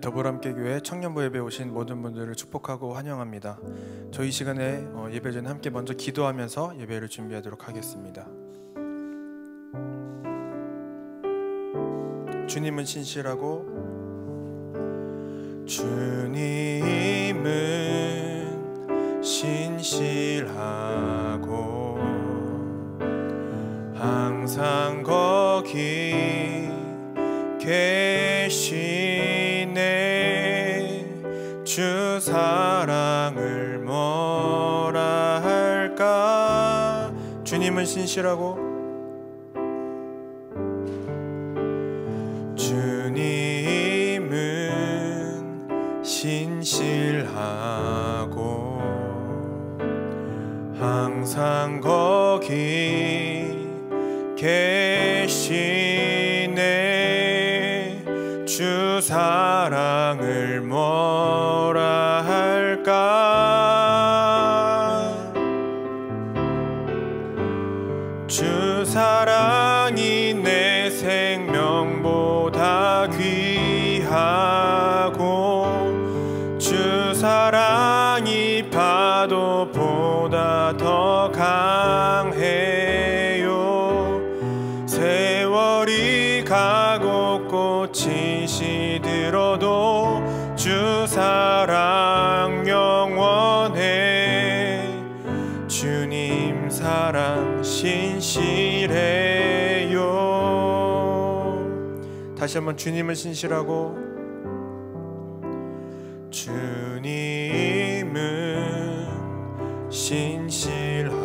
더불함께교회 청년부 예배에 오신 모든 분들을 축복하고 환영합니다. 저희 시간에 예배 전에 함께 먼저 기도하면서 예배를 준비하도록 하겠습니다. 주님은 신실하고 주님은 신실하고 항상 거기 계시네. 주 사랑을 뭐라 할까. 주님은 신실하고 주님은 신실하고 항상 거기 계시네. 주 사랑을 뭐라 할까. 주 사랑이 내 생명보다 귀하고 주 사랑이 파도보다 더 강해요. 세월이 가고 꽃이 시들어도 주 사랑 영원해. 주님 사랑 신실해요. 다시 한번 주님은 신실하고 주님은 신실하고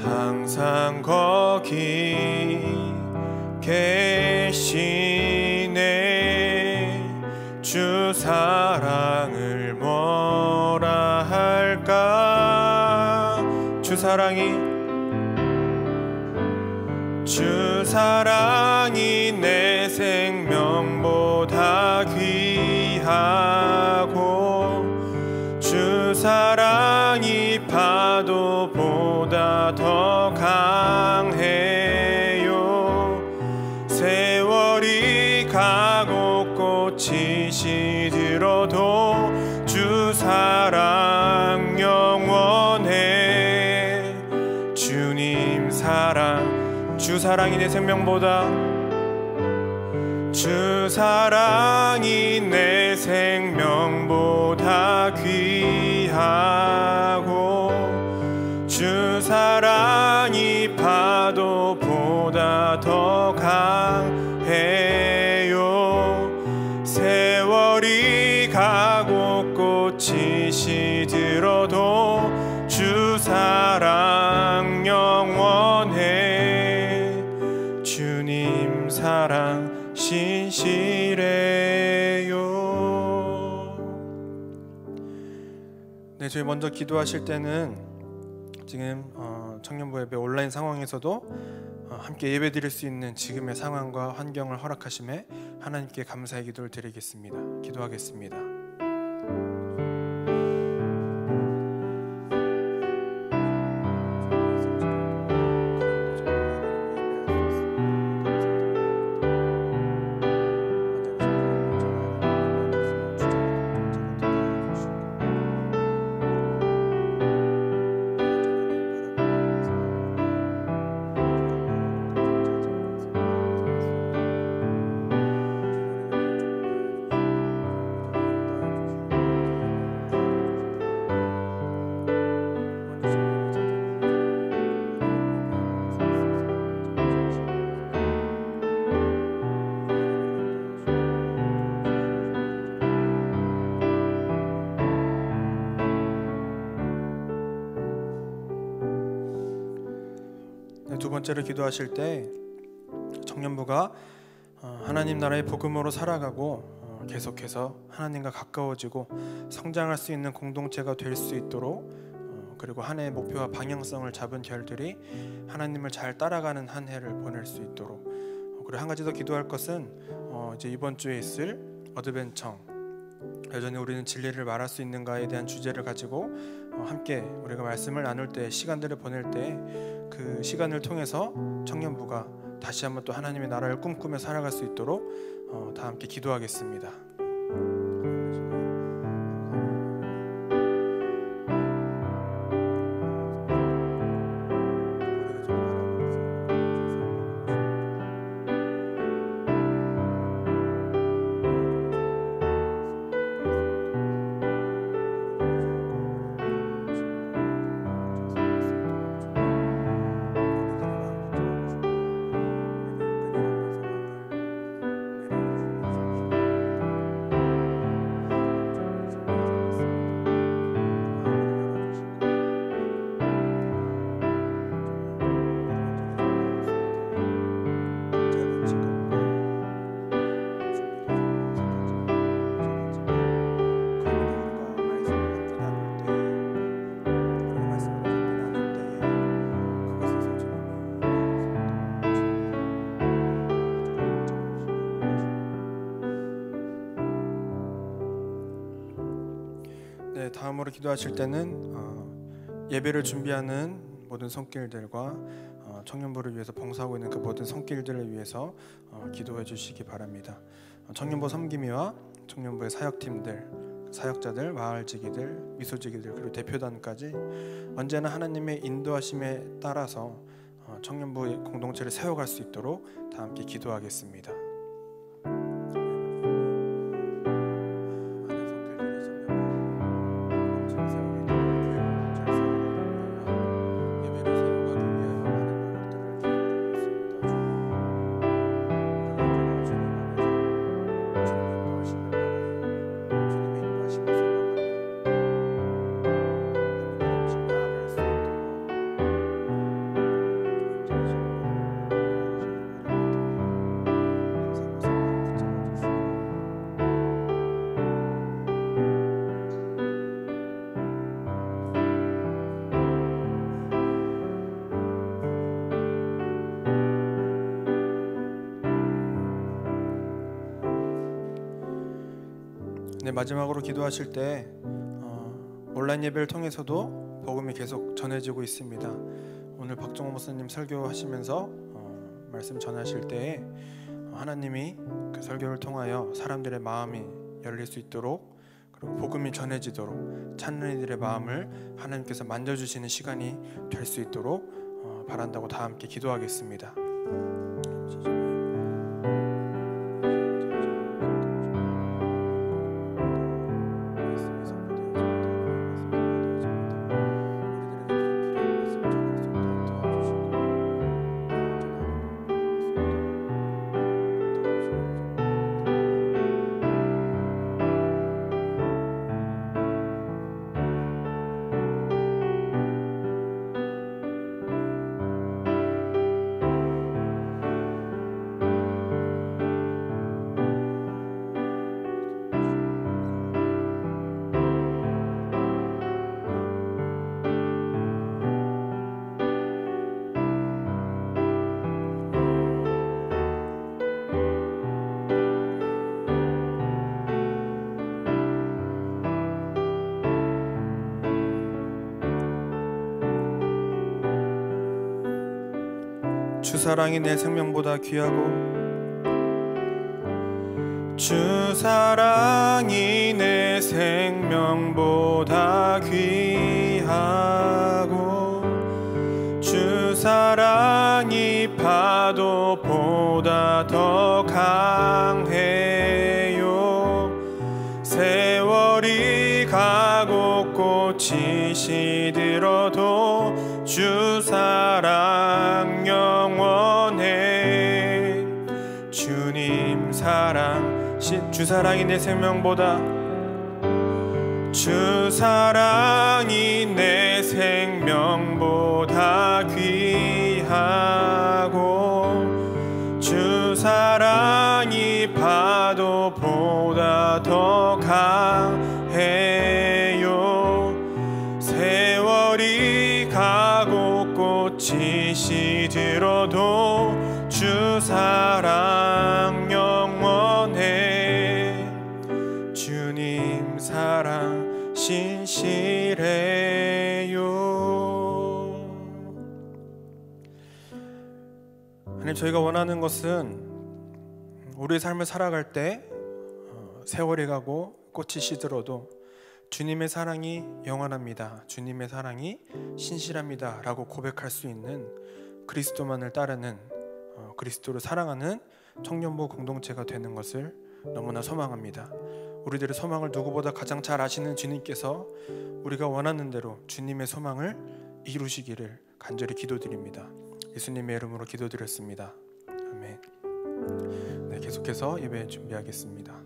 항상 거기 계시네. 주 사랑을 뭐라 할까. 주 사랑이 내 생명보다 귀하고 주 사랑이 파도보다 더 강해요. 세월이 가고 꽃이 시들어도 주 사랑 영원해. 주님 사랑 주 사랑이 내 생명보다 주 사랑이 내 생명보다 귀하고 주 사랑이 파도보다 더 강해요. 세월이 가고 꽃이 시들어도 주 사랑 영원해. 주님 사랑 신실해요. 네, 저희 먼저 기도하실 때는 지금 청년부 예배 온라인 상황에서도 함께 예배 드릴 수 있는 지금의 상황과 환경을 허락하심에 하나님께 감사의 기도를 드리겠습니다. 기도하겠습니다. 두 번째로 기도하실 때 청년부가 하나님 나라의 복음으로 살아가고 계속해서 하나님과 가까워지고 성장할 수 있는 공동체가 될 수 있도록 그리고 한 해의 목표와 방향성을 잡은 결들이 하나님을 잘 따라가는 한 해를 보낼 수 있도록 그리고 한 가지 더 기도할 것은 이제 이번 주에 있을 어드벤청 여전히 우리는 진리를 말할 수 있는가에 대한 주제를 가지고 함께 우리가 말씀을 나눌 때 시간들을 보낼 때 그 시간을 통해서 청년부가 다시 한번 또 하나님의 나라를 꿈꾸며 살아갈 수 있도록 다 함께 기도하겠습니다. 네, 다음으로 기도하실 때는 예배를 준비하는 모든 손길들과 청년부를 위해서 봉사하고 있는 그 모든 손길들을 위해서 기도해 주시기 바랍니다. 청년부 섬김이와 청년부의 사역팀들, 사역자들, 마을지기들, 미소지기들, 그리고 대표단까지 언제나 하나님의 인도하심에 따라서 청년부의 공동체를 세워갈 수 있도록 다 함께 기도하겠습니다. 네, 마지막으로 기도하실 때 온라인 예배를 통해서도 복음이 계속 전해지고 있습니다. 오늘 박정호 목사님 설교하시면서 말씀 전하실 때에 하나님이 그 설교를 통하여 사람들의 마음이 열릴 수 있도록, 그리고 복음이 전해지도록 찾는 이들의 마음을 하나님께서 만져주시는 시간이 될 수 있도록 바란다고 다 함께 기도하겠습니다. 주 사랑이 내 생명보다 귀하고, 주 사랑이 내 생명보다 귀하고, 주 사랑이 파도보다 더 강해요. 세월이 가고 꽃이 시들어도 주 사랑 영원해. 주님 사랑, 주 사랑이 내 생명보다, 주 사랑이 내 생명보다 귀하고, 주 사랑이 파도보다 더 강해요. 세월이 가고 꽃이 시들어도 주 사랑 영원해. 주님 사랑 신실해요. 하나님, 저희가 원하는 것은 우리의 삶을 살아갈 때 세월이 가고 꽃이 시들어도 주님의 사랑이 영원합니다, 주님의 사랑이 신실합니다 라고 고백할 수 있는 그리스도만을 따르는 그리스도를 사랑하는 청년부 공동체가 되는 것을 너무나 소망합니다. 우리들의 소망을 누구보다 가장 잘 아시는 주님께서 우리가 원하는 대로 주님의 소망을 이루시기를 간절히 기도드립니다. 예수님의 이름으로 기도드렸습니다. 아멘. 네, 계속해서 예배 준비하겠습니다.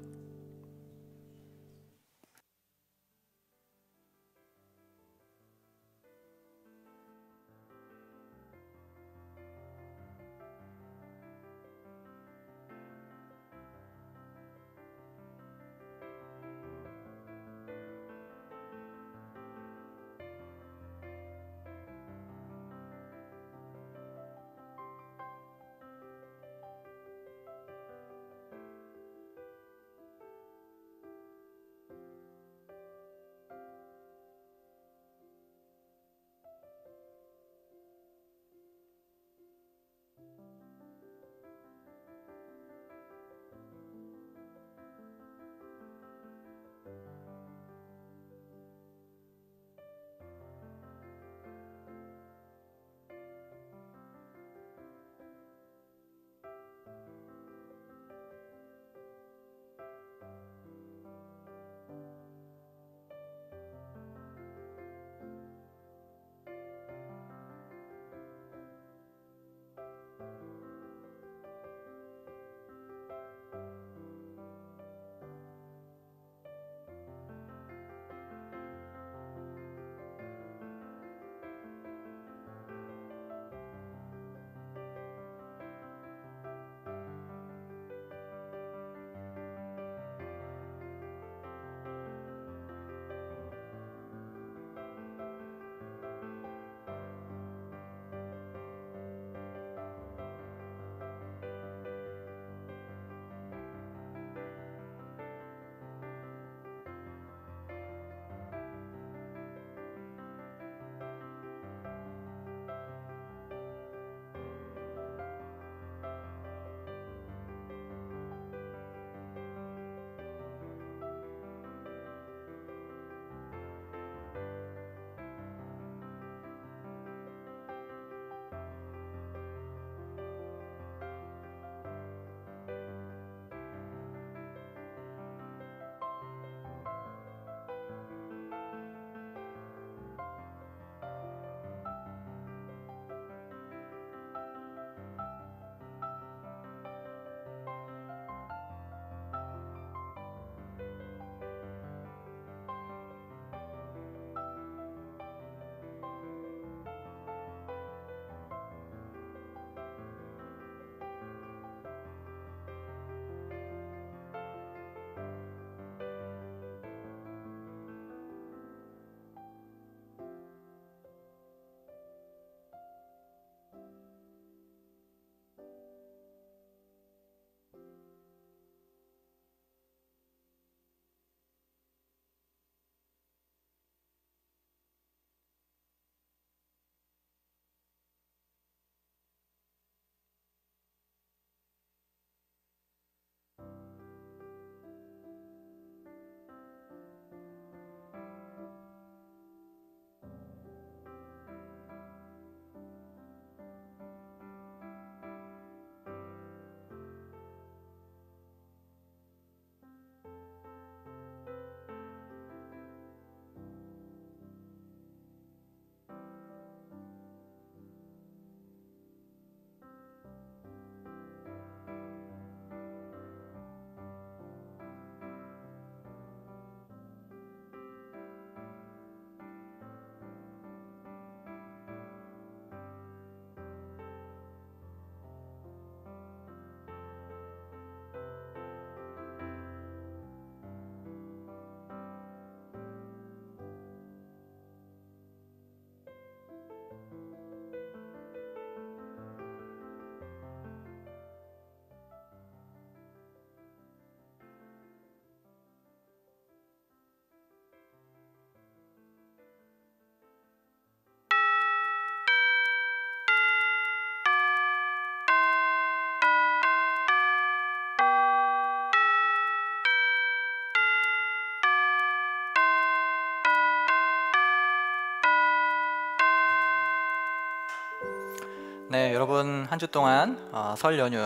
네, 여러분 한 주 동안 설 연휴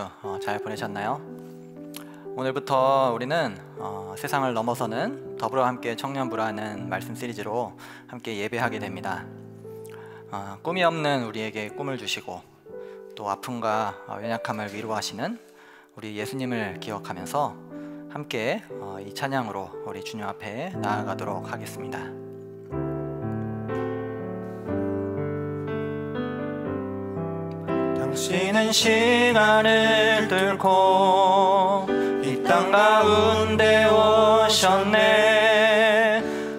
잘 보내셨나요? 오늘부터 우리는 세상을 넘어서는 더불어 함께 청년부라는 말씀 시리즈로 함께 예배하게 됩니다. 꿈이 없는 우리에게 꿈을 주시고 또 아픔과 연약함을 위로하시는 우리 예수님을 기억하면서 함께 이 찬양으로 우리 주님 앞에 나아가도록 하겠습니다. 당신은 시간을 뚫고 이 땅 가운데 오셨네.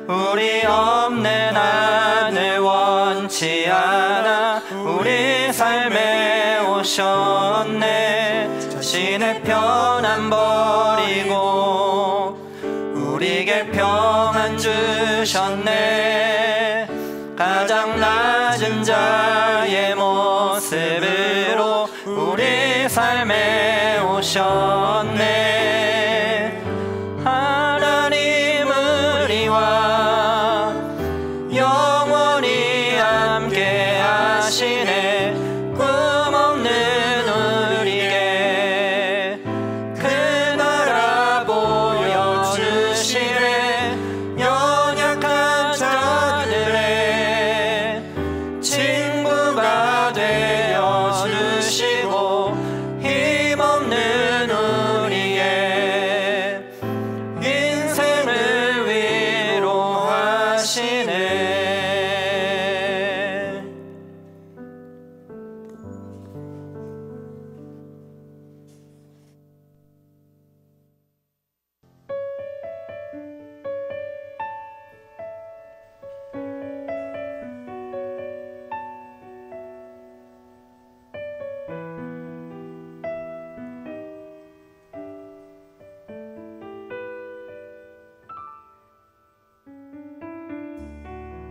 우리 없는 하늘 원치 않아 우리 삶에 오셨네. 자신의 편안 버리고 우리에게 평안 주셨네. 가장 낮은 자의 모습으로 우리 삶에 오셨네. 하나님 우리와 영원히 함께 하시네. 꿈 없는 우리에게 그 나라 보여주시네. 연약한 자들의 친구가 되어주시고 힘없는 우리의 인생을 위로하시네.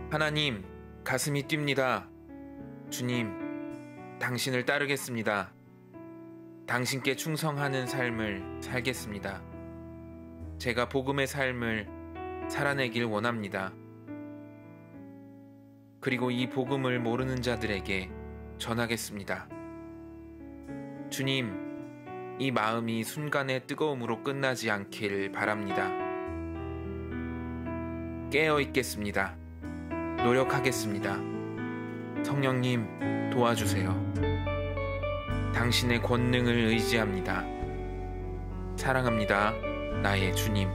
하나님, 가슴이 뜁니다. 주님, 당신을 따르겠습니다. 당신께 충성하는 삶을 살겠습니다. 제가 복음의 삶을 살아내길 원합니다. 그리고 이 복음을 모르는 자들에게 전하겠습니다. 주님, 이 마음이 순간의 뜨거움으로 끝나지 않길 바랍니다. 깨어 있겠습니다. 노력하겠습니다. 성령님, 도와주세요. 당신의 권능을 의지합니다. 사랑합니다. 나의 주님.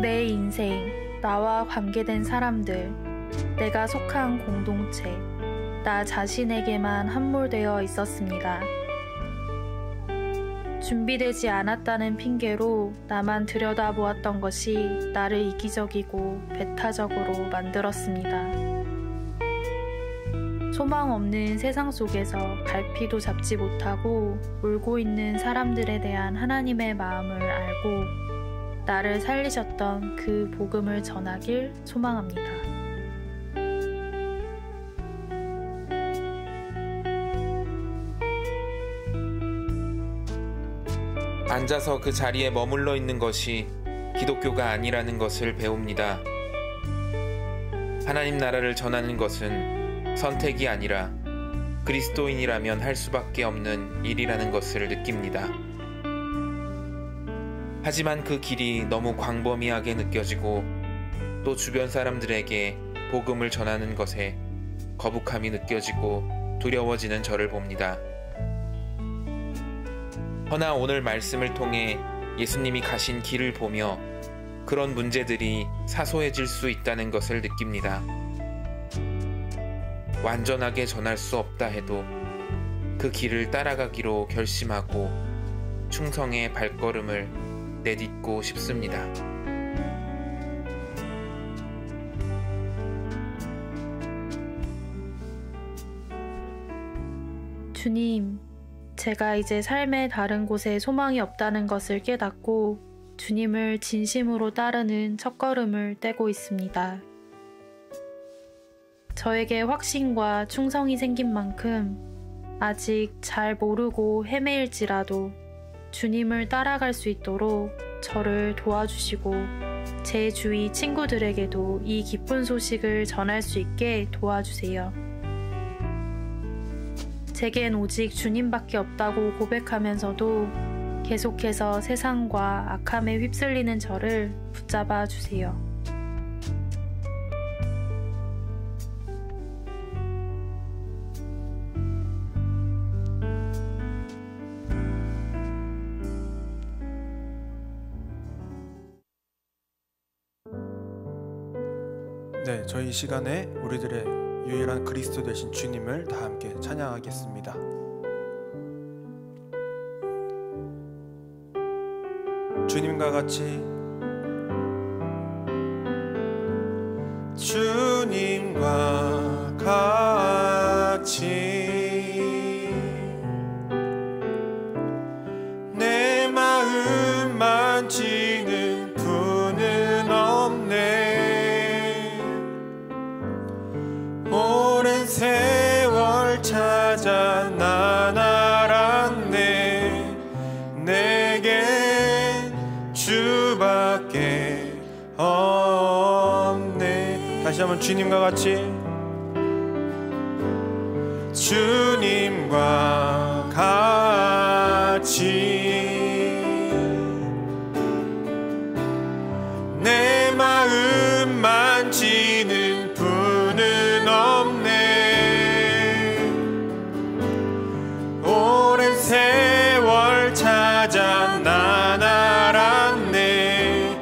내 인생, 나와 관계된 사람들, 내가 속한 공동체, 나 자신에게만 함몰되어 있었습니다. 준비되지 않았다는 핑계로 나만 들여다보았던 것이 나를 이기적이고 배타적으로 만들었습니다. 소망 없는 세상 속에서 갈피도 잡지 못하고 울고 있는 사람들에 대한 하나님의 마음을 알고 나를 살리셨던 그 복음을 전하길 소망합니다. 앉아서 그 자리에 머물러 있는 것이 기독교가 아니라는 것을 배웁니다. 하나님 나라를 전하는 것은 선택이 아니라 그리스도인이라면 할 수밖에 없는 일이라는 것을 느낍니다. 하지만 그 길이 너무 광범위하게 느껴지고 또 주변 사람들에게 복음을 전하는 것에 거북함이 느껴지고 두려워지는 저를 봅니다. 허나 오늘 말씀을 통해 예수님이 가신 길을 보며 그런 문제들이 사소해질 수 있다는 것을 느낍니다. 완전하게 전할 수 없다 해도 그 길을 따라가기로 결심하고 충성의 발걸음을 내딛고 싶습니다. 주님, 제가 이제 삶의 다른 곳에 소망이 없다는 것을 깨닫고 주님을 진심으로 따르는 첫걸음을 떼고 있습니다. 저에게 확신과 충성이 생긴 만큼 아직 잘 모르고 헤매일지라도 주님을 따라갈 수 있도록 저를 도와주시고 제 주위 친구들에게도 이 기쁜 소식을 전할 수 있게 도와주세요. 제겐 오직 주님밖에 없다고 고백하면서도 계속해서 세상과 악함에 휩쓸리는 저를 붙잡아 주세요. 네, 저희 이 시간에 우리들의 유일한 그리스도 되신 주님을 다 함께 찬양하겠습니다. 주님과 같이 주님과 같이 내 마음 만지는 분은 없네. 오랜 세월 찾아 난 알았네. 내게 주밖에 없네. 다시 한번 주님과 같이 주님과 같이 내 마음 만지는 분은 없네. 오랜 세월 찾아 난 알았네.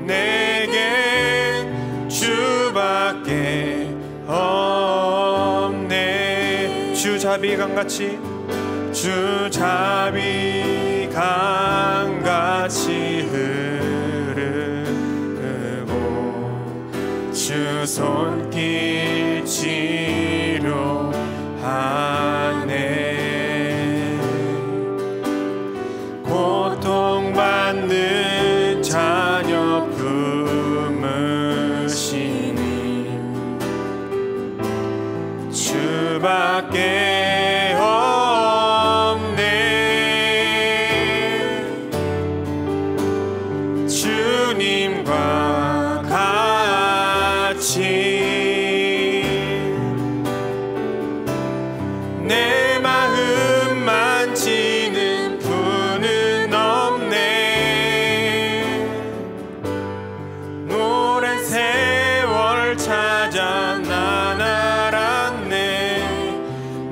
내게 주밖에 없네. 주자비 강같이 주자비 강같이 흐르고 주 손길 치료하네. 고통받는 자녀 품으시니 주밖에 없네. 주님과 같이 내 마음 만지는 분은 없네. 오랜 세월 찾아 난 알았네.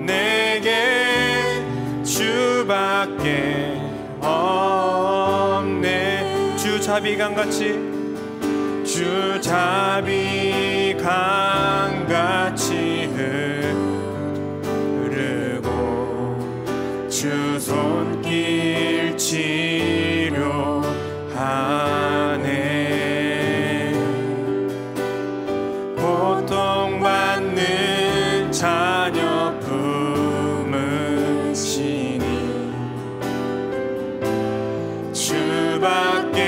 내게 주밖에 없네. 주자비 강같이 주자비 강같이 흐르고 주 손길 치료하네. 고통받는 자녀 품으시니 주밖에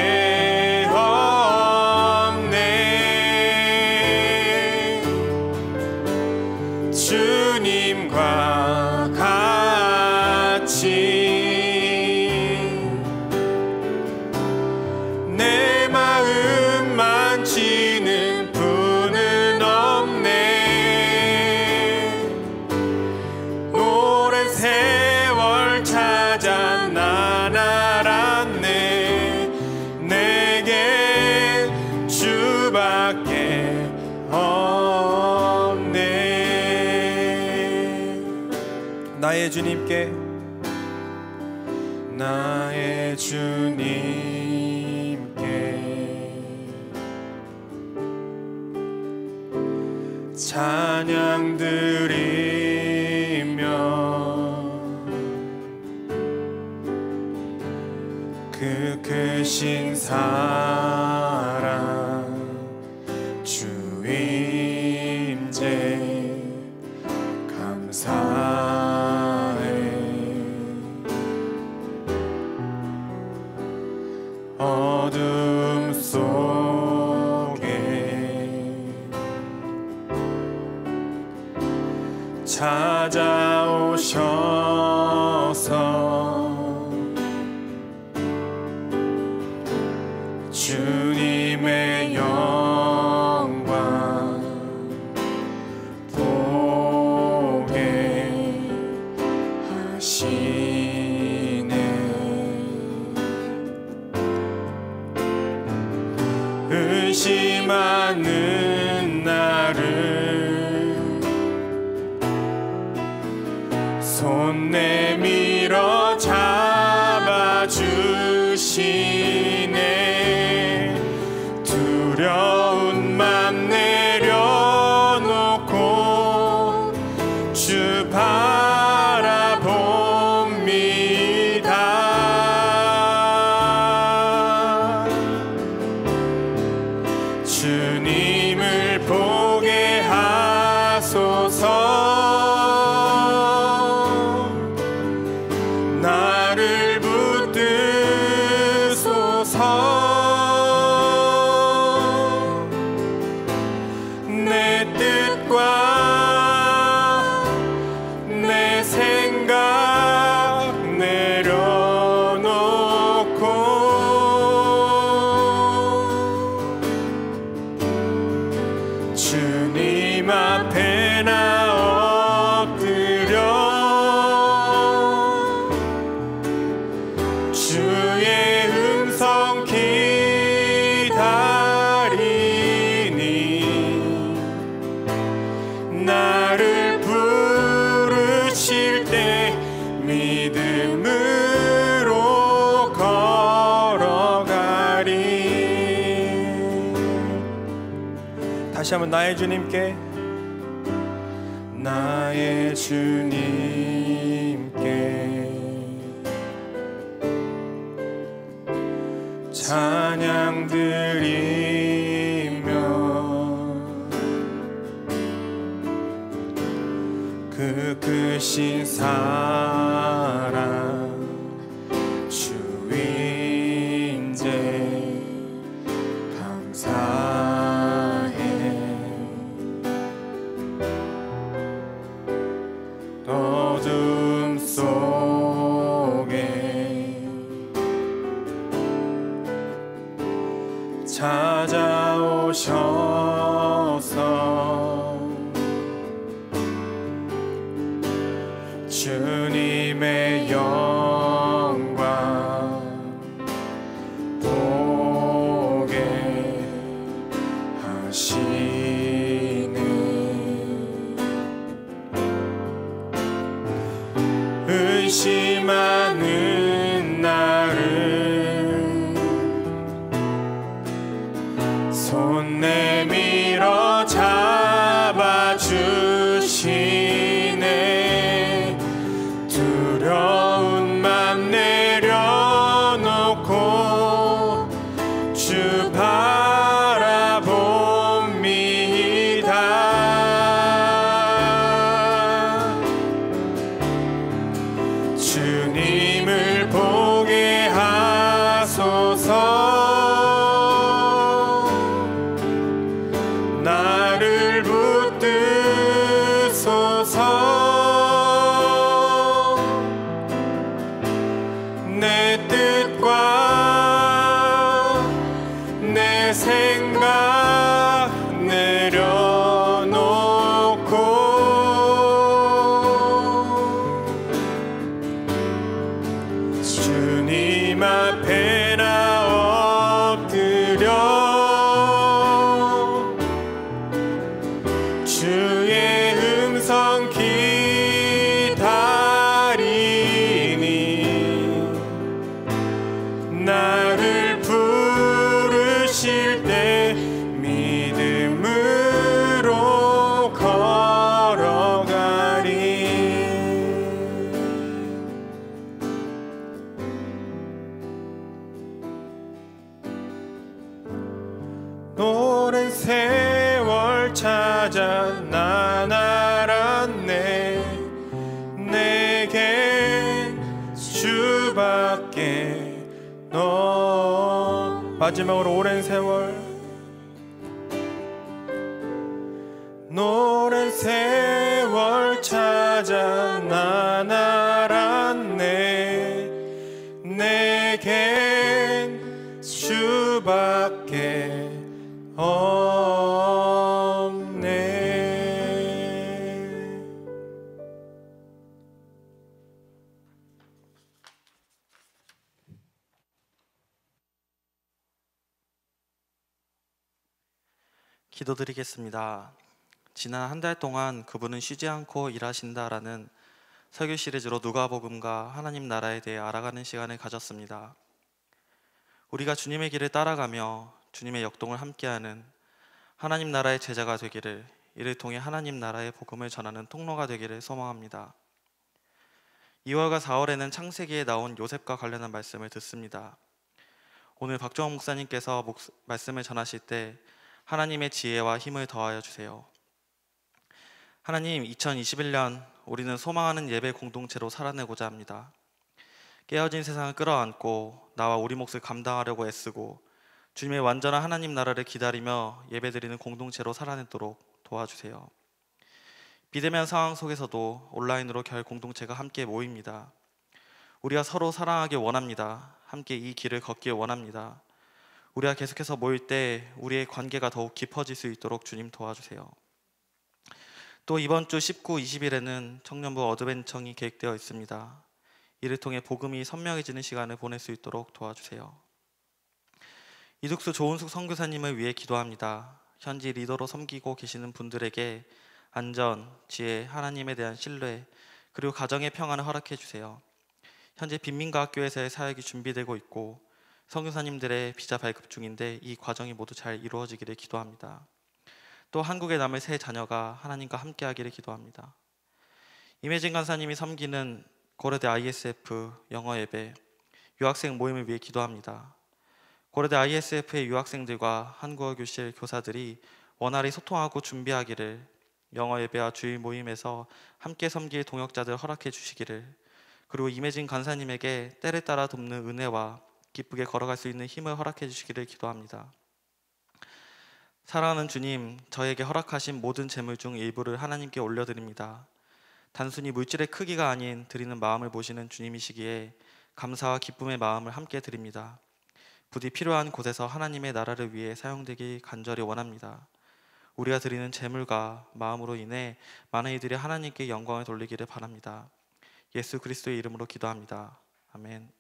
없네. 주님과 같이 내 마음 만지는 분은 없네. 오랜 세월 찾아 난 알았네. 내게 주밖에 없네. 나의 주님께 나의 주님께 찬양 드리며 그 크신 사랑 주 임재 감사해. 어둠 속에 찾아오셔서 손 내밀어 잡아주시네. 두려운 맘 내려놓고 주 바라봅니다. 주님을 보게 하소서. 나를 붙드소서. 내 뜻과 내 생각 내려놓고 주님 앞에 나 엎드려 주의 음성 기다리니 나를 부르실 때 믿음으로 걸어가리. 다시 한번 나의 주님께, 나의 주님께 찬양 드리며 그 크신 사랑 주인제 감사해. 어둠 속에 찾아오셔서 주님의 영광 보게 하시네. 의심하는 나를 손 내밀어 잡아주시네. 두려운 맘 내려놓고 주 바라봅니다. 주님을 보게 하소서. 나를 붙드소서. 내 뜻과 내 생각 내려놓고 주님 앞에 나 엎드려 주의 음성 기다리니 나를 부르실 때 믿음으로 걸어가리. 오랜 세월 찾아 난 알았네. 내겐 주밖에 너. 마지막으로 오랜 세월, 오랜 세월 찾아 난 알았네. 내겐 주밖에 없네. 기도드리겠습니다. 지난 한 달 동안 그분은 쉬지 않고 일하신다라는 설교 시리즈로 누가복음과 하나님 나라에 대해 알아가는 시간을 가졌습니다. 우리가 주님의 길을 따라가며 주님의 역동을 함께하는 하나님 나라의 제자가 되기를, 이를 통해 하나님 나라의 복음을 전하는 통로가 되기를 소망합니다. 2월과 4월에는 창세기에 나온 요셉과 관련한 말씀을 듣습니다. 오늘 박정원 목사님께서 말씀을 전하실 때 하나님의 지혜와 힘을 더하여 주세요. 하나님, 2021년 우리는 소망하는 예배 공동체로 살아내고자 합니다. 깨어진 세상을 끌어안고 나와 우리 몫을 감당하려고 애쓰고 주님의 완전한 하나님 나라를 기다리며 예배드리는 공동체로 살아내도록 도와주세요. 비대면 상황 속에서도 온라인으로 교회 공동체가 함께 모입니다. 우리가 서로 사랑하길 원합니다. 함께 이 길을 걷길 원합니다. 우리가 계속해서 모일 때 우리의 관계가 더욱 깊어질 수 있도록 주님 도와주세요. 또 이번 주 19, 20일에는 청년부 어드벤처이 계획되어 있습니다. 이를 통해 복음이 선명해지는 시간을 보낼 수 있도록 도와주세요. 이득수 조은숙 선교사님을 위해 기도합니다. 현지 리더로 섬기고 계시는 분들에게 안전, 지혜, 하나님에 대한 신뢰, 그리고 가정의 평안을 허락해 주세요. 현재 빈민가학교에서의 사역이 준비되고 있고 선교사님들의 비자 발급 중인데 이 과정이 모두 잘 이루어지기를 기도합니다. 또 한국에 남을 세 자녀가 하나님과 함께하기를 기도합니다. 임혜진 간사님이 섬기는 고려대 ISF 영어 예배 유학생 모임을 위해 기도합니다. 고려대 ISF의 유학생들과 한국어 교실 교사들이 원활히 소통하고 준비하기를, 영어 예배와 주일 모임에서 함께 섬길 동역자들 허락해 주시기를, 그리고 임혜진 간사님에게 때를 따라 돕는 은혜와 기쁘게 걸어갈 수 있는 힘을 허락해 주시기를 기도합니다. 사랑하는 주님, 저에게 허락하신 모든 재물 중 일부를 하나님께 올려드립니다. 단순히 물질의 크기가 아닌 드리는 마음을 보시는 주님이시기에 감사와 기쁨의 마음을 함께 드립니다. 부디 필요한 곳에서 하나님의 나라를 위해 사용되길 간절히 원합니다. 우리가 드리는 재물과 마음으로 인해 많은 이들이 하나님께 영광을 돌리기를 바랍니다. 예수 그리스도의 이름으로 기도합니다. 아멘.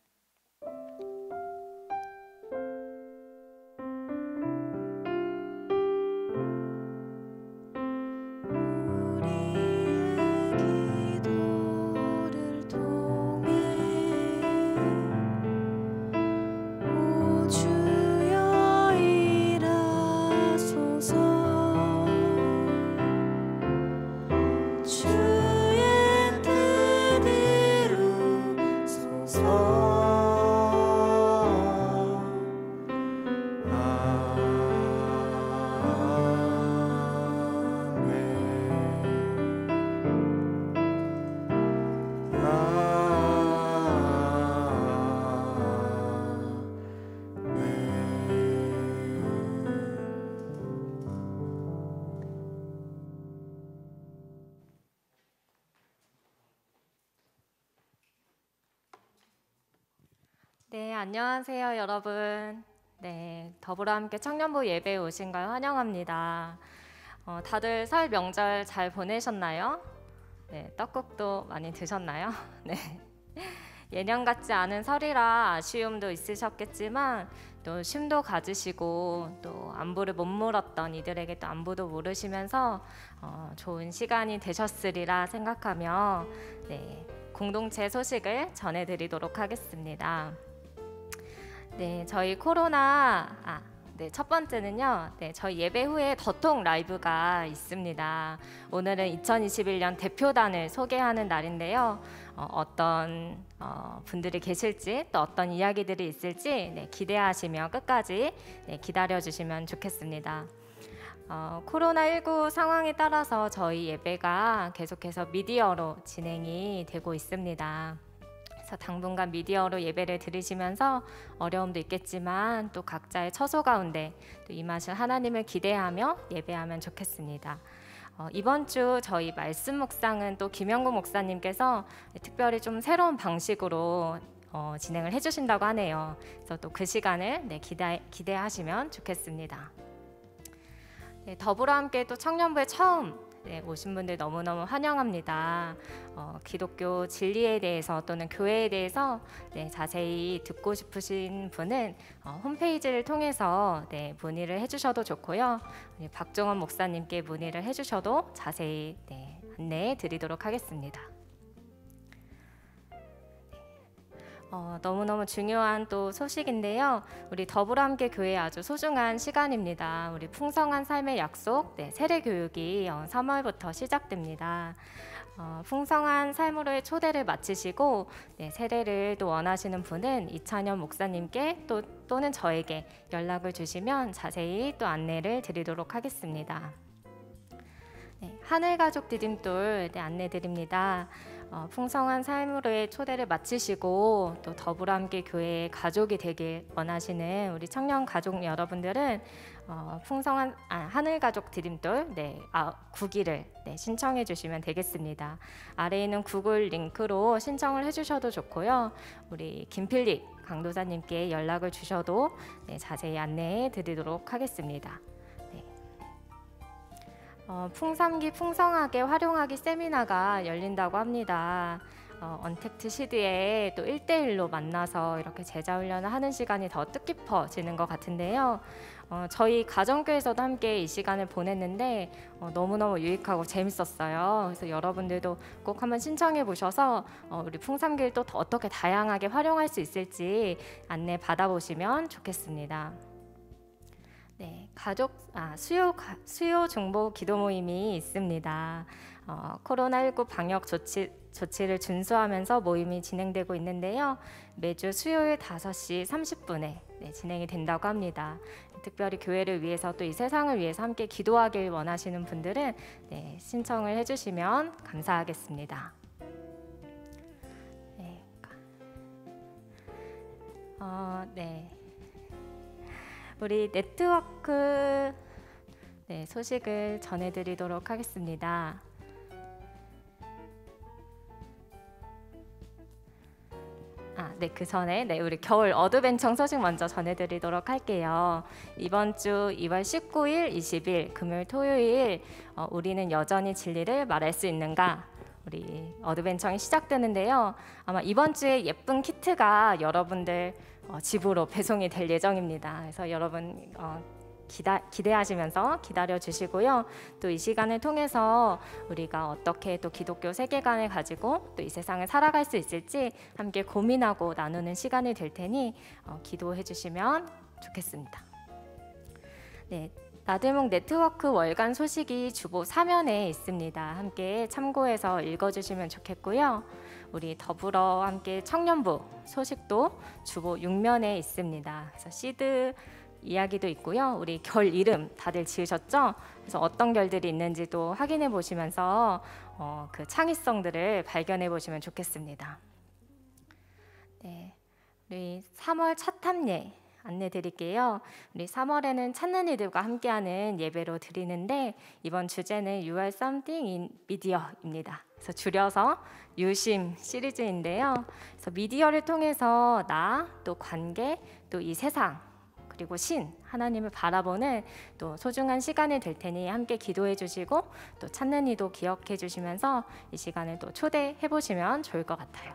네, 안녕하세요, 여러분. 네, 더불어 함께 청년부 예배에 오신 걸 환영합니다. 다들 설 명절 잘 보내셨나요? 네, 떡국도 많이 드셨나요? 네. 예년 같지 않은 설이라 아쉬움도 있으셨겠지만 또 쉼도 가지시고 또 안부를 못 물었던 이들에게 또 안부도 물으시면서 좋은 시간이 되셨으리라 생각하며 네, 공동체 소식을 전해드리도록 하겠습니다. 네, 저희 네, 첫 번째는요. 네, 저희 예배 후에 더통 라이브가 있습니다. 오늘은 2021년 대표단을 소개하는 날인데요. 어떤 분들이 계실지 또 어떤 이야기들이 있을지 네, 기대하시며 끝까지 네, 기다려주시면 좋겠습니다. 코로나19 상황에 따라서 저희 예배가 계속해서 미디어로 진행이 되고 있습니다. 그래서 당분간 미디어로 예배를 드리시면서 어려움도 있겠지만 또 각자의 처소 가운데 또 임하실 하나님을 기대하며 예배하면 좋겠습니다. 이번 주 저희 말씀 묵상은 또 김영구 목사님께서 특별히 좀 새로운 방식으로 진행을 해주신다고 하네요. 그래서 또 그 시간을 네, 기대하시면 좋겠습니다. 네, 더불어 함께 또 청년부에 처음 네, 오신 분들 너무너무 환영합니다. 기독교 진리에 대해서 또는 교회에 대해서 네, 자세히 듣고 싶으신 분은 홈페이지를 통해서 네, 문의를 해주셔도 좋고요. 박종원 목사님께 문의를 해주셔도 자세히 네, 안내해 드리도록 하겠습니다. 너무너무 중요한 또 소식인데요. 우리 더불어 함께 교회의 아주 소중한 시간입니다. 우리 풍성한 삶의 약속, 세례 교육이 3월부터 시작됩니다. 풍성한 삶으로의 초대를 마치시고 세례를 또 원하시는 분은 이찬현 목사님께 또는 저에게 연락을 주시면 자세히 또 안내를 드리도록 하겠습니다. 하늘가족 디딤돌 안내 드립니다. 풍성한 삶으로의 초대를 마치시고 또 더불어 함께 교회의 가족이 되길 원하시는 우리 청년 가족 여러분들은 풍성한 하늘가족 디딤돌 9기를 신청해 주시면 되겠습니다. 아래에 있는 구글 링크로 신청을 해주셔도 좋고요. 우리 김필립 강도사님께 연락을 주셔도 자세히 안내해 드리도록 하겠습니다. 풍삼기 풍성하게 활용하기 세미나가 열린다고 합니다. 언택트 시드에 또 1대1로 만나서 이렇게 제자훈련을 하는 시간이 더 뜻깊어지는 것 같은데요. 저희 가정교회에서도 함께 이 시간을 보냈는데 너무너무 유익하고 재밌었어요. 그래서 여러분들도 꼭 한번 신청해 보셔서 우리 풍삼기를 또 어떻게 다양하게 활용할 수 있을지 안내 받아보시면 좋겠습니다. 수요 중보 기도 모임이 있습니다. 코로나19 방역 조치를 준수하면서 모임이 진행되고 있는데요. 매주 수요일 5시 30분에 진행이 된다고 합니다. 특별히 교회를 위해서 또 이 세상을 위해서 함께 기도하길 원하시는 분들은 신청을 해주시면 감사하겠습니다. 우리 네트워크 소식을 전해드리도록 하겠습니다. 그 전에 우리 겨울 어드벤처 소식 먼저 전해드리도록 할게요. 이번 주 2월 19일, 20일 금요일, 토요일 우리는 여전히 진리를 말할 수 있는가? 우리 어드벤처이 시작되는데요. 아마 이번 주에 예쁜 키트가 여러분들 집으로 배송이 될 예정입니다. 그래서 여러분 기대하시면서 기다려 주시고요. 또 이 시간을 통해서 우리가 어떻게 또 기독교 세계관을 가지고 또 이 세상을 살아갈 수 있을지 함께 고민하고 나누는 시간이 될 테니 기도해 주시면 좋겠습니다. 나들목 네트워크 월간 소식이 주보 4면에 있습니다. 함께 참고해서 읽어주시면 좋겠고요. 우리 더불어 함께 청년부 소식도 주보 6면에 있습니다. 그래서 시드 이야기도 있고요. 우리 결 이름 다들 지으셨죠? 그래서 어떤 결들이 있는지도 확인해 보시면서 그 창의성들을 발견해 보시면 좋겠습니다. 우리 3월 차탐예 안내 드릴게요. 우리 3월에는 찾는 이들과 함께하는 예배로 드리는데 이번 주제는 You are something in media입니다. 그래서 줄여서 유심 시리즈인데요. 그래서 미디어를 통해서 나, 또 관계, 또 이 세상 그리고 신 하나님을 바라보는 또 소중한 시간이 될 테니 함께 기도해 주시고 또 찾는 이도 기억해 주시면서 이 시간을 또 초대해 보시면 좋을 것 같아요.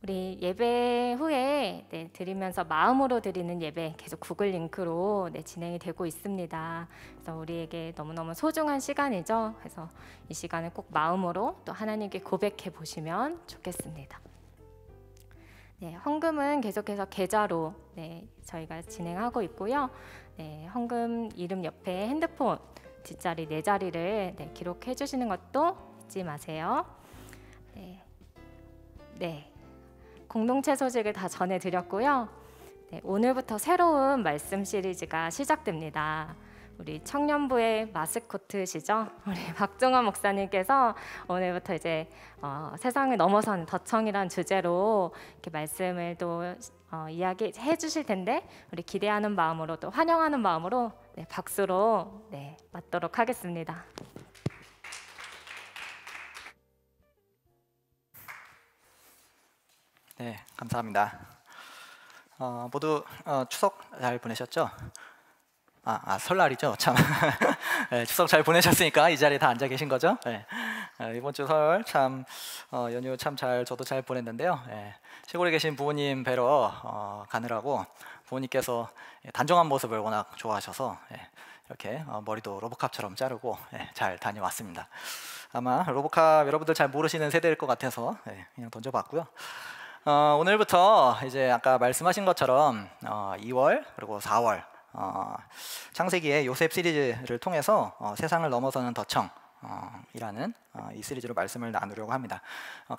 우리 예배 후에 드리면서 마음으로 드리는 예배 계속 구글 링크로 진행이 되고 있습니다. 그래서 우리에게 너무너무 소중한 시간이죠. 그래서 이 시간을 꼭 마음으로 또 하나님께 고백해 보시면 좋겠습니다. 헌금은 계속해서 계좌로 저희가 진행하고 있고요. 헌금 이름 옆에 핸드폰 뒷자리 4자리를 기록해 주시는 것도 잊지 마세요. 공동체 소식을 다 전해드렸고요. 오늘부터 새로운 말씀 시리즈가 시작됩니다. 우리 청년부의 마스코트시죠? 우리 박종원 목사님께서 오늘부터 이제 세상을 넘어선 더청이란 주제로 이렇게 말씀을 또 이야기해 주실 텐데 우리 기대하는 마음으로 또 환영하는 마음으로 박수로 맞도록 하겠습니다. 네, 감사합니다. 모두 추석 잘 보내셨죠? 설날이죠, 참. 추석 잘 보내셨으니까 이 자리에 다 앉아 계신 거죠? 이번 주 설 참 연휴 참 저도 잘 보냈는데요. 시골에 계신 부모님 뵈러 가느라고 부모님께서 단정한 모습을 워낙 좋아하셔서 이렇게 머리도 로보캅처럼 자르고 잘 다녀왔습니다. 아마 로보캅 여러분들 잘 모르시는 세대일 것 같아서 그냥 던져봤고요. 오늘부터 이제 아까 말씀하신 것처럼 2월 그리고 4월 창세기의 요셉 시리즈를 통해서 세상을 넘어서는 덫청 이라는 이 시리즈로 말씀을 나누려고 합니다.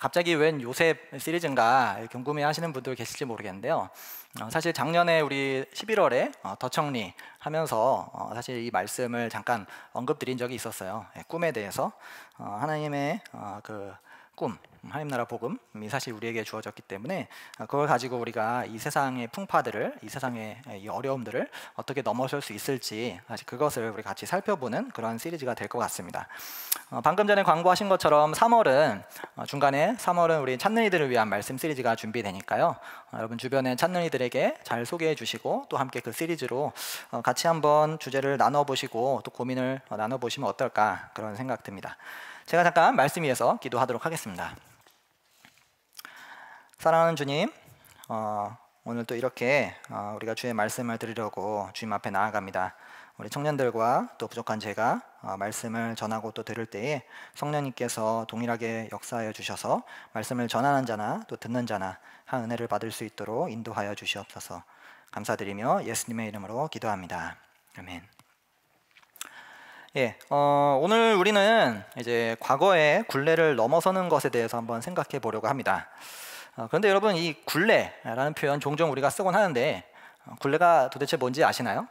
갑자기 웬 요셉 시리즈인가 궁금해하시는 분들 계실지 모르겠는데요. 사실 작년에 우리 11월에 덫청리 하면서 사실 이 말씀을 잠깐 언급드린 적이 있었어요. 꿈에 대해서 하나님의 그 꿈, 하나님 나라 복음이 사실 우리에게 주어졌기 때문에 그걸 가지고 우리가 이 세상의 풍파들을, 이 세상의 이 어려움들을 어떻게 넘어설 수 있을지 사실 그것을 우리 같이 살펴보는 그런 시리즈가 될 것 같습니다. 방금 전에 광고하신 것처럼 3월은 중간에 3월은 우리 찾는 이들을 위한 말씀 시리즈가 준비되니까요. 여러분 주변에 찾는 이들에게 잘 소개해 주시고 또 함께 그 시리즈로 같이 한번 주제를 나눠보시고 또 고민을 나눠보시면 어떨까 그런 생각 듭니다. 제가 잠깐 말씀 위해서 기도하도록 하겠습니다. 사랑하는 주님, 오늘 또 이렇게 우리가 주의 말씀을 들으려고 주님 앞에 나아갑니다. 우리 청년들과 또 부족한 제가 말씀을 전하고 또 들을 때에 성령님께서 동일하게 역사하여 주셔서 말씀을 전하는 자나 또 듣는 자나 한 은혜를 받을 수 있도록 인도하여 주시옵소서. 감사드리며 예수님의 이름으로 기도합니다. 아멘. 오늘 우리는 이제 과거의 굴레를 넘어서는 것에 대해서 한번 생각해 보려고 합니다. 그런데 여러분, 이 굴레라는 표현 종종 우리가 쓰곤 하는데 굴레가 도대체 뭔지 아시나요?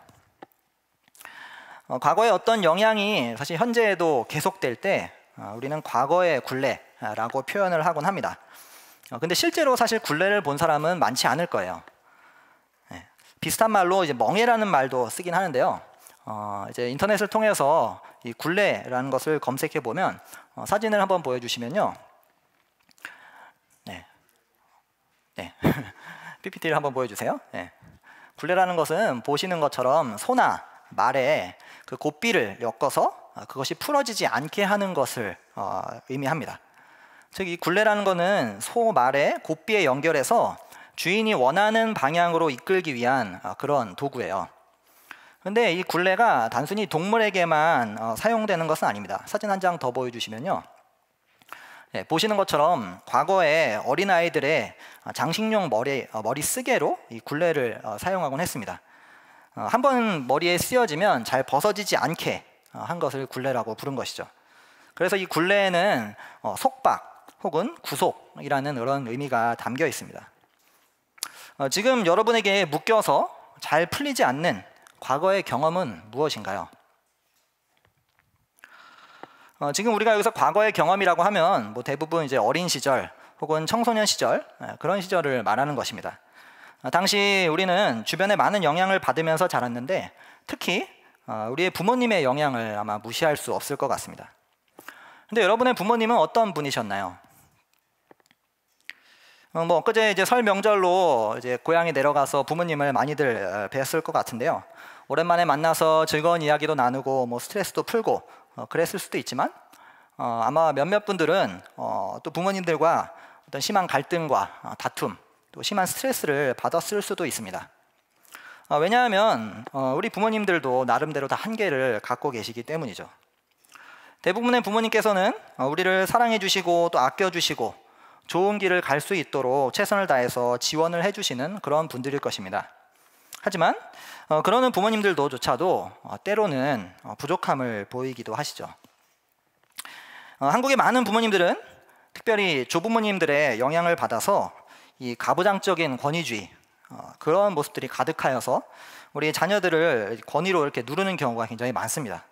과거의 어떤 영향이 사실 현재에도 계속될 때 우리는 과거의 굴레라고 표현을 하곤 합니다. 근데 실제로 사실 굴레를 본 사람은 많지 않을 거예요. 비슷한 말로 이제 멍해라는 말도 쓰긴 하는데요. 이제 인터넷을 통해서 이 굴레라는 것을 검색해 보면 사진을 한번 보여주시면요. PPT를 한번 보여주세요. 굴레라는 것은 보시는 것처럼 소나 말에 그 고삐를 엮어서 그것이 풀어지지 않게 하는 것을 의미합니다. 즉 이 굴레라는 것은 소 말에 고삐에 연결해서 주인이 원하는 방향으로 이끌기 위한 그런 도구예요. 그런데 이 굴레가 단순히 동물에게만 사용되는 것은 아닙니다. 사진 한 장 더 보여주시면요. 보시는 것처럼 과거에 어린아이들의 장식용 머리 쓰개로 이 굴레를 사용하곤 했습니다. 한번 머리에 쓰여지면 잘 벗어지지 않게 한 것을 굴레라고 부른 것이죠. 그래서 이 굴레에는 속박 혹은 구속이라는 그런 의미가 담겨 있습니다. 지금 여러분에게 묶여서 잘 풀리지 않는 과거의 경험은 무엇인가요? 지금 우리가 여기서 과거의 경험이라고 하면 대부분 이제 어린 시절 혹은 청소년 시절 그런 시절을 말하는 것입니다. 당시 우리는 주변에 많은 영향을 받으면서 자랐는데 특히 우리의 부모님의 영향을 아마 무시할 수 없을 것 같습니다. 근데 여러분의 부모님은 어떤 분이셨나요? 엊그제 이제 설 명절로 이제 고향에 내려가서 부모님을 많이들 뵀을 것 같은데요. 오랜만에 만나서 즐거운 이야기도 나누고 스트레스도 풀고 그랬을 수도 있지만 아마 몇몇 분들은 또 부모님들과 어떤 심한 갈등과 다툼 또 심한 스트레스를 받았을 수도 있습니다. 왜냐하면 우리 부모님들도 나름대로 다 한계를 갖고 계시기 때문이죠. 대부분의 부모님께서는 우리를 사랑해 주시고 또 아껴 주시고 좋은 길을 갈 수 있도록 최선을 다해서 지원을 해주시는 그런 분들일 것입니다. 하지만 그러는 부모님들조차도 때로는 부족함을 보이기도 하시죠. 한국의 많은 부모님들은 특별히 조부모님들의 영향을 받아서 이 가부장적인 권위주의 그런 모습들이 가득하여서 우리 자녀들을 권위로 이렇게 누르는 경우가 굉장히 많습니다.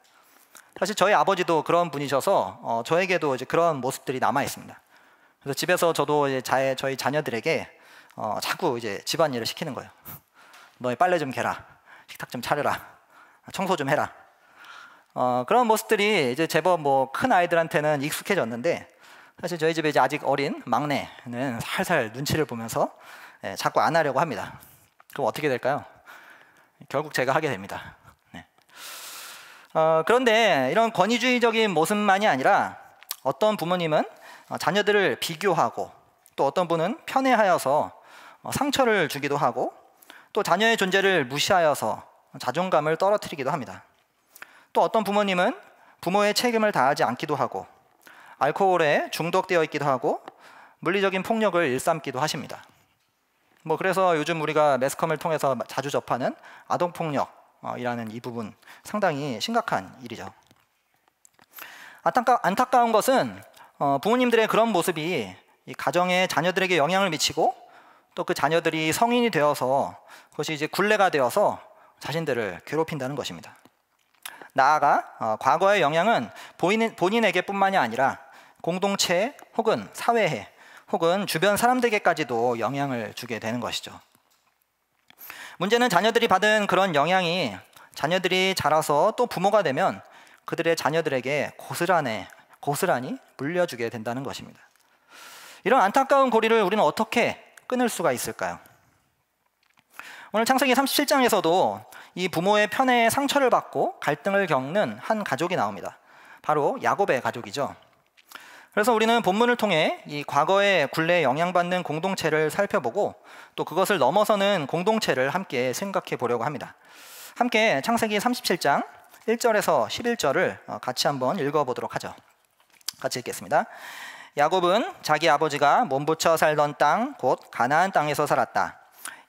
사실 저희 아버지도 그런 분이셔서 저에게도 이제 그런 모습들이 남아 있습니다. 그래서 집에서 저도 이제 저희 자녀들에게 자꾸 이제 집안일을 시키는 거예요. 너희 빨래 좀 개라, 식탁 좀 차려라, 청소 좀 해라. 그런 모습들이 이제 제법 큰 아이들한테는 익숙해졌는데 사실 저희 집에 이제 아직 어린 막내는 살살 눈치를 보면서 자꾸 안 하려고 합니다. 그럼 어떻게 될까요? 결국 제가 하게 됩니다. 그런데 이런 권위주의적인 모습만이 아니라 어떤 부모님은 자녀들을 비교하고 또 어떤 분은 편애하여서 상처를 주기도 하고 또 자녀의 존재를 무시하여서 자존감을 떨어뜨리기도 합니다. 또 어떤 부모님은 부모의 책임을 다하지 않기도 하고 알코올에 중독되어 있기도 하고 물리적인 폭력을 일삼기도 하십니다. 그래서 요즘 우리가 매스컴을 통해서 자주 접하는 아동폭력이라는 이 부분 상당히 심각한 일이죠. 안타까운 것은 부모님들의 그런 모습이 이 가정의 자녀들에게 영향을 미치고 또 그 자녀들이 성인이 되어서 그것이 이제 굴레가 되어서 자신들을 괴롭힌다는 것입니다. 나아가 과거의 영향은 본인에게뿐만이 아니라 공동체 혹은 사회에 혹은 주변 사람들에게까지도 영향을 주게 되는 것이죠. 문제는 자녀들이 받은 그런 영향이 자녀들이 자라서 또 부모가 되면 그들의 자녀들에게 고스란히 물려주게 된다는 것입니다. 이런 안타까운 고리를 우리는 어떻게 끊을 수가 있을까요? 오늘 창세기 37장에서도 이 부모의 편애에 상처를 받고 갈등을 겪는 한 가족이 나옵니다. 바로 야곱의 가족이죠. 그래서 우리는 본문을 통해 이 과거의 굴레에 영향받는 공동체를 살펴보고 또 그것을 넘어서는 공동체를 함께 생각해 보려고 합니다. 함께 창세기 37장 1절에서 11절을 같이 한번 읽어보도록 하죠. 같이 읽겠습니다. 야곱은 자기 아버지가 몸부쳐 살던 땅 곧 가나안 땅에서 살았다.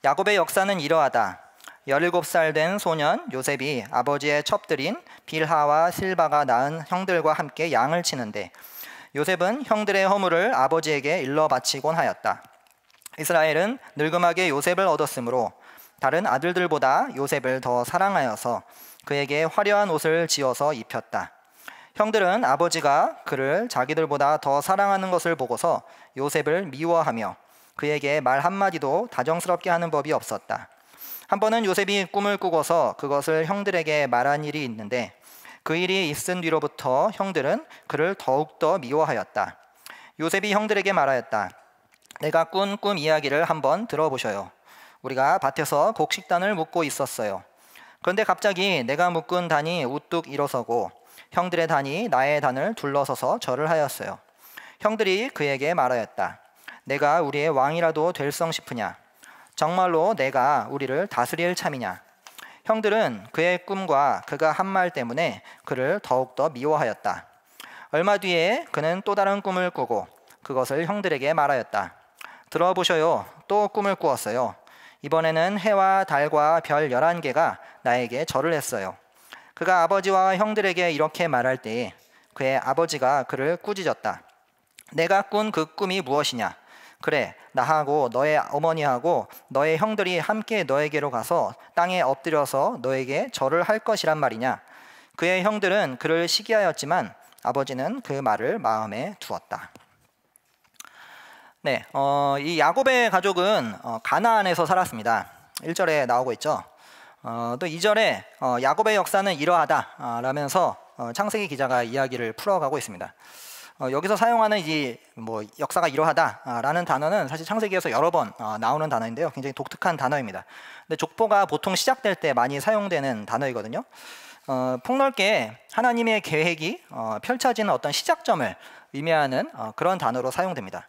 야곱의 역사는 이러하다. 17살 된 소년 요셉이 아버지의 첩들인 빌하와 실바가 낳은 형들과 함께 양을 치는데 요셉은 형들의 허물을 아버지에게 일러 바치곤 하였다. 이스라엘은 늙음하게 요셉을 얻었으므로 다른 아들들보다 요셉을 더 사랑하여서 그에게 화려한 옷을 지어서 입혔다. 형들은 아버지가 그를 자기들보다 더 사랑하는 것을 보고서 요셉을 미워하며 그에게 말 한마디도 다정스럽게 하는 법이 없었다. 한 번은 요셉이 꿈을 꾸고서 그것을 형들에게 말한 일이 있는데 그 일이 있은 뒤로부터 형들은 그를 더욱더 미워하였다. 요셉이 형들에게 말하였다. 내가 꾼 꿈 이야기를 한번 들어보셔요. 우리가 밭에서 곡식단을 묶고 있었어요. 그런데 갑자기 내가 묶은 단이 우뚝 일어서고 형들의 단이 나의 단을 둘러서서 절을 하였어요. 형들이 그에게 말하였다. 내가 우리의 왕이라도 될성 싶으냐? 정말로 내가 우리를 다스릴 참이냐? 형들은 그의 꿈과 그가 한 말 때문에 그를 더욱더 미워하였다. 얼마 뒤에 그는 또 다른 꿈을 꾸고 그것을 형들에게 말하였다. 들어보셔요. 또 꿈을 꾸었어요. 이번에는 해와 달과 별 11개가 나에게 절을 했어요. 그가 아버지와 형들에게 이렇게 말할 때에 그의 아버지가 그를 꾸짖었다. 내가 꾼 그 꿈이 무엇이냐? 그래, 나하고 너의 어머니하고 너의 형들이 함께 너에게로 가서 땅에 엎드려서 너에게 절을 할 것이란 말이냐? 그의 형들은 그를 시기하였지만 아버지는 그 말을 마음에 두었다. 네, 이 야곱의 가족은 가나안에서 살았습니다. 1절에 나오고 있죠. 또 2절에 야곱의 역사는 이러하다 라면서 창세기 기자가 이야기를 풀어가고 있습니다. 여기서 사용하는 이 역사가 이러하다라는 단어는 사실 창세기에서 여러 번 나오는 단어인데요. 굉장히 독특한 단어입니다. 근데 족보가 보통 시작될 때 많이 사용되는 단어이거든요. 폭넓게 하나님의 계획이 펼쳐지는 어떤 시작점을 의미하는 그런 단어로 사용됩니다.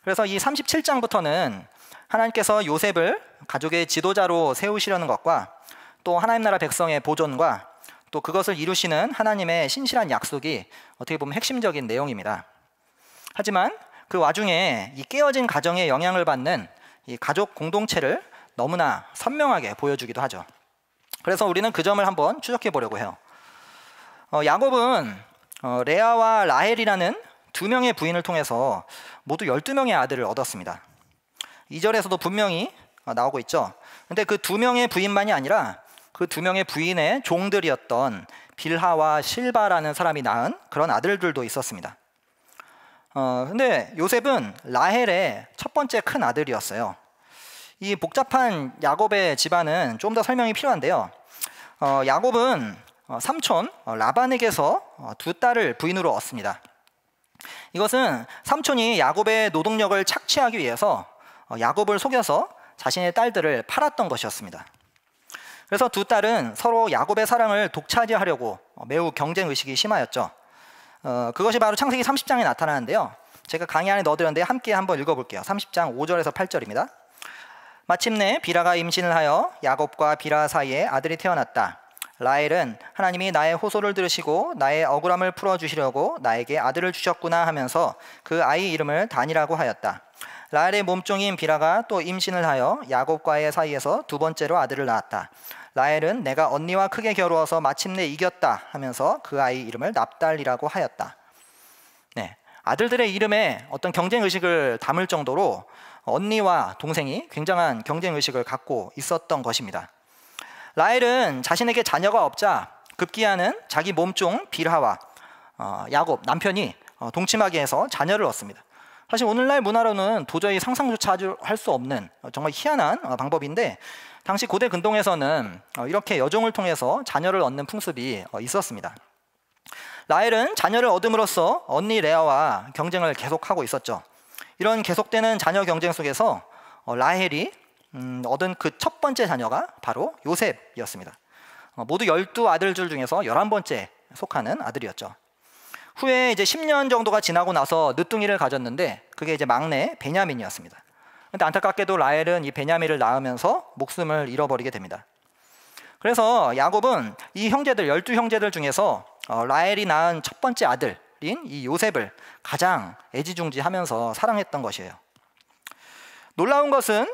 그래서 이 37장부터는 하나님께서 요셉을 가족의 지도자로 세우시려는 것과 또 하나님 나라 백성의 보존과 또 그것을 이루시는 하나님의 신실한 약속이 어떻게 보면 핵심적인 내용입니다. 하지만 그 와중에 이 깨어진 가정에 영향을 받는 이 가족 공동체를 너무나 선명하게 보여주기도 하죠. 그래서 우리는 그 점을 한번 추적해 보려고 해요. 야곱은 레아와 라헬이라는 두 명의 부인을 통해서 모두 12명의 아들을 얻었습니다. 2절에서도 분명히 나오고 있죠. 근데 그 두 명의 부인만이 아니라 그 두 명의 부인의 종들이었던 빌하와 실바라는 사람이 낳은 그런 아들들도 있었습니다. 근데 요셉은 라헬의 첫 번째 큰 아들이었어요. 이 복잡한 야곱의 집안은 좀 더 설명이 필요한데요. 야곱은 삼촌 라반에게서 두 딸을 부인으로 얻습니다. 이것은 삼촌이 야곱의 노동력을 착취하기 위해서 야곱을 속여서 자신의 딸들을 팔았던 것이었습니다. 그래서 두 딸은 서로 야곱의 사랑을 독차지하려고 매우 경쟁의식이 심하였죠. 그것이 바로 창세기 30장에 나타나는데요. 제가 강의 안에 넣어드렸는데 함께 한번 읽어볼게요. 30장 5절에서 8절입니다. 마침내 비라가 임신을 하여 야곱과 비라 사이에 아들이 태어났다. 라헬은 하나님이 나의 호소를 들으시고 나의 억울함을 풀어주시려고 나에게 아들을 주셨구나 하면서 그 아이 이름을 단이라고 하였다. 라헬의 몸종인 비라가 또 임신을 하여 야곱과의 사이에서 두 번째로 아들을 낳았다. 라헬은 내가 언니와 크게 겨루어서 마침내 이겼다 하면서 그 아이 이름을 납달이라고 하였다. 네, 아들들의 이름에 어떤 경쟁의식을 담을 정도로 언니와 동생이 굉장한 경쟁의식을 갖고 있었던 것입니다. 라헬은 자신에게 자녀가 없자 급기야는 자기 몸종 빌하와 야곱 남편이 동침하게 해서 자녀를 얻습니다. 사실 오늘날 문화로는 도저히 상상조차 할 수 없는 정말 희한한 방법인데, 당시 고대 근동에서는 이렇게 여종을 통해서 자녀를 얻는 풍습이 있었습니다. 라헬은 자녀를 얻음으로써 언니 레아와 경쟁을 계속하고 있었죠. 이런 계속되는 자녀 경쟁 속에서 라헬이 얻은 그 첫 번째 자녀가 바로 요셉이었습니다. 모두 12아들들 중에서 11번째 속하는 아들이었죠. 후에 이제 10년 정도가 지나고 나서 늦둥이를 가졌는데 그게 이제 막내 베냐민이었습니다. 근데 안타깝게도 라헬은 이 베냐민을 낳으면서 목숨을 잃어버리게 됩니다. 그래서 야곱은 이 형제들 12형제들 중에서 라헬이 낳은 첫 번째 아들인 이 요셉을 가장 애지중지하면서 사랑했던 것이에요. 놀라운 것은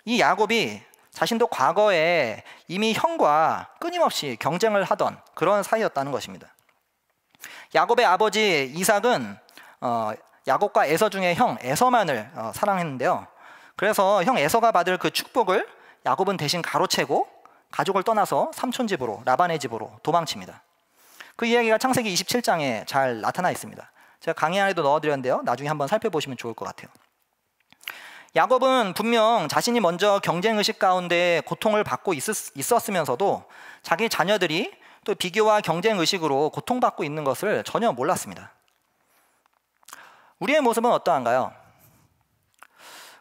이 야곱이 자신도 과거에 이미 형과 끊임없이 경쟁을 하던 그런 사이였다는 것입니다. 야곱의 아버지 이삭은 야곱과 에서 중에 형 에서만을 사랑했는데요. 그래서 형 에서가 받을 그 축복을 야곱은 대신 가로채고 가족을 떠나서 삼촌 집으로, 라반의 집으로 도망칩니다. 그 이야기가 창세기 27장에 잘 나타나 있습니다. 제가 강의 안에도 넣어드렸는데요. 나중에 한번 살펴보시면 좋을 것 같아요. 야곱은 분명 자신이 먼저 경쟁의식 가운데 고통을 받고 있었으면서도 자기 자녀들이 또 비교와 경쟁의식으로 고통받고 있는 것을 전혀 몰랐습니다. 우리의 모습은 어떠한가요?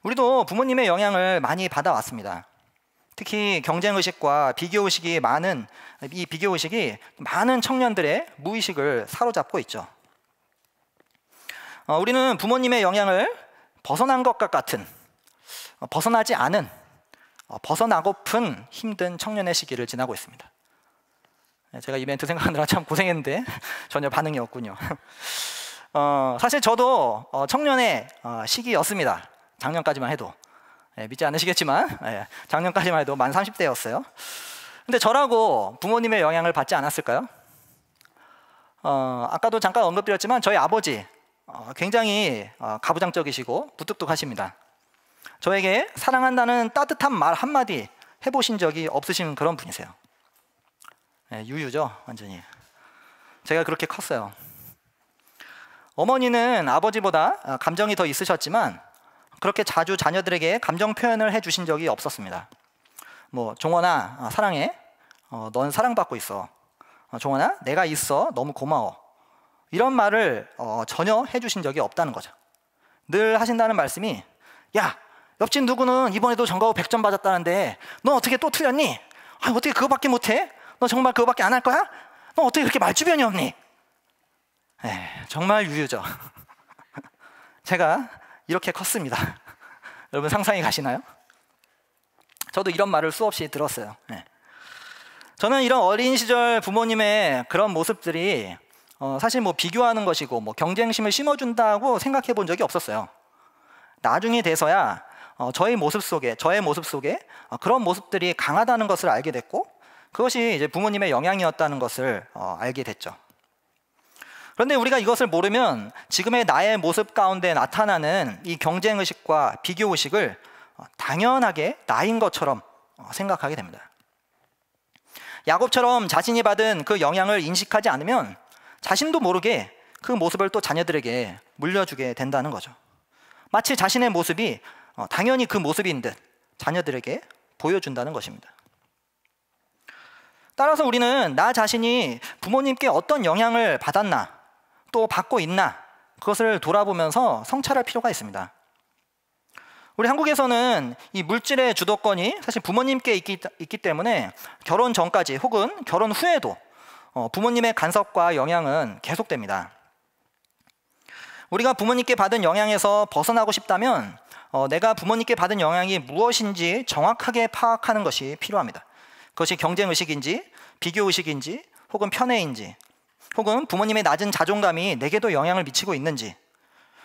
우리도 부모님의 영향을 많이 받아왔습니다. 특히 경쟁의식과 비교의식이 많은 청년들의 무의식을 사로잡고 있죠. 우리는 부모님의 영향을 벗어난 것과 같은, 벗어나지 않은, 벗어나고픈 힘든 청년의 시기를 지나고 있습니다. 제가 이벤트 생각하느라 참 고생했는데 전혀 반응이 없군요. 사실 저도 청년의 시기였습니다. 작년까지만 해도. 믿지 않으시겠지만 작년까지만 해도 만 30대였어요. 근데 저라고 부모님의 영향을 받지 않았을까요? 아까도 잠깐 언급드렸지만 저희 아버지 굉장히 가부장적이시고 무뚝뚝하십니다. 저에게 사랑한다는 따뜻한 말 한마디 해보신 적이 없으신 그런 분이세요. 유유죠, 완전히. 제가 그렇게 컸어요. 어머니는 아버지보다 감정이 더 있으셨지만 그렇게 자주 자녀들에게 감정 표현을 해주신 적이 없었습니다. 뭐 종원아 사랑해, 넌 사랑받고 있어, 종원아 내가 있어, 너무 고마워, 이런 말을 전혀 해주신 적이 없다는 거죠. 늘 하신다는 말씀이, 야 옆집 누구는 이번에도 전과후 100점 받았다는데 넌 어떻게 또 틀렸니? 어떻게 그거밖에 못해? 너 정말 그거밖에 안 할 거야? 너 어떻게 그렇게 말주변이 없니? 정말 유유죠. 제가 이렇게 컸습니다. 여러분 상상이 가시나요? 저도 이런 말을 수없이 들었어요. 저는 이런 어린 시절 부모님의 그런 모습들이 사실 뭐 비교하는 것이고 뭐 경쟁심을 심어준다고 생각해 본 적이 없었어요. 나중에 돼서야 저의 모습 속에 그런 모습들이 강하다는 것을 알게 됐고, 그것이 이제 부모님의 영향이었다는 것을 알게 됐죠. 그런데 우리가 이것을 모르면 지금의 나의 모습 가운데 나타나는 이 경쟁의식과 비교의식을 당연하게 나인 것처럼 생각하게 됩니다. 야곱처럼 자신이 받은 그 영향을 인식하지 않으면 자신도 모르게 그 모습을 또 자녀들에게 물려주게 된다는 거죠. 마치 자신의 모습이 당연히 그 모습인 듯 자녀들에게 보여준다는 것입니다. 따라서 우리는 나 자신이 부모님께 어떤 영향을 받았나, 또 받고 있나, 그것을 돌아보면서 성찰할 필요가 있습니다. 우리 한국에서는 이 물질의 주도권이 사실 부모님께 있기 때문에 결혼 전까지 혹은 결혼 후에도 부모님의 간섭과 영향은 계속됩니다. 우리가 부모님께 받은 영향에서 벗어나고 싶다면 내가 부모님께 받은 영향이 무엇인지 정확하게 파악하는 것이 필요합니다. 그것이 경쟁의식인지 비교의식인지 혹은 편애인지, 혹은 부모님의 낮은 자존감이 내게도 영향을 미치고 있는지,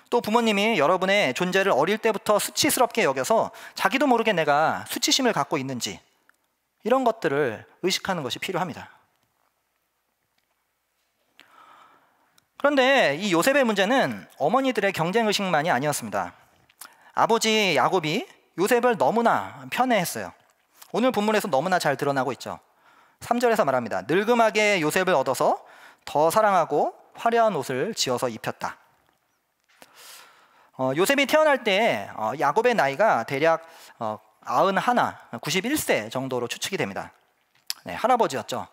또 부모님이 여러분의 존재를 어릴 때부터 수치스럽게 여겨서 자기도 모르게 내가 수치심을 갖고 있는지, 이런 것들을 의식하는 것이 필요합니다. 그런데 이 요셉의 문제는 어머니들의 경쟁의식만이 아니었습니다. 아버지 야곱이 요셉을 너무나 편애했어요. 오늘 본문에서 너무나 잘 드러나고 있죠. 3절에서 말합니다. 늙음하게 요셉을 얻어서 더 사랑하고 화려한 옷을 지어서 입혔다. 요셉이 태어날 때 야곱의 나이가 대략 91, 91세 정도로 추측이 됩니다. 네, 할아버지였죠.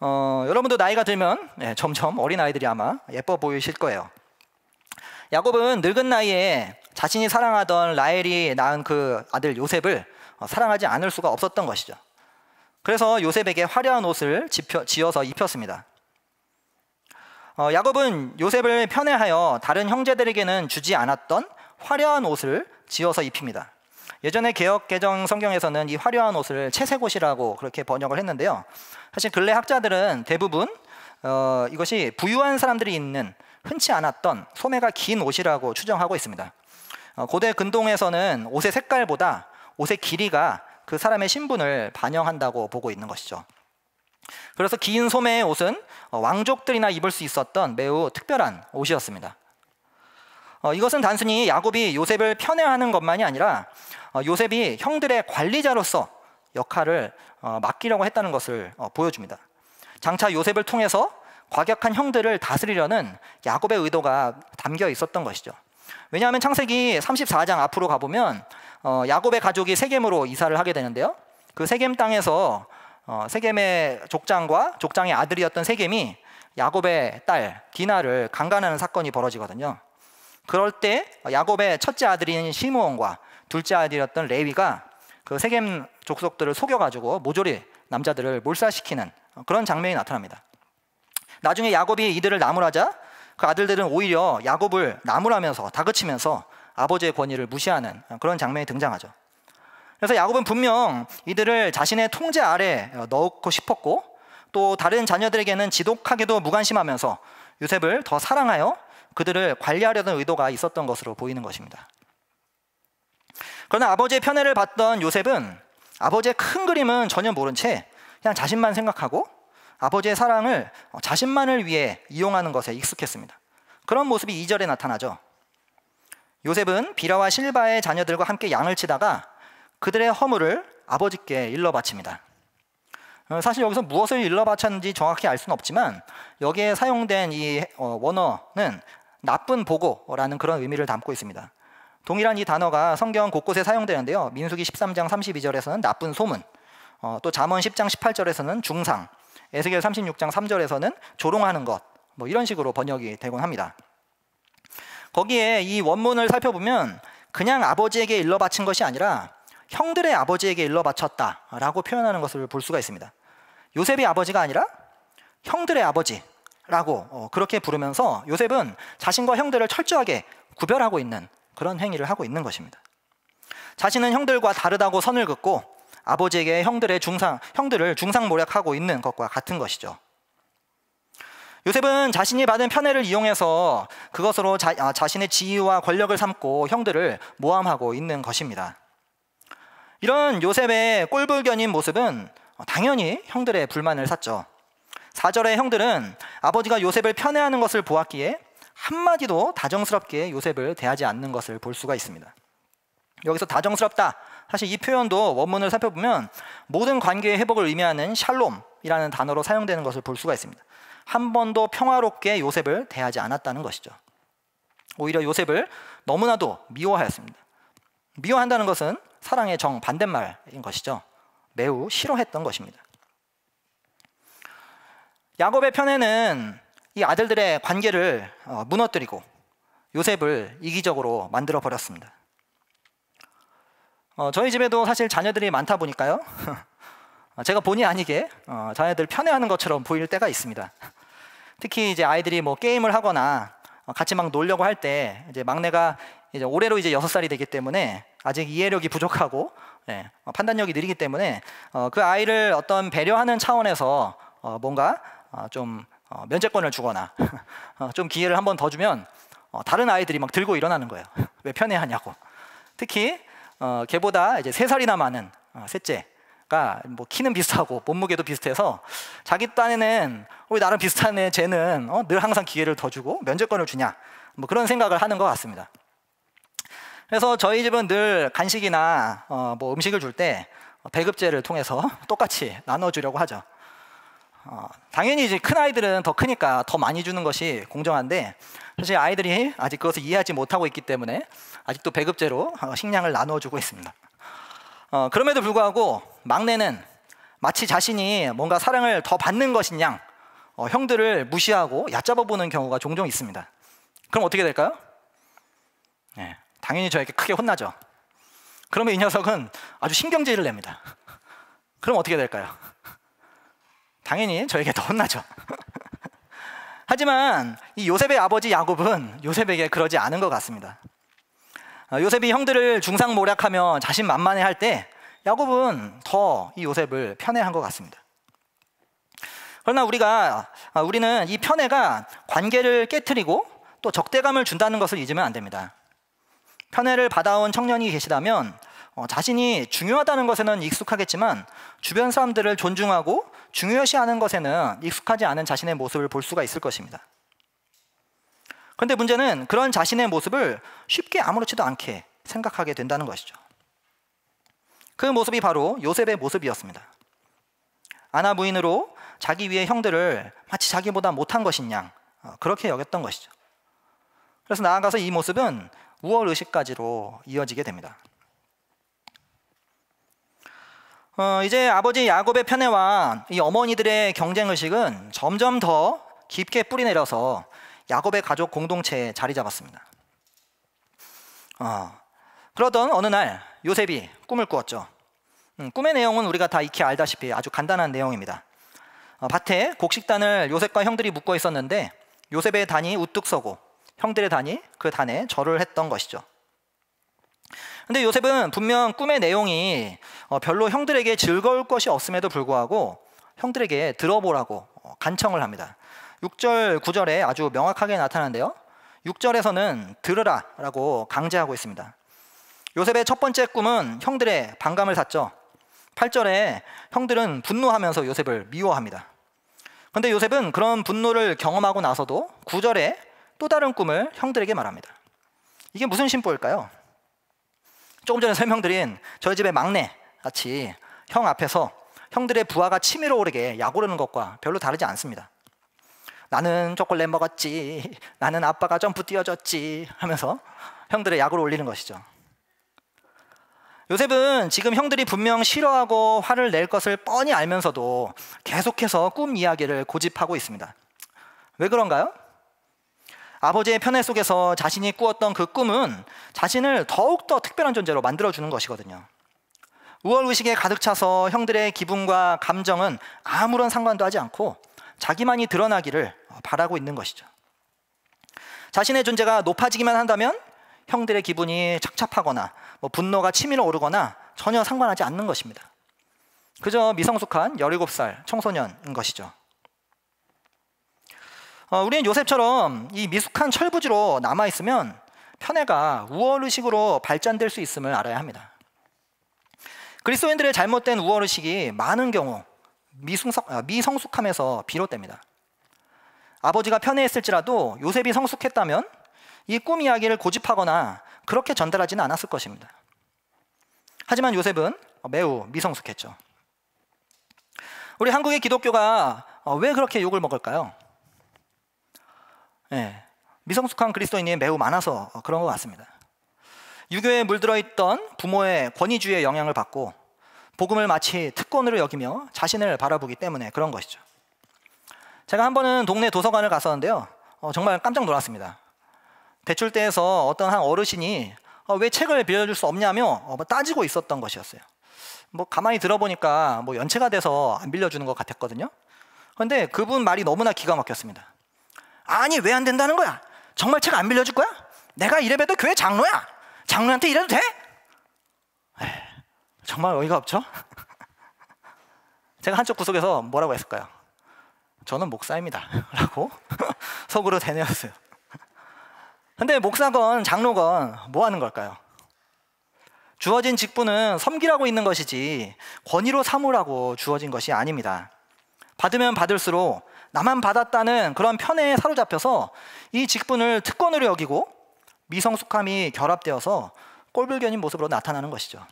여러분도 나이가 들면 점점 어린아이들이 아마 예뻐 보이실 거예요. 야곱은 늙은 나이에 자신이 사랑하던 라헬이 낳은 그 아들 요셉을 사랑하지 않을 수가 없었던 것이죠. 그래서 요셉에게 화려한 옷을 지어서 입혔습니다. 야곱은 요셉을 편애하여 다른 형제들에게는 주지 않았던 화려한 옷을 지어서 입힙니다. 예전에 개역 개정 성경에서는 이 화려한 옷을 채색옷이라고 그렇게 번역을 했는데요. 사실 근래 학자들은 대부분 이것이 부유한 사람들이 입는 흔치 않았던 소매가 긴 옷이라고 추정하고 있습니다. 고대 근동에서는 옷의 색깔보다 옷의 길이가 그 사람의 신분을 반영한다고 보고 있는 것이죠. 그래서 긴 소매의 옷은 왕족들이나 입을 수 있었던 매우 특별한 옷이었습니다. 이것은 단순히 야곱이 요셉을 편애하는 것만이 아니라 요셉이 형들의 관리자로서 역할을 맡기려고 했다는 것을 보여줍니다. 장차 요셉을 통해서 과격한 형들을 다스리려는 야곱의 의도가 담겨 있었던 것이죠. 왜냐하면 창세기 34장 앞으로 가보면 야곱의 가족이 세겜으로 이사를 하게 되는데요. 그 세겜 땅에서 세겜의 족장과 족장의 아들이었던 세겜이 야곱의 딸 디나를 강간하는 사건이 벌어지거든요. 그럴 때 야곱의 첫째 아들인 시므온과 둘째 아들이었던 레위가 그 세겜 족속들을 속여가지고 모조리 남자들을 몰살시키는 그런 장면이 나타납니다. 나중에 야곱이 이들을 나무라자 그 아들들은 오히려 야곱을 나무라면서 다그치면서 아버지의 권위를 무시하는 그런 장면이 등장하죠. 그래서 야곱은 분명 이들을 자신의 통제 아래 넣고 싶었고, 또 다른 자녀들에게는 지독하게도 무관심하면서 요셉을 더 사랑하여 그들을 관리하려는 의도가 있었던 것으로 보이는 것입니다. 그러나 아버지의 편애를 받던 요셉은 아버지의 큰 그림은 전혀 모른 채 그냥 자신만 생각하고 아버지의 사랑을 자신만을 위해 이용하는 것에 익숙했습니다. 그런 모습이 2절에 나타나죠. 요셉은 비라와 실바의 자녀들과 함께 양을 치다가 그들의 허물을 아버지께 일러 바칩니다. 사실 여기서 무엇을 일러 바쳤는지 정확히 알 수는 없지만 여기에 사용된 이 원어는 나쁜 보고라는 그런 의미를 담고 있습니다. 동일한 이 단어가 성경 곳곳에 사용되는데요. 민수기 13장 32절에서는 나쁜 소문, 또 잠언 10장 18절에서는 중상, 에스겔 36장 3절에서는 조롱하는 것, 뭐 이런 식으로 번역이 되곤 합니다. 거기에 이 원문을 살펴보면 그냥 아버지에게 일러 바친 것이 아니라 형들의 아버지에게 일러 바쳤다라고 표현하는 것을 볼 수가 있습니다. 요셉이 아버지가 아니라 형들의 아버지라고 그렇게 부르면서 요셉은 자신과 형들을 철저하게 구별하고 있는 그런 행위를 하고 있는 것입니다. 자신은 형들과 다르다고 선을 긋고 아버지에게 형들을 중상모략하고 있는 것과 같은 것이죠. 요셉은 자신이 받은 편애를 이용해서 그것으로 자신의 지위와 권력을 삼고 형들을 모함하고 있는 것입니다. 이런 요셉의 꼴불견인 모습은 당연히 형들의 불만을 샀죠. 4절의 형들은 아버지가 요셉을 편애하는 것을 보았기에 한마디도 다정스럽게 요셉을 대하지 않는 것을 볼 수가 있습니다. 여기서 다정스럽다, 사실 이 표현도 원문을 살펴보면 모든 관계의 회복을 의미하는 샬롬이라는 단어로 사용되는 것을 볼 수가 있습니다. 한 번도 평화롭게 요셉을 대하지 않았다는 것이죠. 오히려 요셉을 너무나도 미워하였습니다. 미워한다는 것은 사랑의 정반대말인 것이죠. 매우 싫어했던 것입니다. 야곱의 편애는 이 아들들의 관계를 무너뜨리고 요셉을 이기적으로 만들어 버렸습니다. 저희 집에도 사실 자녀들이 많다 보니까요. 제가 본의 아니게 자녀들 편애하는 것처럼 보일 때가 있습니다. 특히 이제 아이들이 뭐 게임을 하거나 같이 막 놀려고 할 때 이제 막내가 이제 올해로 이제 6살이 되기 때문에 아직 이해력이 부족하고 판단력이 느리기 때문에 그 아이를 어떤 배려하는 차원에서 뭔가 좀 면제권을 주거나 좀 기회를 한 번 더 주면 다른 아이들이 막 들고 일어나는 거예요. 왜 편애하냐고. 특히 걔보다 이제 3살이나 많은 셋째가 뭐 키는 비슷하고 몸무게도 비슷해서 자기 딴에는 왜 나랑 비슷한 애 쟤는 늘 항상 기회를 더 주고 면제권을 주냐, 뭐 그런 생각을 하는 것 같습니다. 그래서 저희 집은 늘 간식이나 뭐 음식을 줄 때 배급제를 통해서 똑같이 나눠주려고 하죠. 당연히 이제 큰 아이들은 더 크니까 더 많이 주는 것이 공정한데, 사실 아이들이 아직 그것을 이해하지 못하고 있기 때문에 아직도 배급제로 식량을 나눠주고 있습니다. 그럼에도 불구하고 막내는 마치 자신이 뭔가 사랑을 더 받는 것인 양 형들을 무시하고 얕잡아 보는 경우가 종종 있습니다. 그럼 어떻게 될까요? 당연히 저에게 크게 혼나죠. 그러면 이 녀석은 아주 신경질을 냅니다. 그럼 어떻게 될까요? 당연히 저에게 더 혼나죠. 하지만 이 요셉의 아버지 야곱은 요셉에게 그러지 않은 것 같습니다. 요셉이 형들을 중상모략하며 자신만만해할 때 야곱은 더 이 요셉을 편애한 것 같습니다. 그러나 우리는 이 편애가 관계를 깨트리고 또 적대감을 준다는 것을 잊으면 안 됩니다. 편애를 받아온 청년이 계시다면 자신이 중요하다는 것에는 익숙하겠지만 주변 사람들을 존중하고 중요시하는 것에는 익숙하지 않은 자신의 모습을 볼 수가 있을 것입니다. 그런데 문제는 그런 자신의 모습을 쉽게 아무렇지도 않게 생각하게 된다는 것이죠. 그 모습이 바로 요셉의 모습이었습니다. 아나 부인으로 자기 위의 형들을 마치 자기보다 못한 것인 양 그렇게 여겼던 것이죠. 그래서 나아가서 이 모습은 우월의식까지로 이어지게 됩니다. 이제 아버지 야곱의 편애와 이 어머니들의 경쟁의식은 점점 더 깊게 뿌리내려서 야곱의 가족 공동체에 자리 잡았습니다. 그러던 어느 날 요셉이 꿈을 꾸었죠. 꿈의 내용은 우리가 다 익히 알다시피 아주 간단한 내용입니다. 밭에 곡식단을 요셉과 형들이 묶어 있었는데 요셉의 단이 우뚝 서고 형들의 단이 그 단에 절을 했던 것이죠. 근데 요셉은 분명 꿈의 내용이 별로 형들에게 즐거울 것이 없음에도 불구하고 형들에게 들어보라고 간청을 합니다. 6절, 9절에 아주 명확하게 나타나는데요. 6절에서는 들으라 라고 강제하고 있습니다. 요셉의 첫 번째 꿈은 형들의 반감을 샀죠. 8절에 형들은 분노하면서 요셉을 미워합니다. 그런데 요셉은 그런 분노를 경험하고 나서도 9절에 또 다른 꿈을 형들에게 말합니다. 이게 무슨 심보일까요? 조금 전에 설명드린 저희 집의 막내 같이 형 앞에서 형들의 부하가 치밀어 오르게 약오르는 것과 별로 다르지 않습니다. 나는 초콜릿 먹었지, 나는 아빠가 점프 뛰어줬지 하면서 형들의 약을 올리는 것이죠. 요셉은 지금 형들이 분명 싫어하고 화를 낼 것을 뻔히 알면서도 계속해서 꿈 이야기를 고집하고 있습니다. 왜 그런가요? 아버지의 편애 속에서 자신이 꾸었던 그 꿈은 자신을 더욱더 특별한 존재로 만들어주는 것이거든요. 우월의식에 가득 차서 형들의 기분과 감정은 아무런 상관도 하지 않고 자기만이 드러나기를 바라고 있는 것이죠. 자신의 존재가 높아지기만 한다면 형들의 기분이 착잡하거나 분노가 치밀어 오르거나 전혀 상관하지 않는 것입니다. 그저 미성숙한 17살 청소년인 것이죠. 우리는 요셉처럼 이 미숙한 철부지로 남아있으면 편애가 우월의식으로 발전될 수 있음을 알아야 합니다. 그리스도인들의 잘못된 우월의식이 많은 경우 미성숙함에서 비롯됩니다. 아버지가 편애했을지라도 요셉이 성숙했다면 이 꿈 이야기를 고집하거나 그렇게 전달하지는 않았을 것입니다. 하지만 요셉은 매우 미성숙했죠. 우리 한국의 기독교가 왜 그렇게 욕을 먹을까요? 미성숙한 그리스도인이 매우 많아서 그런 것 같습니다. 유교에 물들어 있던 부모의 권위주의의 영향을 받고 복음을 마치 특권으로 여기며 자신을 바라보기 때문에 그런 것이죠. 제가 한 번은 동네 도서관을 갔었는데요. 정말 깜짝 놀랐습니다. 대출대에서 어떤 한 어르신이 왜 책을 빌려줄 수 없냐며 따지고 있었던 것이었어요. 가만히 들어보니까 연체가 돼서 안 빌려주는 것 같았거든요. 그런데 그분 말이 너무나 기가 막혔습니다. 아니 왜 안 된다는 거야? 정말 책 안 빌려줄 거야? 내가 이래봬도 교회 장로야. 장로한테 이래도 돼? 에이, 정말 어이가 없죠? 제가 한쪽 구석에서 뭐라고 했을까요? 저는 목사입니다 라고 속으로 대뇌었어요. 근데 목사건 장로건 뭐 하는 걸까요? 주어진 직분은 섬기라고 있는 것이지 권위로 삼으라고 주어진 것이 아닙니다. 받으면 받을수록 나만 받았다는 그런 편애에 사로잡혀서 이 직분을 특권으로 여기고 미성숙함이 결합되어서 꼴불견인 모습으로 나타나는 것이죠.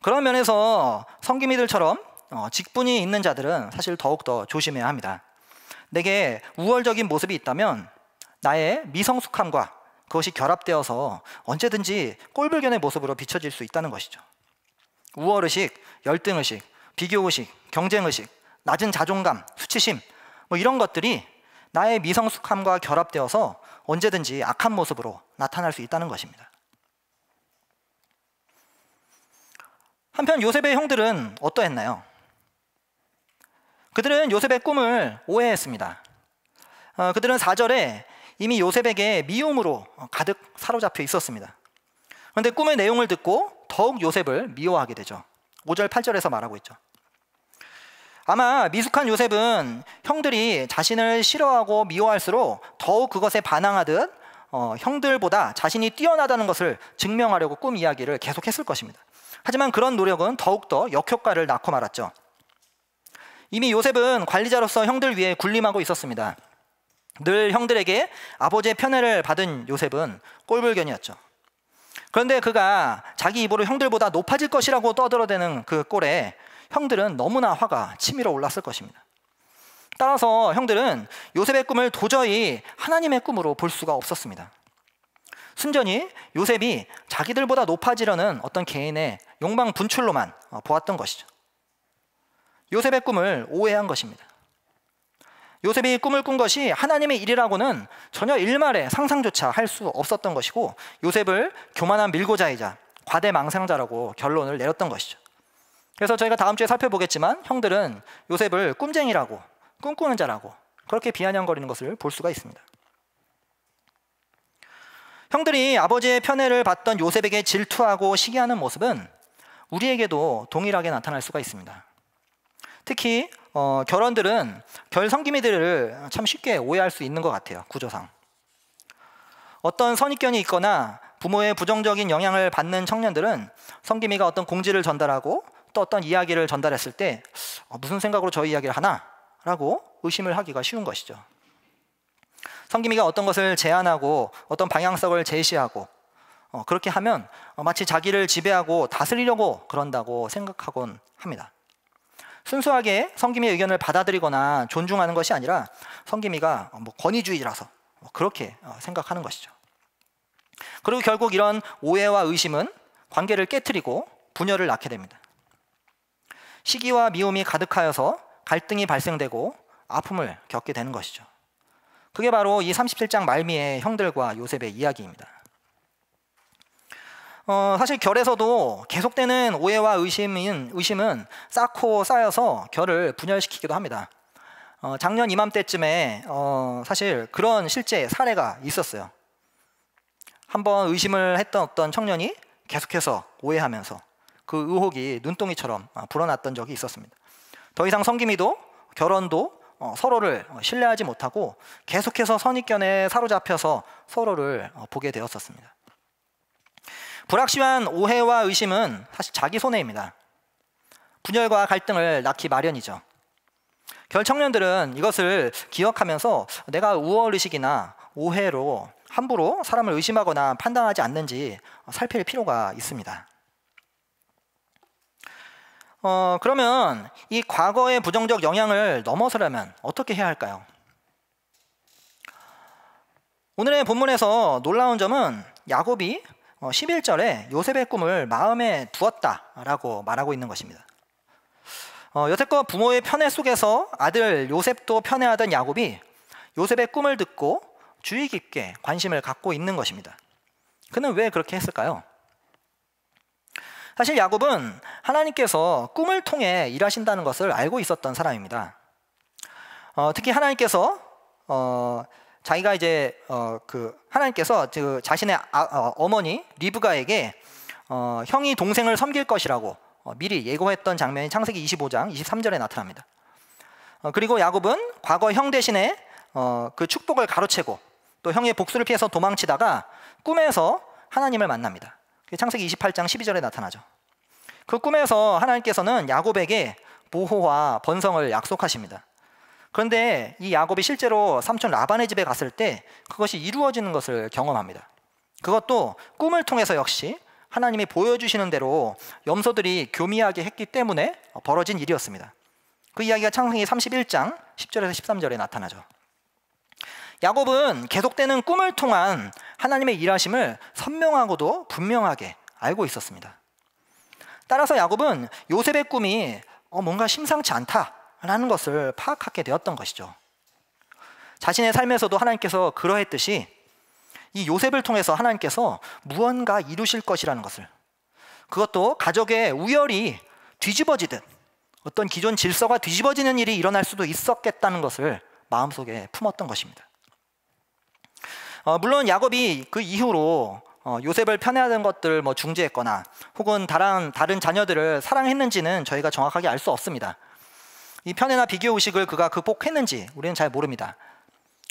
그런 면에서 성기미들처럼 직분이 있는 자들은 사실 더욱더 조심해야 합니다. 내게 우월적인 모습이 있다면 나의 미성숙함과 그것이 결합되어서 언제든지 꼴불견의 모습으로 비춰질 수 있다는 것이죠. 우월의식, 열등의식, 비교의식, 경쟁의식, 낮은 자존감, 수치심 뭐 이런 것들이 나의 미성숙함과 결합되어서 언제든지 악한 모습으로 나타날 수 있다는 것입니다. 한편 요셉의 형들은 어떠했나요? 그들은 요셉의 꿈을 오해했습니다. 그들은 4절에 이미 요셉에게 미움으로 가득 사로잡혀 있었습니다. 그런데 꿈의 내용을 듣고 더욱 요셉을 미워하게 되죠. 5절 8절에서 말하고 있죠. 아마 미숙한 요셉은 형들이 자신을 싫어하고 미워할수록 더욱 그것에 반항하듯 형들보다 자신이 뛰어나다는 것을 증명하려고 꿈 이야기를 계속했을 것입니다. 하지만 그런 노력은 더욱더 역효과를 낳고 말았죠. 이미 요셉은 관리자로서 형들 위에 군림하고 있었습니다. 늘 형들에게 아버지의 편애를 받은 요셉은 꼴불견이었죠. 그런데 그가 자기 입으로 형들보다 높아질 것이라고 떠들어대는 그 꼴에 형들은 너무나 화가 치밀어 올랐을 것입니다. 따라서 형들은 요셉의 꿈을 도저히 하나님의 꿈으로 볼 수가 없었습니다. 순전히 요셉이 자기들보다 높아지려는 어떤 개인의 욕망 분출로만 보았던 것이죠. 요셉의 꿈을 오해한 것입니다. 요셉이 꿈을 꾼 것이 하나님의 일이라고는 전혀 일말의 상상조차 할 수 없었던 것이고 요셉을 교만한 밀고자이자 과대망상자라고 결론을 내렸던 것이죠. 그래서 저희가 다음 주에 살펴보겠지만 형들은 요셉을 꿈쟁이라고 꿈꾸는 자라고 그렇게 비아냥거리는 것을 볼 수가 있습니다. 형들이 아버지의 편애를 받던 요셉에게 질투하고 시기하는 모습은 우리에게도 동일하게 나타날 수가 있습니다. 특히 결혼들은 결성기미들을 참 쉽게 오해할 수 있는 것 같아요. 구조상 어떤 선입견이 있거나 부모의 부정적인 영향을 받는 청년들은 성기미가 어떤 공지를 전달하고 또 어떤 이야기를 전달했을 때 무슨 생각으로 저 이야기를 하나? 라고 의심을 하기가 쉬운 것이죠. 성기미가 어떤 것을 제안하고 어떤 방향성을 제시하고 그렇게 하면 마치 자기를 지배하고 다스리려고 그런다고 생각하곤 합니다. 순수하게 성기미의 의견을 받아들이거나 존중하는 것이 아니라 성기미가 권위주의라서 그렇게 생각하는 것이죠. 그리고 결국 이런 오해와 의심은 관계를 깨트리고 분열을 낳게 됩니다. 시기와 미움이 가득하여서 갈등이 발생되고 아픔을 겪게 되는 것이죠. 그게 바로 이 37장 말미의 형들과 요셉의 이야기입니다. 사실 결에서도 계속되는 오해와 의심은 쌓고 쌓여서 결을 분열시키기도 합니다. 작년 이맘때쯤에 사실 그런 실제 사례가 있었어요. 한번 의심을 했던 어떤 청년이 계속해서 오해하면서 그 의혹이 눈덩이처럼 불어났던 적이 있었습니다. 더 이상 성기미도 결혼도 서로를 신뢰하지 못하고 계속해서 선입견에 사로잡혀서 서로를 보게 되었었습니다. 불확실한 오해와 의심은 사실 자기 손해입니다. 분열과 갈등을 낳기 마련이죠. 결청년들은 이것을 기억하면서 내가 우월의식이나 오해로 함부로 사람을 의심하거나 판단하지 않는지 살필 필요가 있습니다. 그러면 이 과거의 부정적 영향을 넘어서려면 어떻게 해야 할까요? 오늘의 본문에서 놀라운 점은 야곱이 11절에 요셉의 꿈을 마음에 두었다라고 말하고 있는 것입니다. 여태껏 부모의 편애 속에서 아들 요셉도 편애하던 야곱이 요셉의 꿈을 듣고 주의 깊게 관심을 갖고 있는 것입니다. 그는 왜 그렇게 했을까요? 사실 야곱은 하나님께서 꿈을 통해 일하신다는 것을 알고 있었던 사람입니다. 특히 하나님께서 자기가 이제 하나님께서 자신의 어머니 리브가에게 형이 동생을 섬길 것이라고 미리 예고했던 장면이 창세기 25장 23절에 나타납니다. 그리고 야곱은 과거 형 대신에 그 축복을 가로채고 또 형의 복수를 피해서 도망치다가 꿈에서 하나님을 만납니다. 창세기 28장 12절에 나타나죠. 그 꿈에서 하나님께서는 야곱에게 보호와 번성을 약속하십니다. 그런데 이 야곱이 실제로 삼촌 라반의 집에 갔을 때 그것이 이루어지는 것을 경험합니다. 그것도 꿈을 통해서 역시 하나님이 보여주시는 대로 염소들이 교미하게 했기 때문에 벌어진 일이었습니다. 그 이야기가 창세기 31장 10절에서 13절에 나타나죠. 야곱은 계속되는 꿈을 통한 하나님의 일하심을 선명하고도 분명하게 알고 있었습니다. 따라서 야곱은 요셉의 꿈이 뭔가 심상치 않다라는 것을 파악하게 되었던 것이죠. 자신의 삶에서도 하나님께서 그러했듯이 이 요셉을 통해서 하나님께서 무언가 이루실 것이라는 것을, 그것도 가족의 우열이 뒤집어지듯 어떤 기존 질서가 뒤집어지는 일이 일어날 수도 있었겠다는 것을 마음속에 품었던 것입니다. 물론 야곱이 그 이후로 요셉을 편애하는 것들 중지했거나 혹은 다른 자녀들을 사랑했는지는 저희가 정확하게 알 수 없습니다. 이 편애나 비교 의식을 그가 극복했는지 우리는 잘 모릅니다.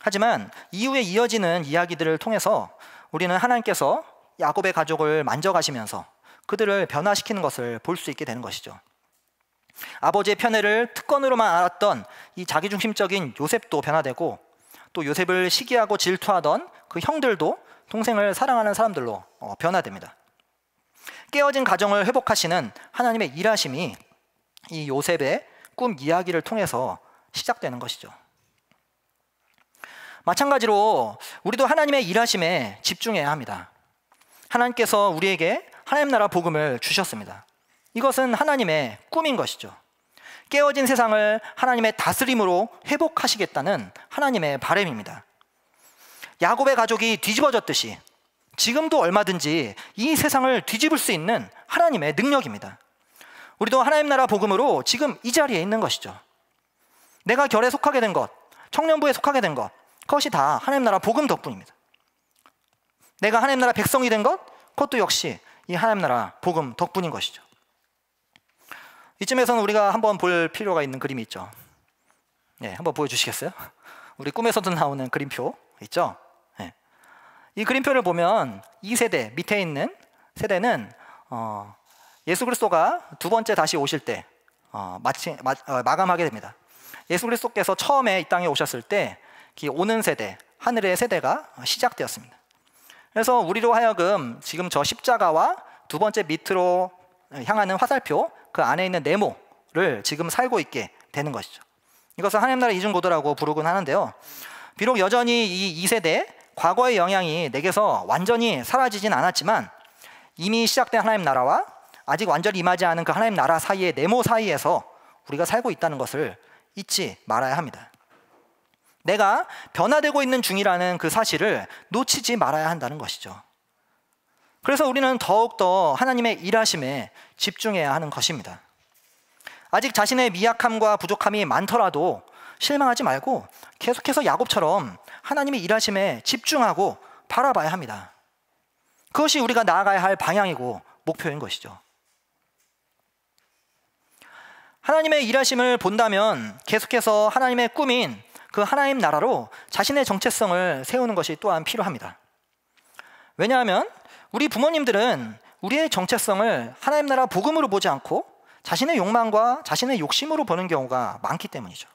하지만 이후에 이어지는 이야기들을 통해서 우리는 하나님께서 야곱의 가족을 만져가시면서 그들을 변화시키는 것을 볼 수 있게 되는 것이죠. 아버지의 편애를 특권으로만 알았던 이 자기중심적인 요셉도 변화되고, 또 요셉을 시기하고 질투하던 그 형들도 동생을 사랑하는 사람들로 변화됩니다. 깨어진 가정을 회복하시는 하나님의 일하심이 이 요셉의 꿈 이야기를 통해서 시작되는 것이죠. 마찬가지로 우리도 하나님의 일하심에 집중해야 합니다. 하나님께서 우리에게 하나님 나라 복음을 주셨습니다. 이것은 하나님의 꿈인 것이죠. 깨어진 세상을 하나님의 다스림으로 회복하시겠다는 하나님의 바람입니다. 야곱의 가족이 뒤집어졌듯이 지금도 얼마든지 이 세상을 뒤집을 수 있는 하나님의 능력입니다. 우리도 하나님 나라 복음으로 지금 이 자리에 있는 것이죠. 내가 결에 속하게 된 것, 청년부에 속하게 된 것, 그것이 다 하나님 나라 복음 덕분입니다. 내가 하나님 나라 백성이 된 것, 그것도 역시 이 하나님 나라 복음 덕분인 것이죠. 이쯤에서는 우리가 한번 볼 필요가 있는 그림이 있죠. 네, 한번 보여주시겠어요? 우리 꿈에서도 나오는 그림표 있죠? 네. 이 그림표를 보면 이 세대, 밑에 있는 세대는 예수 그리스도가 두 번째 다시 오실 때 마감하게 됩니다. 예수 그리스도께서 처음에 이 땅에 오셨을 때 오는 세대, 하늘의 세대가 시작되었습니다. 그래서 우리로 하여금 지금 저 십자가와 두 번째 밑으로 향하는 화살표, 그 안에 있는 네모를 지금 살고 있게 되는 것이죠. 이것을 하나님 나라 이중고도라고 부르곤 하는데요. 비록 여전히 이 2세대 과거의 영향이 내게서 완전히 사라지진 않았지만 이미 시작된 하나님 나라와 아직 완전히 임하지 않은 그 하나님 나라 사이의 네모 사이에서 우리가 살고 있다는 것을 잊지 말아야 합니다. 내가 변화되고 있는 중이라는 그 사실을 놓치지 말아야 한다는 것이죠. 그래서 우리는 더욱더 하나님의 일하심에 집중해야 하는 것입니다. 아직 자신의 미약함과 부족함이 많더라도 실망하지 말고 계속해서 야곱처럼 하나님의 일하심에 집중하고 바라봐야 합니다. 그것이 우리가 나아가야 할 방향이고 목표인 것이죠. 하나님의 일하심을 본다면 계속해서 하나님의 꿈인 그 하나님 나라로 자신의 정체성을 세우는 것이 또한 필요합니다. 왜냐하면 우리 부모님들은 우리의 정체성을 하나님 나라 복음으로 보지 않고 자신의 욕망과 자신의 욕심으로 보는 경우가 많기 때문이죠.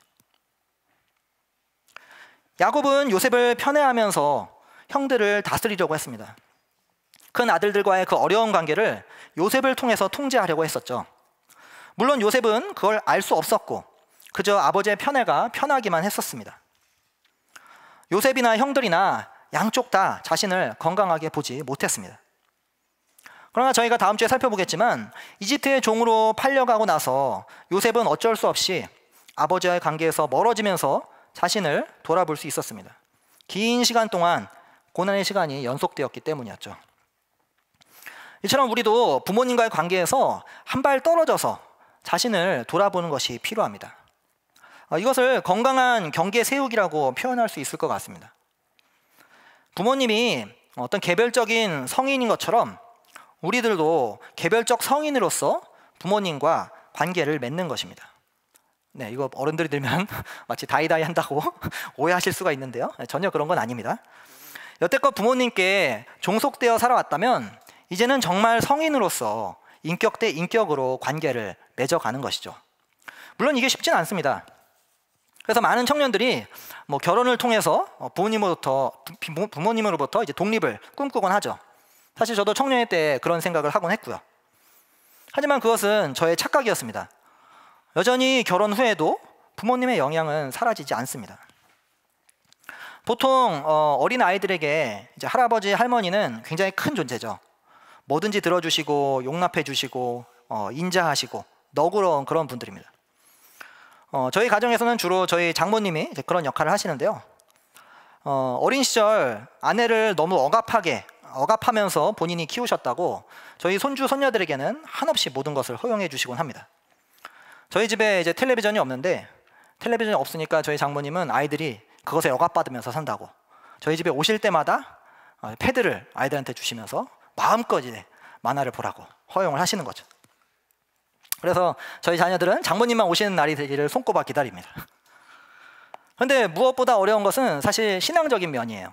야곱은 요셉을 편애하면서 형들을 다스리려고 했습니다. 큰 아들들과의 그 어려운 관계를 요셉을 통해서 통제하려고 했었죠. 물론 요셉은 그걸 알 수 없었고 그저 아버지의 편애가 편하기만 했었습니다. 요셉이나 형들이나 양쪽 다 자신을 건강하게 보지 못했습니다. 그러나 저희가 다음 주에 살펴보겠지만 이집트의 종으로 팔려가고 나서 요셉은 어쩔 수 없이 아버지와의 관계에서 멀어지면서 자신을 돌아볼 수 있었습니다. 긴 시간 동안 고난의 시간이 연속되었기 때문이었죠. 이처럼 우리도 부모님과의 관계에서 한 발 떨어져서 자신을 돌아보는 것이 필요합니다. 이것을 건강한 경계 세우기라고 표현할 수 있을 것 같습니다. 부모님이 어떤 개별적인 성인인 것처럼 우리들도 개별적 성인으로서 부모님과 관계를 맺는 것입니다. 네, 이거 어른들이 들면 마치 다이다이 한다고 오해하실 수가 있는데요. 전혀 그런 건 아닙니다. 여태껏 부모님께 종속되어 살아왔다면 이제는 정말 성인으로서 인격 대 인격으로 관계를 맺어가는 것이죠. 물론 이게 쉽지는 않습니다. 그래서 많은 청년들이 뭐 결혼을 통해서 부모님으로부터 이제 독립을 꿈꾸곤 하죠. 사실 저도 청년일 때 그런 생각을 하곤 했고요. 하지만 그것은 저의 착각이었습니다. 여전히 결혼 후에도 부모님의 영향은 사라지지 않습니다. 보통 어린 아이들에게 이제 할아버지, 할머니는 굉장히 큰 존재죠. 뭐든지 들어주시고 용납해 주시고 인자하시고 너그러운 그런 분들입니다. 저희 가정에서는 주로 저희 장모님이 이제 그런 역할을 하시는데요. 어린 시절 아내를 너무 억압하면서 본인이 키우셨다고 저희 손주 손녀들에게는 한없이 모든 것을 허용해 주시곤 합니다. 저희 집에 이제 텔레비전이 없는데 텔레비전이 없으니까 저희 장모님은 아이들이 그것에 억압받으면서 산다고 저희 집에 오실 때마다 패드를 아이들한테 주시면서 마음껏 이제 만화를 보라고 허용을 하시는 거죠. 그래서 저희 자녀들은 장모님만 오시는 날이 되기를 손꼽아 기다립니다. 그런데 무엇보다 어려운 것은 사실 신앙적인 면이에요.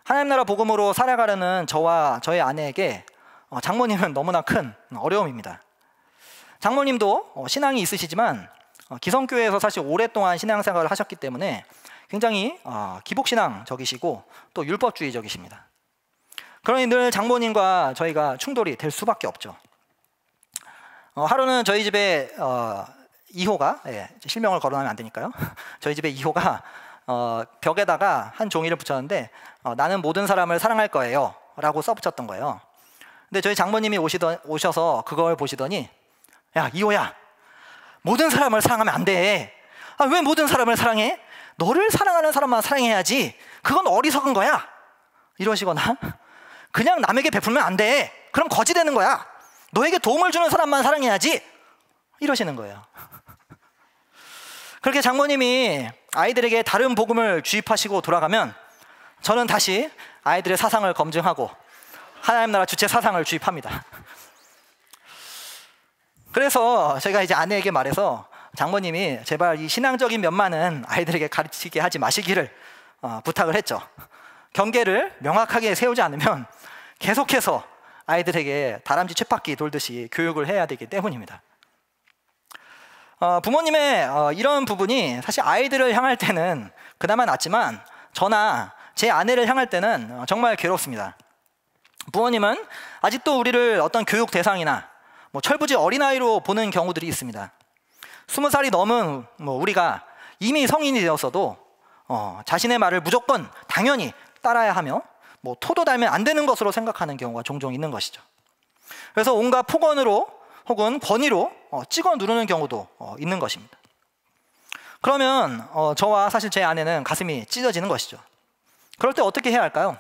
하나님 나라 복음으로 살아가려는 저와 저희 아내에게 장모님은 너무나 큰 어려움입니다. 장모님도 신앙이 있으시지만 기성교회에서 사실 오랫동안 신앙생활을 하셨기 때문에 굉장히 기복신앙적이시고 또 율법주의적이십니다. 그러니 늘 장모님과 저희가 충돌이 될 수밖에 없죠. 하루는 저희 집에 2호가 실명을 거론하면 안 되니까요. 저희 집에 2호가 벽에다가 한 종이를 붙였는데 나는 모든 사람을 사랑할 거예요 라고 써붙였던 거예요. 근데 저희 장모님이 오셔서 그걸 보시더니 야 2호야 모든 사람을 사랑하면 안 돼. 왜 모든 사람을 사랑해? 너를 사랑하는 사람만 사랑해야지. 그건 어리석은 거야. 이러시거나 그냥 남에게 베풀면 안 돼. 그럼 거지 되는 거야. 너에게 도움을 주는 사람만 사랑해야지. 이러시는 거예요. 그렇게 장모님이 아이들에게 다른 복음을 주입하시고 돌아가면 저는 다시 아이들의 사상을 검증하고 하나님 나라 주체 사상을 주입합니다. 그래서 제가 이제 아내에게 말해서 장모님이 제발 이 신앙적인 면만은 아이들에게 가르치게 하지 마시기를 부탁을 했죠. 경계를 명확하게 세우지 않으면 계속해서 아이들에게 다람쥐 쳇바퀴 돌듯이 교육을 해야 되기 때문입니다. 부모님의 이런 부분이 사실 아이들을 향할 때는 그나마 낫지만 저나 제 아내를 향할 때는 정말 괴롭습니다. 부모님은 아직도 우리를 어떤 교육 대상이나 철부지 어린아이로 보는 경우들이 있습니다. 20살이 넘은 우리가 이미 성인이 되었어도 자신의 말을 무조건 당연히 따라야 하며 토도 달면 안 되는 것으로 생각하는 경우가 종종 있는 것이죠. 그래서 온갖 폭언으로 혹은 권위로 찍어 누르는 경우도 있는 것입니다. 그러면 저와 사실 제 아내는 가슴이 찢어지는 것이죠. 그럴 때 어떻게 해야 할까요?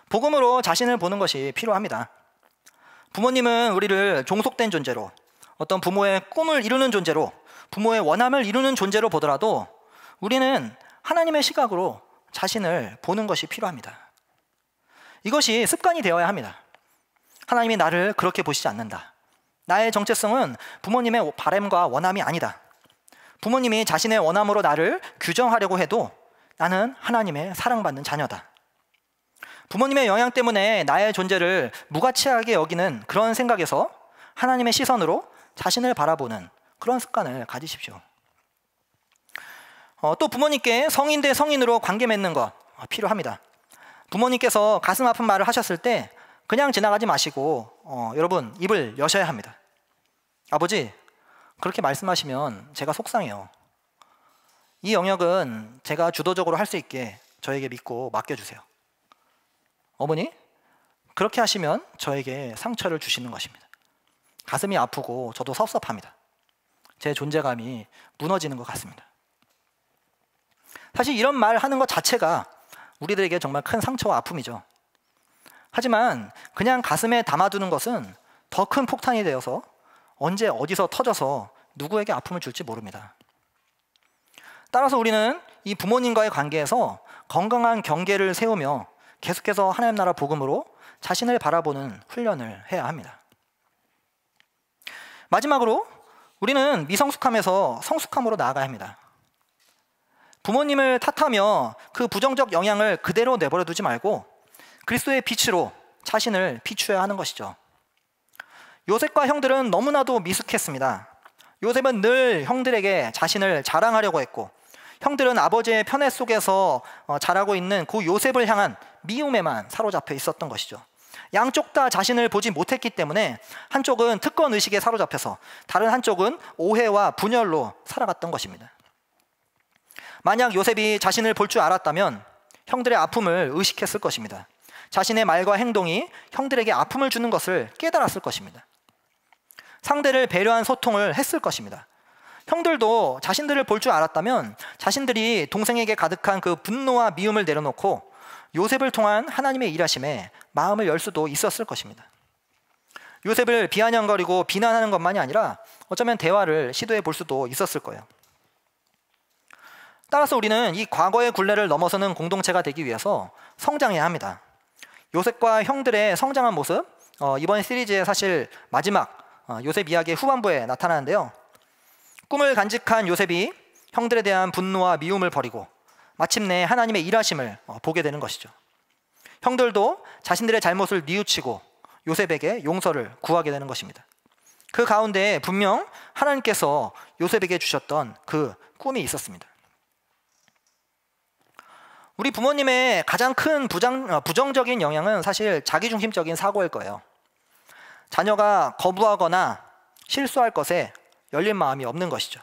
복음으로 자신을 보는 것이 필요합니다. 부모님은 우리를 종속된 존재로 어떤 부모의 꿈을 이루는 존재로 부모의 원함을 이루는 존재로 보더라도 우리는 하나님의 시각으로 자신을 보는 것이 필요합니다. 이것이 습관이 되어야 합니다. 하나님이 나를 그렇게 보시지 않는다. 나의 정체성은 부모님의 바램과 원함이 아니다. 부모님이 자신의 원함으로 나를 규정하려고 해도 나는 하나님의 사랑받는 자녀다. 부모님의 영향 때문에 나의 존재를 무가치하게 여기는 그런 생각에서 하나님의 시선으로 자신을 바라보는 그런 습관을 가지십시오. 또 부모님께 성인 대 성인으로 관계 맺는 것 필요합니다. 부모님께서 가슴 아픈 말을 하셨을 때 그냥 지나가지 마시고 여러분 입을 여셔야 합니다. 아버지 그렇게 말씀하시면 제가 속상해요. 이 영역은 제가 주도적으로 할 수 있게 저에게 믿고 맡겨주세요. 어머니 그렇게 하시면 저에게 상처를 주시는 것입니다. 가슴이 아프고 저도 섭섭합니다. 제 존재감이 무너지는 것 같습니다. 사실 이런 말 하는 것 자체가 우리들에게 정말 큰 상처와 아픔이죠. 하지만 그냥 가슴에 담아두는 것은 더 큰 폭탄이 되어서 언제 어디서 터져서 누구에게 아픔을 줄지 모릅니다. 따라서 우리는 이 부모님과의 관계에서 건강한 경계를 세우며 계속해서 하나님 나라 복음으로 자신을 바라보는 훈련을 해야 합니다. 마지막으로 우리는 미성숙함에서 성숙함으로 나아가야 합니다. 부모님을 탓하며 그 부정적 영향을 그대로 내버려 두지 말고 그리스도의 빛으로 자신을 비추어야 하는 것이죠. 요셉과 형들은 너무나도 미숙했습니다. 요셉은 늘 형들에게 자신을 자랑하려고 했고, 형들은 아버지의 편애 속에서 자라고 있는 그 요셉을 향한 미움에만 사로잡혀 있었던 것이죠. 양쪽 다 자신을 보지 못했기 때문에 한쪽은 특권 의식에 사로잡혀서 다른 한쪽은 오해와 분열로 살아갔던 것입니다. 만약 요셉이 자신을 볼 줄 알았다면 형들의 아픔을 의식했을 것입니다. 자신의 말과 행동이 형들에게 아픔을 주는 것을 깨달았을 것입니다. 상대를 배려한 소통을 했을 것입니다. 형들도 자신들을 볼 줄 알았다면 자신들이 동생에게 가득한 그 분노와 미움을 내려놓고 요셉을 통한 하나님의 일하심에 마음을 열 수도 있었을 것입니다. 요셉을 비아냥거리고 비난하는 것만이 아니라 어쩌면 대화를 시도해 볼 수도 있었을 거예요. 따라서 우리는 이 과거의 굴레를 넘어서는 공동체가 되기 위해서 성장해야 합니다. 요셉과 형들의 성장한 모습, 이번 시리즈의 사실 마지막 요셉 이야기의 후반부에 나타나는데요. 꿈을 간직한 요셉이 형들에 대한 분노와 미움을 버리고 마침내 하나님의 일하심을 보게 되는 것이죠. 형들도 자신들의 잘못을 뉘우치고 요셉에게 용서를 구하게 되는 것입니다. 그 가운데 분명 하나님께서 요셉에게 주셨던 그 꿈이 있었습니다. 우리 부모님의 가장 큰 부정적인 영향은 사실 자기중심적인 사고일 거예요. 자녀가 거부하거나 실수할 것에 열린 마음이 없는 것이죠.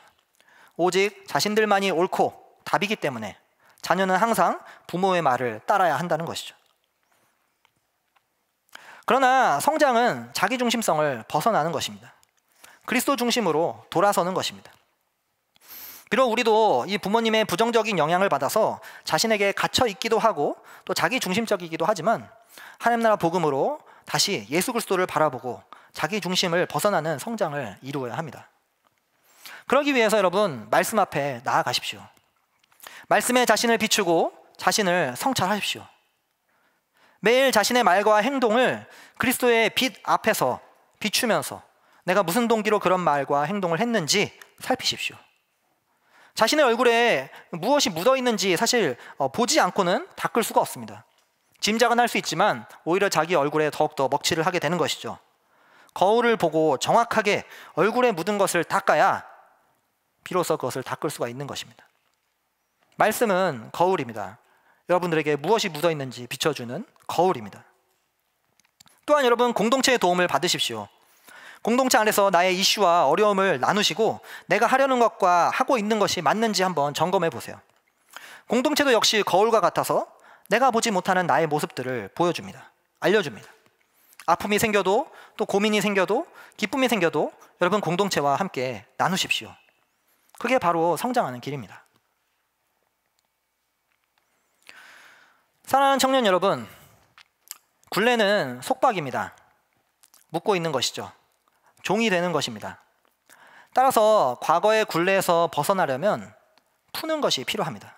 오직 자신들만이 옳고 답이기 때문에 자녀는 항상 부모의 말을 따라야 한다는 것이죠. 그러나 성장은 자기중심성을 벗어나는 것입니다. 그리스도 중심으로 돌아서는 것입니다. 비록 우리도 이 부모님의 부정적인 영향을 받아서 자신에게 갇혀 있기도 하고 또 자기중심적이기도 하지만 하나님 나라 복음으로 다시 예수 그리스도를 바라보고 자기중심을 벗어나는 성장을 이루어야 합니다. 그러기 위해서 여러분 말씀 앞에 나아가십시오. 말씀에 자신을 비추고 자신을 성찰하십시오. 매일 자신의 말과 행동을 그리스도의 빛 앞에서 비추면서 내가 무슨 동기로 그런 말과 행동을 했는지 살피십시오. 자신의 얼굴에 무엇이 묻어있는지 사실 보지 않고는 닦을 수가 없습니다. 짐작은 할 수 있지만 오히려 자기 얼굴에 더욱더 먹칠을 하게 되는 것이죠. 거울을 보고 정확하게 얼굴에 묻은 것을 닦아야 비로소 그것을 닦을 수가 있는 것입니다. 말씀은 거울입니다. 여러분들에게 무엇이 묻어있는지 비춰주는 거울입니다. 또한 여러분 공동체의 도움을 받으십시오. 공동체 안에서 나의 이슈와 어려움을 나누시고 내가 하려는 것과 하고 있는 것이 맞는지 한번 점검해 보세요. 공동체도 역시 거울과 같아서 내가 보지 못하는 나의 모습들을 보여줍니다. 알려줍니다. 아픔이 생겨도 또 고민이 생겨도 기쁨이 생겨도 여러분 공동체와 함께 나누십시오. 그게 바로 성장하는 길입니다. 사랑하는 청년 여러분, 굴레는 속박입니다. 묶고 있는 것이죠. 종이 되는 것입니다. 따라서 과거의 굴레에서 벗어나려면 푸는 것이 필요합니다.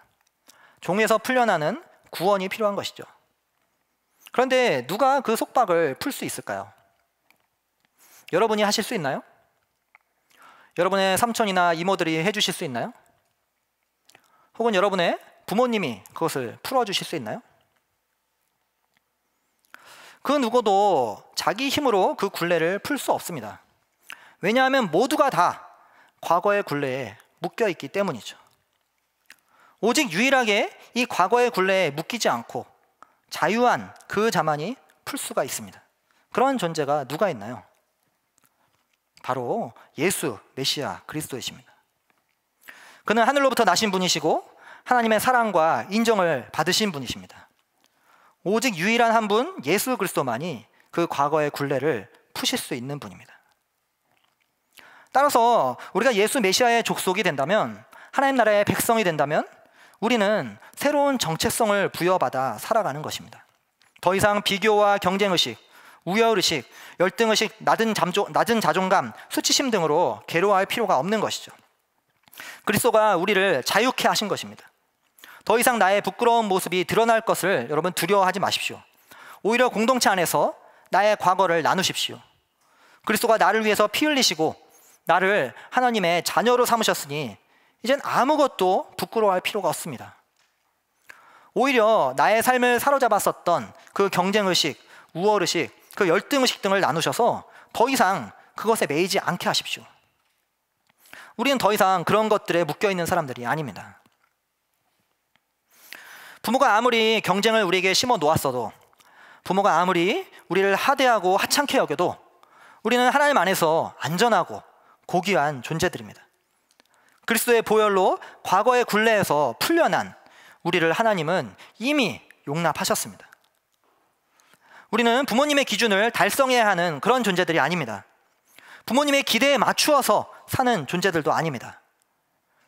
종에서 풀려나는 구원이 필요한 것이죠. 그런데 누가 그 속박을 풀 수 있을까요? 여러분이 하실 수 있나요? 여러분의 삼촌이나 이모들이 해주실 수 있나요? 혹은 여러분의 부모님이 그것을 풀어주실 수 있나요? 그 누구도 자기 힘으로 그 굴레를 풀 수 없습니다. 왜냐하면 모두가 다 과거의 굴레에 묶여 있기 때문이죠. 오직 유일하게 이 과거의 굴레에 묶이지 않고 자유한 그 자만이 풀 수가 있습니다. 그런 존재가 누가 있나요? 바로 예수 메시아 그리스도이십니다. 그는 하늘로부터 나신 분이시고 하나님의 사랑과 인정을 받으신 분이십니다. 오직 유일한 한 분 예수 그리스도만이 그 과거의 굴레를 푸실 수 있는 분입니다. 따라서 우리가 예수 메시아의 족속이 된다면, 하나님 나라의 백성이 된다면 우리는 새로운 정체성을 부여받아 살아가는 것입니다. 더 이상 비교와 경쟁의식, 우열의식, 열등의식, 낮은 자존감, 수치심 등으로 괴로워할 필요가 없는 것이죠. 그리스도가 우리를 자유케 하신 것입니다. 더 이상 나의 부끄러운 모습이 드러날 것을 여러분 두려워하지 마십시오. 오히려 공동체 안에서 나의 과거를 나누십시오. 그리스도가 나를 위해서 피 흘리시고 나를 하나님의 자녀로 삼으셨으니 이젠 아무것도 부끄러워할 필요가 없습니다. 오히려 나의 삶을 사로잡았었던 그 경쟁의식, 우월의식, 그 열등의식 등을 나누셔서 더 이상 그것에 매이지 않게 하십시오. 우리는 더 이상 그런 것들에 묶여있는 사람들이 아닙니다. 부모가 아무리 경쟁을 우리에게 심어 놓았어도, 부모가 아무리 우리를 하대하고 하찮게 여겨도 우리는 하나님 안에서 안전하고 고귀한 존재들입니다. 그리스도의 보혈로 과거의 굴레에서 풀려난 우리를 하나님은 이미 용납하셨습니다. 우리는 부모님의 기준을 달성해야 하는 그런 존재들이 아닙니다. 부모님의 기대에 맞추어서 사는 존재들도 아닙니다.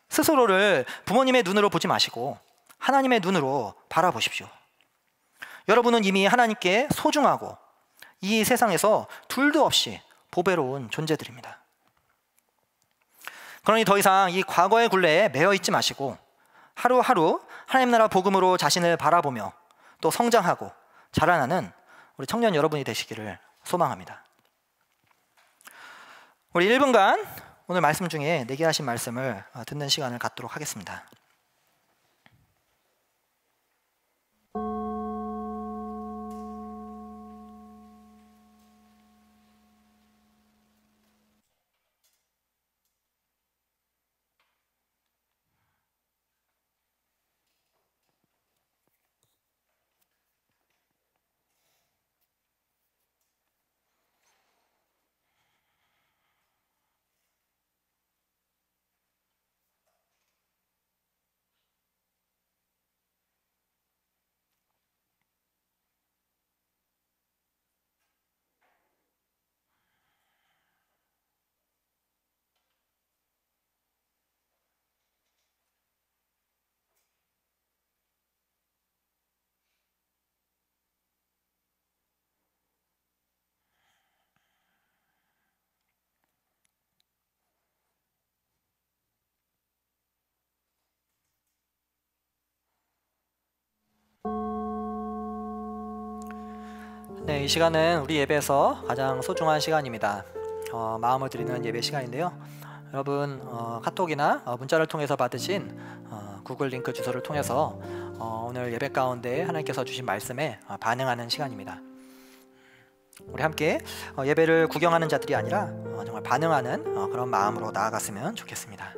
스스로를 부모님의 눈으로 보지 마시고 하나님의 눈으로 바라보십시오. 여러분은 이미 하나님께 소중하고 이 세상에서 둘도 없이 보배로운 존재들입니다. 그러니 더 이상 이 과거의 굴레에 매여 있지 마시고 하루하루 하나님 나라 복음으로 자신을 바라보며 또 성장하고 자라나는 우리 청년 여러분이 되시기를 소망합니다. 우리 1분간 오늘 말씀 중에 내게 하신 말씀을 듣는 시간을 갖도록 하겠습니다. 네, 이 시간은 우리 예배에서 가장 소중한 시간입니다. 마음을 드리는 예배 시간인데요. 여러분 카톡이나 문자를 통해서 받으신 구글 링크 주소를 통해서 오늘 예배 가운데 하나님께서 주신 말씀에 반응하는 시간입니다. 우리 함께 예배를 구경하는 자들이 아니라 정말 반응하는 그런 마음으로 나아갔으면 좋겠습니다.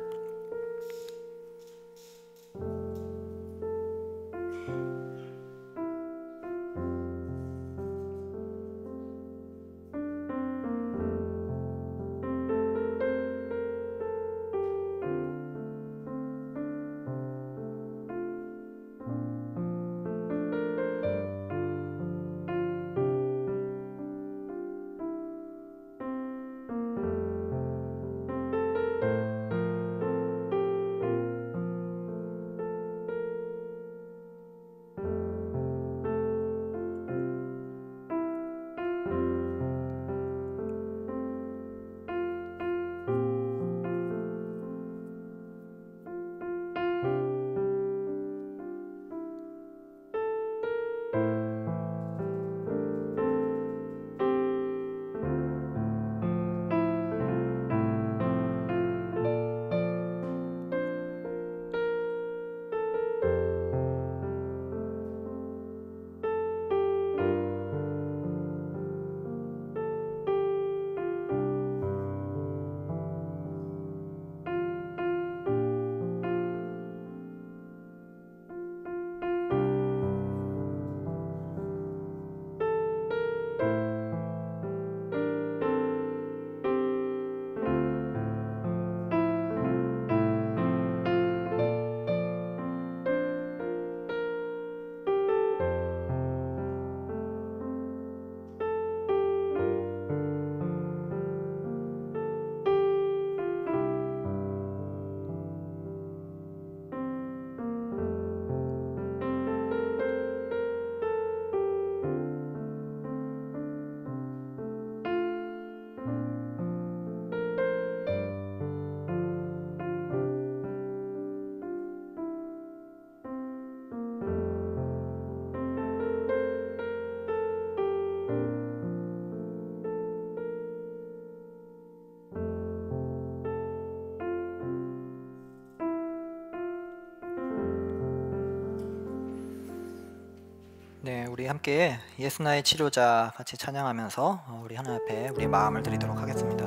우리 함께 예수 나의 치료자 같이 찬양하면서 우리 하나님 앞에 우리 마음을 드리도록 하겠습니다.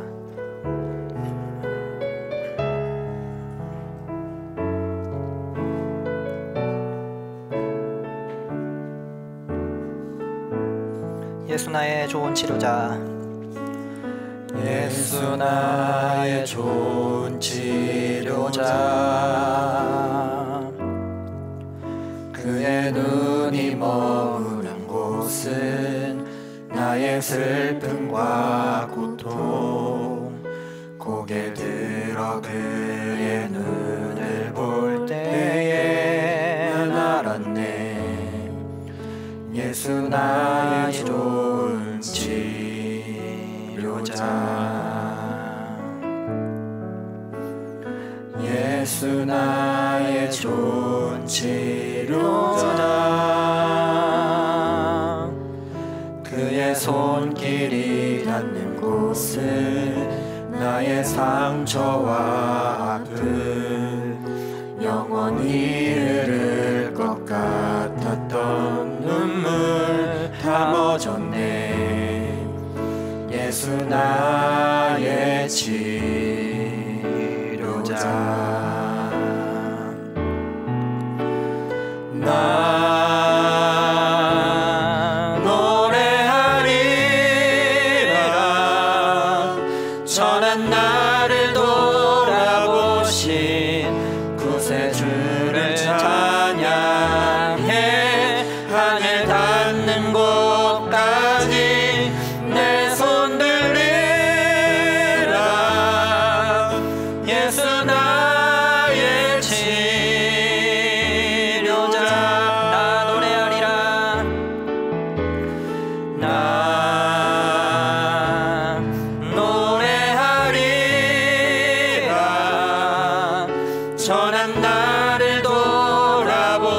예수 나의 좋은 치료자, 예수 나의 좋은 치료자, 그의 눈이 머무는 곳은 나의 슬픔과 고통, 고개 들어 그의 눈을 볼 때에 알았네. 예수 나의 좋은 치료자, 예수 나의 좋은 치료자, 그의 손길이 닿는 곳은 나의 상처와 아픔, 영원히 흐를 것 같았던 눈물 다 멎었네. 예수 나의 치료자, 나 노래하리라. 전한 나를 돌아보신 구세주를 찬양해. 하늘 닿는 곳까지 내 손 들리라. 예수 나의 치료자, 나 노래하리라. 나 노래하리라. 전한 나를 돌아보신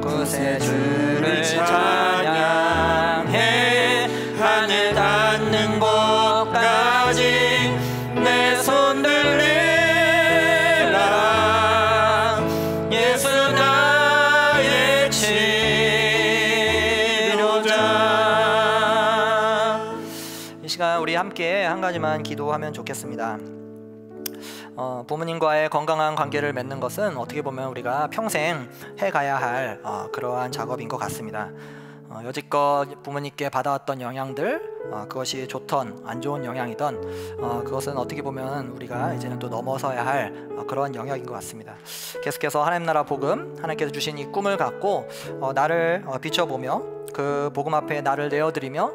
구세주를 찬양해. 하늘 닿는 곳까지 내 손 들리라. 예수 나의 치료자. 이 시간 우리 함께 한 가지만 기도하면 좋겠습니다. 부모님과의 건강한 관계를 맺는 것은 어떻게 보면 우리가 평생 해가야 할 그러한 작업인 것 같습니다. 여지껏 부모님께 받아왔던 영향들, 그것이 좋던 안 좋은 영향이던 그것은 어떻게 보면 우리가 이제는 또 넘어서야 할 그러한 영역인 것 같습니다. 계속해서 하나님 나라 복음, 하나님께서 주신 이 꿈을 갖고 나를 비춰보며 그 복음 앞에 나를 내어드리며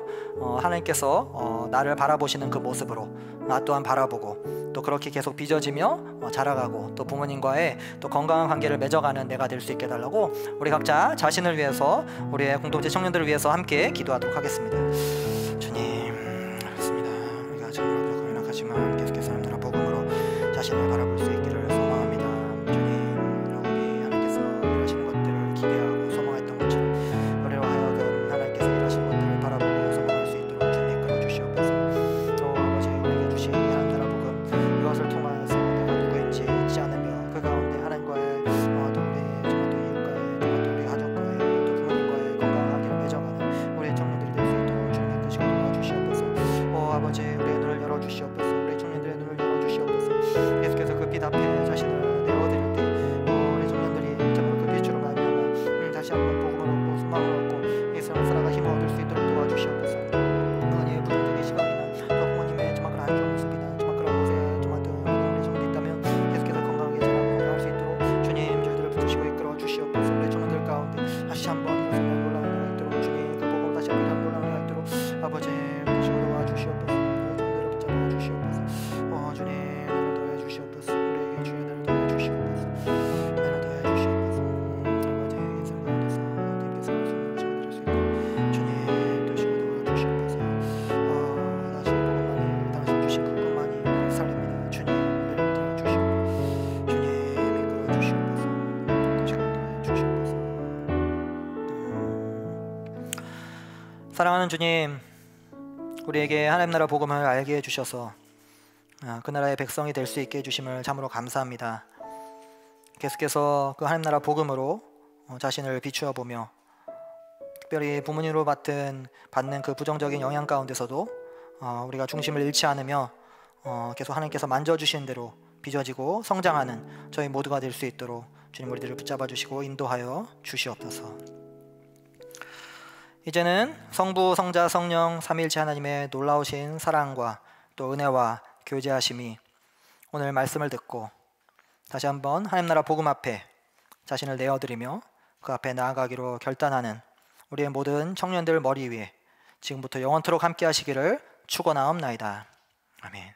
하나님께서 나를 바라보시는 그 모습으로 나 또한 바라보고 또 그렇게 계속 빚어지며 자라가고 또 부모님과의 또 건강한 관계를 맺어가는 내가 될 수 있게 해달라고 우리 각자 자신을 위해서, 우리의 공동체 청년들을 위해서 함께 기도하도록 하겠습니다. 주님, 그렇습니다. 우리가 정말 고민하지만 계속해서 하나님 나라 복음으로 자신을 바라볼 수 있기를 소망합니다. 주님, 우리 하나님께서 일하시는 것들을 기대하고 소망했던 것처럼 우리로 하여금 하나님께서 일하시는 것들을 바라보고 소망할 수 있도록 주님 이끌어 주시옵소서. 또 아버지, 우리에게 주신 하나님 나라 복음, 이것을 통하여서 내가 누구인지 잊지 않으며 그 가운데 하나님과의 또 우리 정말 또 이웃과의 정말 또 우리 가족과의 또 부모님과의 건강한 관계를 맺어가는 우리의 청년들이 될 수 있도록 주님 이끄시고 도와주시옵소서. 아버지, 우리의 눈을 열어주시옵소서. 우리 청년들의 눈을 열어주시옵소서. 계속해서 그 빛 앞에 자신을 내어드릴 때 우리 청년들이 정말 그 빛으로 말미암아 다시 한번 복음을 얻고 소망을 얻고 이 세상을 살아가 힘을 얻을 수 있도록 도와주시옵소서. 은혜의 부족적인 시간이나 또 부모님의 정말 그런 안 좋은 모습이나 정말 그런 곳에 정말 또 우리 청년들이 있다면 계속해서 건강하게 자라고 건강할 수 있도록 주님 저희들을 붙드시고 이끌어 주시옵소서. 우리 청년들 가운데 다시 한번 일어서는 놀라운 은혜가 있도록 주님 그 복음 다시 한번 일어나는 놀라운 은혜가 있도록 아버지 붙드시고 도와주시옵소서. 우리 청년들을 붙잡아 주시옵소서. 주님 나를 도와주시옵소서. 우리에게 주의 나를 도와주시옵소서. 나를 도와주시옵소서. 아버지 인생 가운데서 하나님께서 말씀을 전해드릴 수 있도록 주님 도시고 도와주시옵소서. 다시 복음만이 당신 주신 그것만이 우리를 살립니다. 주님 우리를 도와주시옵소서. 주님 이끌어 주시옵소서. 도시고 도와주시옵소서. 사랑하는 주님, 우리에게 하나님 나라 복음을 알게 해주셔서 그 나라의 백성이 될 수 있게 해주심을 참으로 감사합니다. 계속해서 그 하나님 나라 복음으로 자신을 비추어 보며 특별히 부모님으로 받는 그 부정적인 영향 가운데서도 우리가 중심을 잃지 않으며 계속 하나님께서 만져주시는 대로 빚어지고 성장하는 저희 모두가 될 수 있도록 주님 우리들을 붙잡아 주시고 인도하여 주시옵소서. 이제는 성부, 성자, 성령 삼위일체 하나님의 놀라우신 사랑과 또 은혜와 교제하심이 오늘 말씀을 듣고 다시 한번 하나님 나라 복음 앞에 자신을 내어드리며 그 앞에 나아가기로 결단하는 우리의 모든 청년들 머리 위에 지금부터 영원토록 함께 하시기를 축원하옵나이다. 아멘.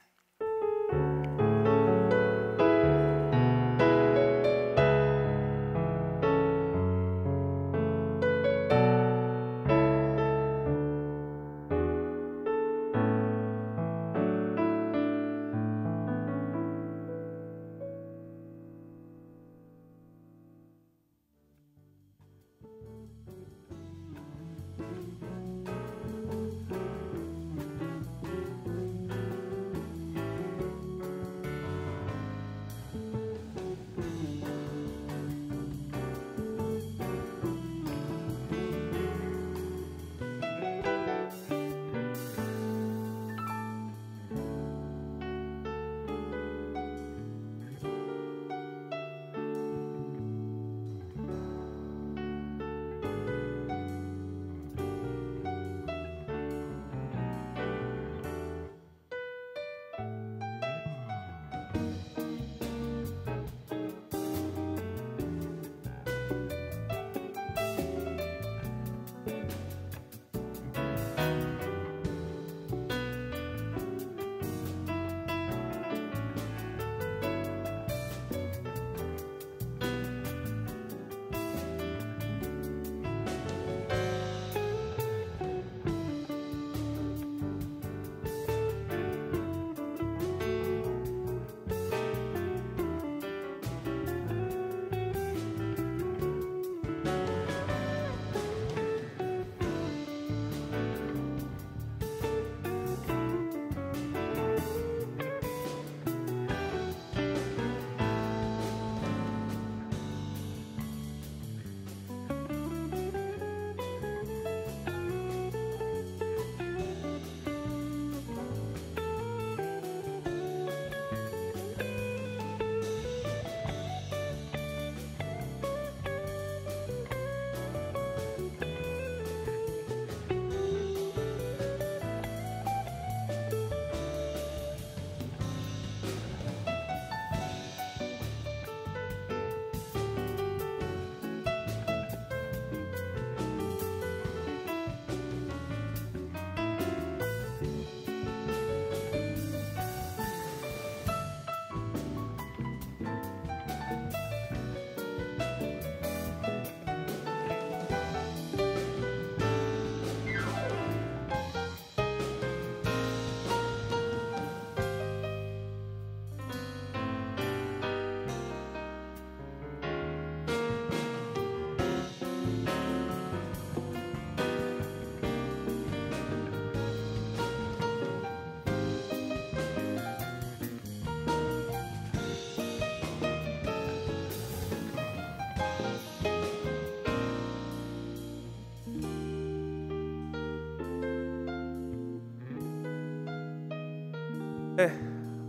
네,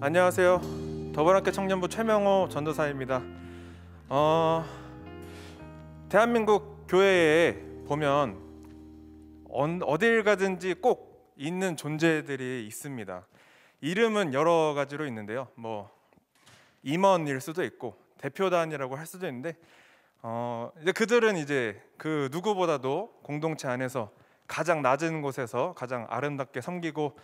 안녕하세요. 더불어함께 청년부 최명호 전도사입니다. 대한민국 교회에 보면 어딜 가든지 꼭 있는 존재들이 있습니다. 이름은 여러 가지로 있는데요. 뭐 임원일 수도 있고 대표단이라고 할 수도 있는데 이제 그들은 이제 그 누구보다도 공동체 안에서 가장 낮은 곳에서 가장 아름답게 섬기고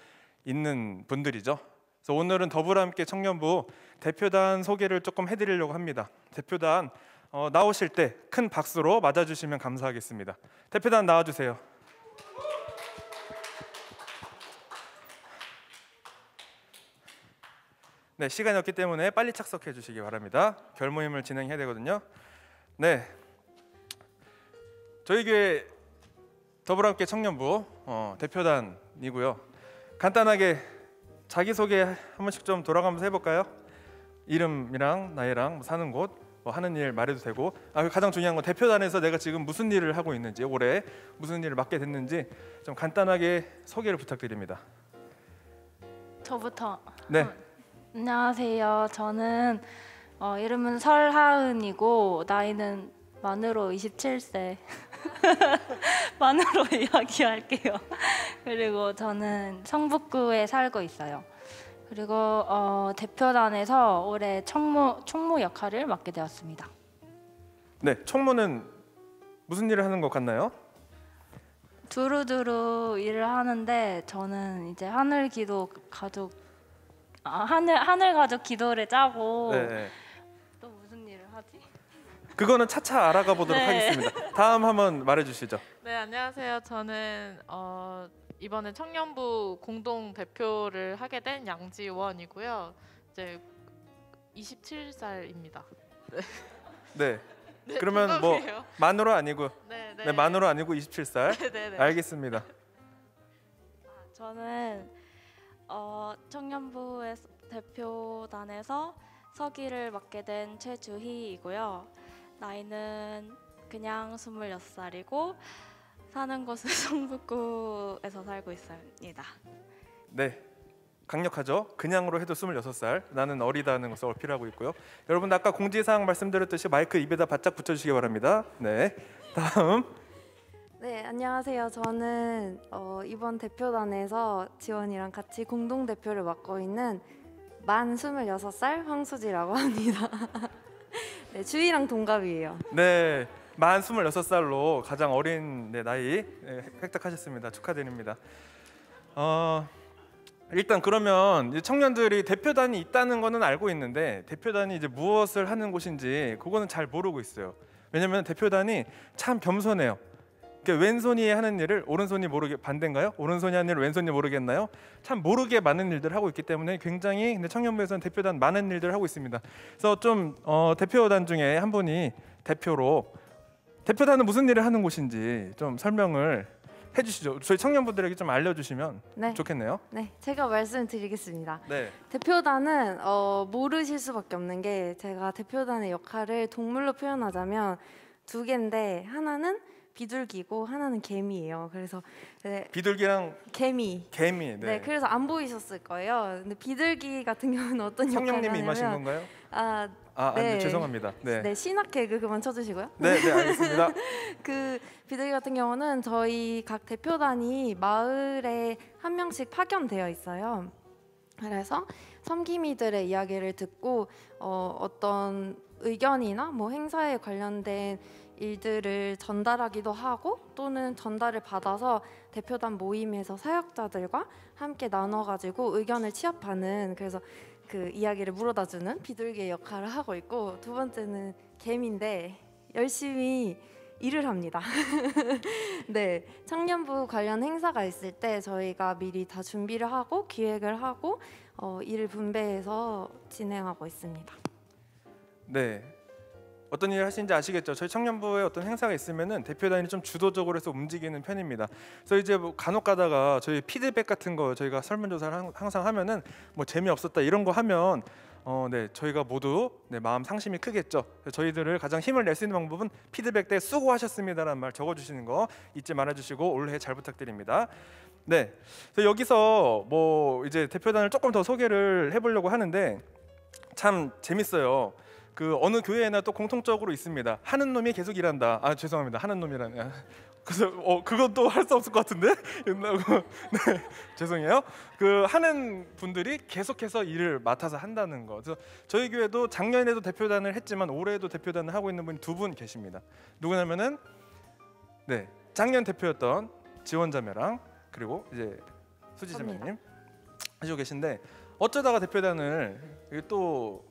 있는 분들이죠. 그래서 오늘은 더불어함께 청년부 대표단 소개를 조금 해드리려고 합니다. 대표단 나오실 때 큰 박수로 맞아주시면 감사하겠습니다. 대표단 나와주세요. 네, 시간이 없기 때문에 빨리 착석해 주시기 바랍니다. 결모임을 진행해야 되거든요. 네, 저희 교회 더불어함께 청년부 대표단이고요. 간단하게 자기소개 한 번씩 좀 돌아가면서 해볼까요? 이름이랑 나이랑 사는 곳 뭐 하는 일 말해도 되고 가장 중요한 건 대표단에서 내가 지금 무슨 일을 하고 있는지 올해 무슨 일을 맡게 됐는지 좀 간단하게 소개를 부탁드립니다. 저부터. 네. 안녕하세요. 저는 이름은 설하은이고 나이는 만으로 27세. 만으로 이야기할게요. 그리고 저는 성북구에 살고 있어요. 그리고 대표단에서 올해 총무 역할을 맡게 되었습니다. 네, 총무는 무슨 일을 하는 것 같나요? 두루두루 일을 하는데 저는 이제 하늘 가족 기도를 짜고 네. 또 무슨 일을 하지? 그거는 차차 알아가 보도록 하겠습니다. 다음 한번 말해주시죠. 네, 안녕하세요. 저는 이번에 청년부 공동 대표를 하게 된 양지원이고요. 이제 27살입니다. 네. 네, 그러면 뭐 동갑이에요. 만으로 아니고 네. 만으로 아니고 27살. 네. 알겠습니다. 저는 청년부의 대표단에서 서기를 맡게 된 최주희이고요. 나이는 그냥 26살이고 사는 곳은 성북구에서 살고 있습니다. 네. 강력하죠. 그냥으로 해도 26살. 나는 어리다는 것을 어필하고 있고요. 여러분 아까 공지사항 말씀드렸듯이 마이크 입에다 바짝 붙여주시기 바랍니다. 네. 다음. 네, 안녕하세요. 저는 이번 대표단에서 지원이랑 같이 공동 대표를 맡고 있는 만 26살 황수지라고 합니다. 네, 주희랑 동갑이에요. 네. 만 26살로 가장 어린 나이 획득하셨습니다. 축하드립니다. 일단 그러면 이제 청년들이 대표단이 있다는 거는 알고 있는데 대표단이 이제 무엇을 하는 곳인지 그거는 잘 모르고 있어요. 왜냐면 대표단이 참 겸손해요. 그러니까 왼손이 하는 일을 오른손이 모르게 반대인가요? 오른손이 하는 일을 왼손이 모르겠나요? 참 모르게 많은 일들을 하고 있기 때문에 굉장히 근데 청년부에서는 대표단 많은 일들을 하고 있습니다. 그래서 좀 대표단 중에 한 분이 대표단은 무슨 일을 하는 곳인지 좀 설명을 해주시죠. 저희 청년분들에게 좀 알려주시면 네. 좋겠네요. 네, 제가 말씀드리겠습니다. 네. 대표단은 모르실 수밖에 없는 게 제가 대표단의 역할을 동물로 표현하자면 두 개인데 하나는 비둘기고 하나는 개미예요. 그래서 비둘기랑 개미. 네. 그래서 안 보이셨을 거예요. 근데 비둘기 같은 경우는 어떤 역할을 성령님이 임하신 하냐면 건가요? 네. 죄송합니다. 네. 신학 개그 그만 쳐주시고요. 네, 알겠습니다. 그 비둘기 같은 경우는 저희 각 대표단이 마을에 한 명씩 파견되어 있어요. 그래서 섬기미들의 이야기를 듣고 어떤 의견이나 뭐 행사에 관련된 일들을 전달하기도 하고 또는 전달을 받아서 대표단 모임에서 사역자들과 함께 나눠가지고 의견을 취합하는 그래서 그 이야기를 물어다주는 비둘기의 역할을 하고 있고 두 번째는 개미인데 열심히 일을 합니다. 네, 청년부 관련 행사가 있을 때 저희가 미리 다 준비를 하고 기획을 하고 일을 분배해서 진행하고 있습니다. 네. 어떤 일을 하시는지 아시겠죠? 저희 청년부에 어떤 행사가 있으면은 대표단이 좀 주도적으로 해서 움직이는 편입니다. 그래서 이제 뭐 간혹 가다가 저희 피드백 같은 거 저희가 설문조사를 항상 하면은 뭐 재미없었다 이런 거 하면 저희가 모두 마음 상심이 크겠죠. 저희들을 가장 힘을 낼 수 있는 방법은 피드백 때 수고하셨습니다라는 말 적어주시는 거 잊지 말아주시고 올해 잘 부탁드립니다. 네, 그래서 여기서 뭐 이제 대표단을 조금 더 소개를 해보려고 하는데 참 재밌어요. 그 어느 교회에나 또 공통적으로 있습니다. 하는 놈이 계속 일한다. 죄송합니다. 하는 놈이라는. 그래서 그건 또 할 수 없을 것 같은데. 네, 죄송해요. 그 하는 분들이 계속해서 일을 맡아서 한다는 거. 그래서 저희 교회도 작년에도 대표단을 했지만 올해도 대표단을 하고 있는 분이 두 분 계십니다. 누구냐면은 작년 대표였던 지원자매랑 그리고 이제 수지자매님 하시고 계신데 어쩌다가 대표단을 또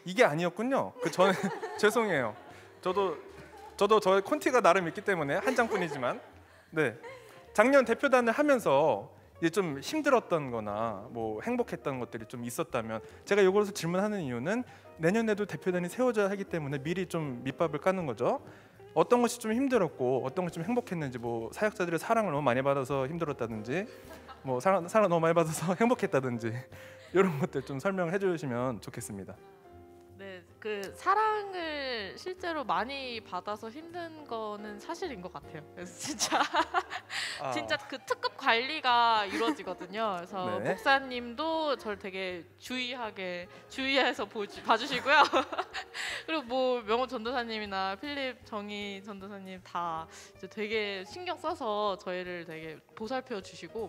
이게 아니었군요. 그 전에 죄송해요. 저도 저의 콘티가 나름 있기 때문에 한 장뿐이지만 작년 대표단을 하면서 이제 좀 힘들었던거나 뭐 행복했던 것들이 좀 있었다면 제가 이걸로 질문하는 이유는 내년에도 대표단이 세워져야 하기 때문에 미리 좀 밑밥을 까는 거죠. 어떤 것이 좀 힘들었고 어떤 것이 좀 행복했는지 뭐 사역자들의 사랑을 너무 많이 받아서 힘들었다든지 뭐 사랑 너무 많이 받아서 행복했다든지 이런 것들 좀 설명해 주시면 좋겠습니다. 네, 그 사랑을 실제로 많이 받아서 힘든 거는 사실인 것 같아요. 그래서 진짜 진짜 그 특급 관리가 이루어지거든요. 그래서 네. 목사님도 저를 되게 주의해서 봐주시고요. 그리고 뭐 명호 전도사님이나 필립 정희 전도사님 다 이제 되게 신경 써서 저희를 되게 보살펴 주시고.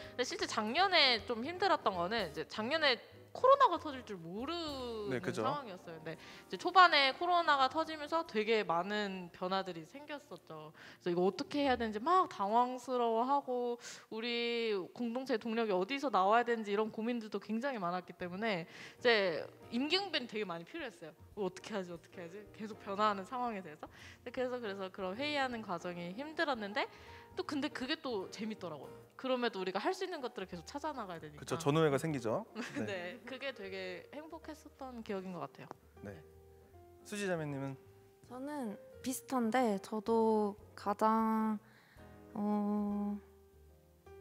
근데 실제 작년에 좀 힘들었던 거는 이제 작년에 코로나가 터질 줄 모르는 네, 그죠. 상황이었어요. 근데 이제 초반에 코로나가 터지면서 되게 많은 변화들이 생겼었죠. 그래서 이거 어떻게 해야 되는지 막 당황스러워하고 우리 공동체 동력이 어디서 나와야 되는지 이런 고민들도 굉장히 많았기 때문에 이제 임기응변이 되게 많이 필요했어요. 어떻게 하지 계속 변화하는 상황에 대해서. 그래서 그런 회의하는 과정이 힘들었는데 또 근데 그게 또 재밌더라고요. 그럼에도 우리가 할 수 있는 것들을 계속 찾아 나가야 되니까. 그렇죠. 전우회가 생기죠. 네. 네, 그게 되게 행복했었던 기억인 것 같아요. 네. 수지자매님은? 저는 비슷한데 저도 가장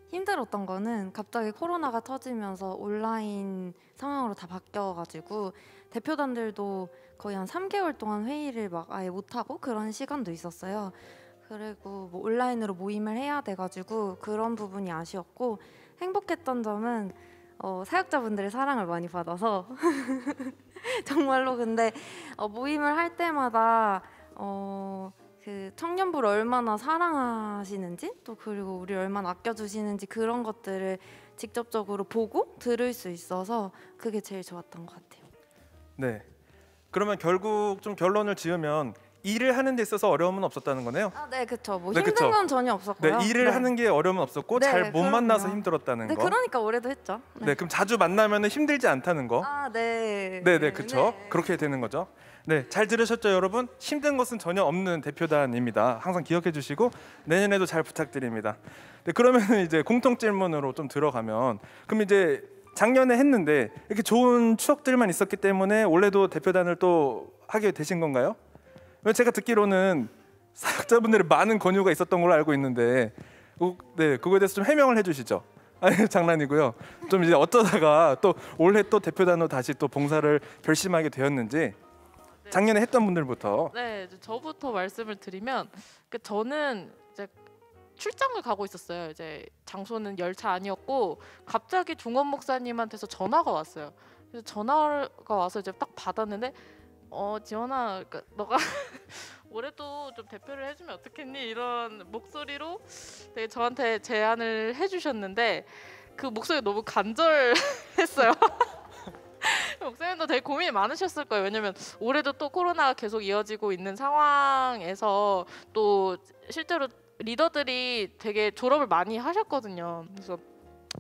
힘들었던 거는 갑자기 코로나가 터지면서 온라인 상황으로 다 바뀌어가지고 대표단들도 거의 한 3개월 동안 회의를 막 아예 못하고 그런 시간도 있었어요. 그리고 뭐 온라인으로 모임을 해야 돼가지고 그런 부분이 아쉬웠고, 행복했던 점은 사역자분들의 사랑을 많이 받아서 정말로. 근데 모임을 할 때마다 그 청년부를 얼마나 사랑하시는지, 또 그리고 우리 얼마나 아껴주시는지 그런 것들을 직접적으로 보고 들을 수 있어서 그게 제일 좋았던 것 같아요. 네. 그러면 결국 좀 결론을 지으면 일을 하는 데 있어서 어려움은 없었다는 거네요. 네, 그렇죠. 뭐 네, 힘든 그쵸. 건 전혀 없었고요. 네, 일을 하는 게 어려움은 없었고 네, 잘 못 그럼요. 만나서 힘들었다는 네, 거. 그러니까 올해도 했죠. 네, 그럼 자주 만나면 힘들지 않다는 거. 네. 네, 그렇죠. 그렇게 되는 거죠. 네, 잘 들으셨죠, 여러분? 힘든 것은 전혀 없는 대표단입니다. 항상 기억해 주시고 내년에도 잘 부탁드립니다. 네, 그러면 이제 공통 질문으로 좀 들어가면, 그럼 이제 작년에 했는데 이렇게 좋은 추억들만 있었기 때문에 올해도 대표단을 또 하게 되신 건가요? 제가 듣기로는 사역자분들의 많은 권유가 있었던 걸로 알고 있는데, 네, 그거에 대해서 좀 해명을 해주시죠. 아니, 장난이고요. 좀 이제 어쩌다가 또 올해 또 대표단으로 다시 또 봉사를 결심하게 되었는지 작년에 했던 분들부터. 네, 이제 저부터 말씀을 드리면, 저는 이제 출장을 가고 있었어요. 이제 장소는 열차 아니었고 갑자기 종원 목사님한테서 전화가 왔어요. 그래서 전화가 와서 이제 딱 받았는데, 지원아, 그러니까 너가 올해도 좀 대표를 해주면 어떻겠니? 이런 목소리로 되게 저한테 제안을 해주셨는데 그 목소리가 너무 간절했어요. 목사님도 되게 고민이 많으셨을 거예요. 왜냐면 올해도 또 코로나가 계속 이어지고 있는 상황에서 또 실제로 리더들이 되게 졸업을 많이 하셨거든요. 그래서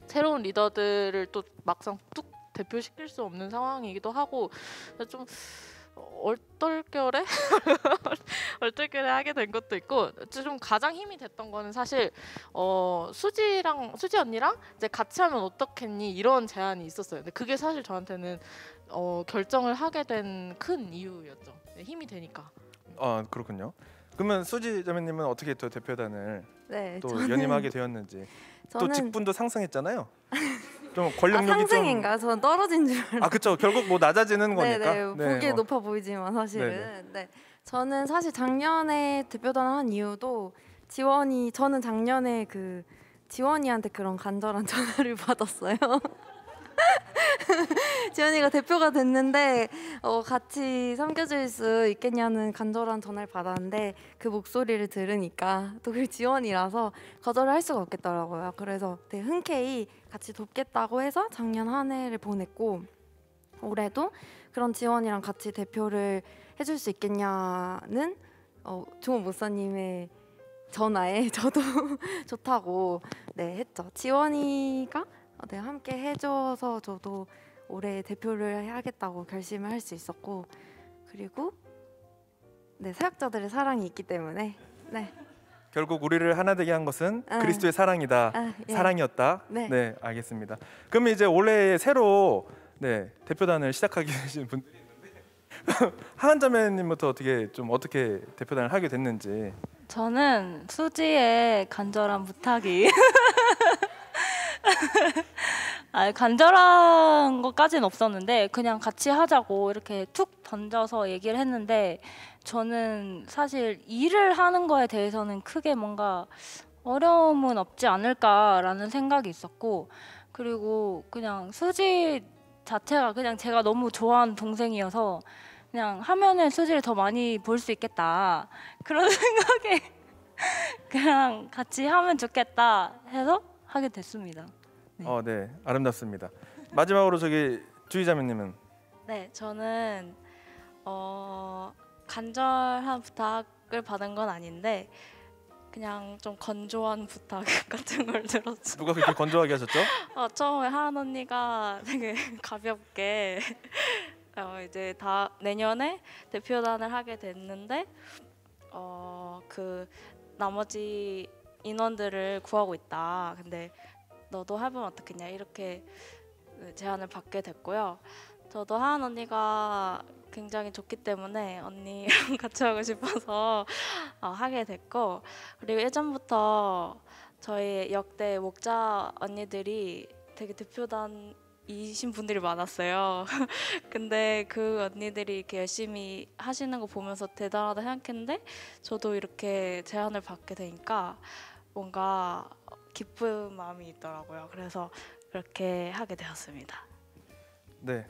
새로운 리더들을 또 막상 뚝 대표시킬 수 없는 상황이기도 하고 좀 얼떨결에 하게 된 것도 있고, 좀 가장 힘이 됐던 거는 사실 수지 언니랑 이제 같이 하면 어떻겠니 이런 제안이 있었어요. 근데 그게 사실 저한테는 결정을 하게 된 큰 이유였죠. 네, 힘이 되니까. 그렇군요. 그러면 수지 자매님은 어떻게 또 대표단을 또 저는 연임하게 되었는지. 또 직분도 상승했잖아요. 좀 권력력이 상승인가? 저는 떨어진 줄 알았어요. 그렇죠. 결국 뭐 낮아지는 거니까. 네, 보기에 높아 보이지만 사실은. 네. 저는 사실 작년에 대표단을 한 이유도 저는 작년에 그 지원이한테 그런 간절한 전화를 받았어요. 지원이가 대표가 됐는데 같이 섬겨줄 수 있겠냐는 간절한 전화를 받았는데, 그 목소리를 들으니까 또 그 지원이라서 거절을 할 수가 없겠더라고요. 그래서 되게 흔쾌히 같이 돕겠다고 해서 작년 한 해를 보냈고, 올해도 그런 지원이랑 같이 대표를 해줄 수 있겠냐는 종원 목사님의 전화에 저도 좋다고 했죠. 지원이가 함께 해줘서 저도 올해 대표를 해야겠다고 결심을 할 수 있었고, 그리고 사역자들의 사랑이 있기 때문에 결국 우리를 하나 되게 한 것은 그리스도의 사랑이다. 예. 사랑이었다. 네, 알겠습니다. 그럼 이제 올해 새로 대표단을 시작하게 되신 분들이 있는데 하은 자매님부터 어떻게 대표단을 하게 됐는지. 저는 수지의 간절한 부탁이 간절한 것까지는 없었는데 그냥 같이 하자고 이렇게 툭 던져서 얘기를 했는데 저는 사실 일을 하는 거에 대해서는 크게 뭔가 어려움은 없지 않을까라는 생각이 있었고 그리고 그냥 수지 자체가 그냥 제가 너무 좋아하는 동생이어서 그냥 하면은 수지를 더 많이 볼 수 있겠다 그런 생각에 그냥 같이 하면 좋겠다 해서 하게 됐습니다. 네. 네, 아름답습니다. 마지막으로 저기 주희자매님은? 네, 저는 간절한 부탁을 받은 건 아닌데 그냥 좀 건조한 부탁 같은 걸 들었죠. 누가 그렇게 건조하게 하셨죠? 처음에 하은 언니가 되게 가볍게 이제 다 내년에 대표단을 하게 됐는데 그 나머지 인원들을 구하고 있다. 근데 너도 해보면 어떻겠냐 이렇게 제안을 받게 됐고요. 저도 하은 언니가 굉장히 좋기 때문에 언니랑 같이 하고 싶어서 하게 됐고 그리고 예전부터 저희 역대 목자 언니들이 되게 대표단이신 분들이 많았어요. 근데 그 언니들이 이렇게 열심히 하시는 거 보면서 대단하다 생각했는데 저도 이렇게 제안을 받게 되니까 뭔가 기쁜 마음이 있더라고요. 그래서 그렇게 하게 되었습니다. 네.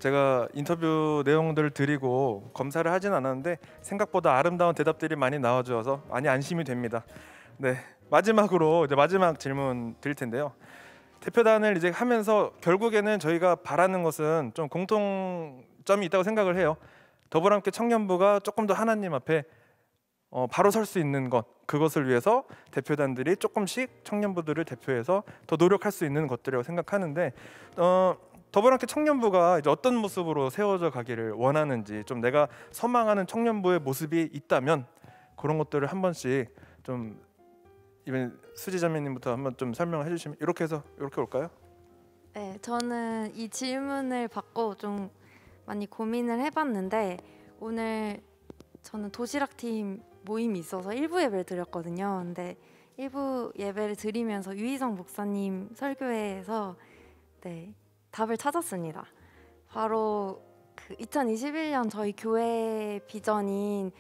제가 인터뷰 내용들을 드리고 검사를 하진 않았는데 생각보다 아름다운 대답들이 많이 나와주어서 많이 안심이 됩니다. 네, 마지막으로 이제 마지막 질문 드릴 텐데요. 대표단을 이제 하면서 결국에는 저희가 바라는 것은 좀 공통점이 있다고 생각을 해요. 더불어함께 청년부가 조금 더 하나님 앞에 바로 설 수 있는 것, 그것을 위해서 대표단들이 조금씩 청년부들을 대표해서 더 노력할 수 있는 것들이라고 생각하는데 더불어함께 청년부가 이제 어떤 모습으로 세워져 가기를 원하는지 좀 내가 소망하는 청년부의 모습이 있다면 그런 것들을 한 번씩 좀 이번 수지자매님부터 한번 좀 설명을 해주시면 이렇게 해서 이렇게 올까요? 네, 저는 이 질문을 받고 좀 많이 고민을 해봤는데 오늘 저는 도시락팀 모임이 있어서 1부 예배를 드렸거든요. 근데 1부 예배를 드리면서 유희성 목사님 설교회에서 답을 찾았습니다. 바로 그 2021년 저희 교회 비전인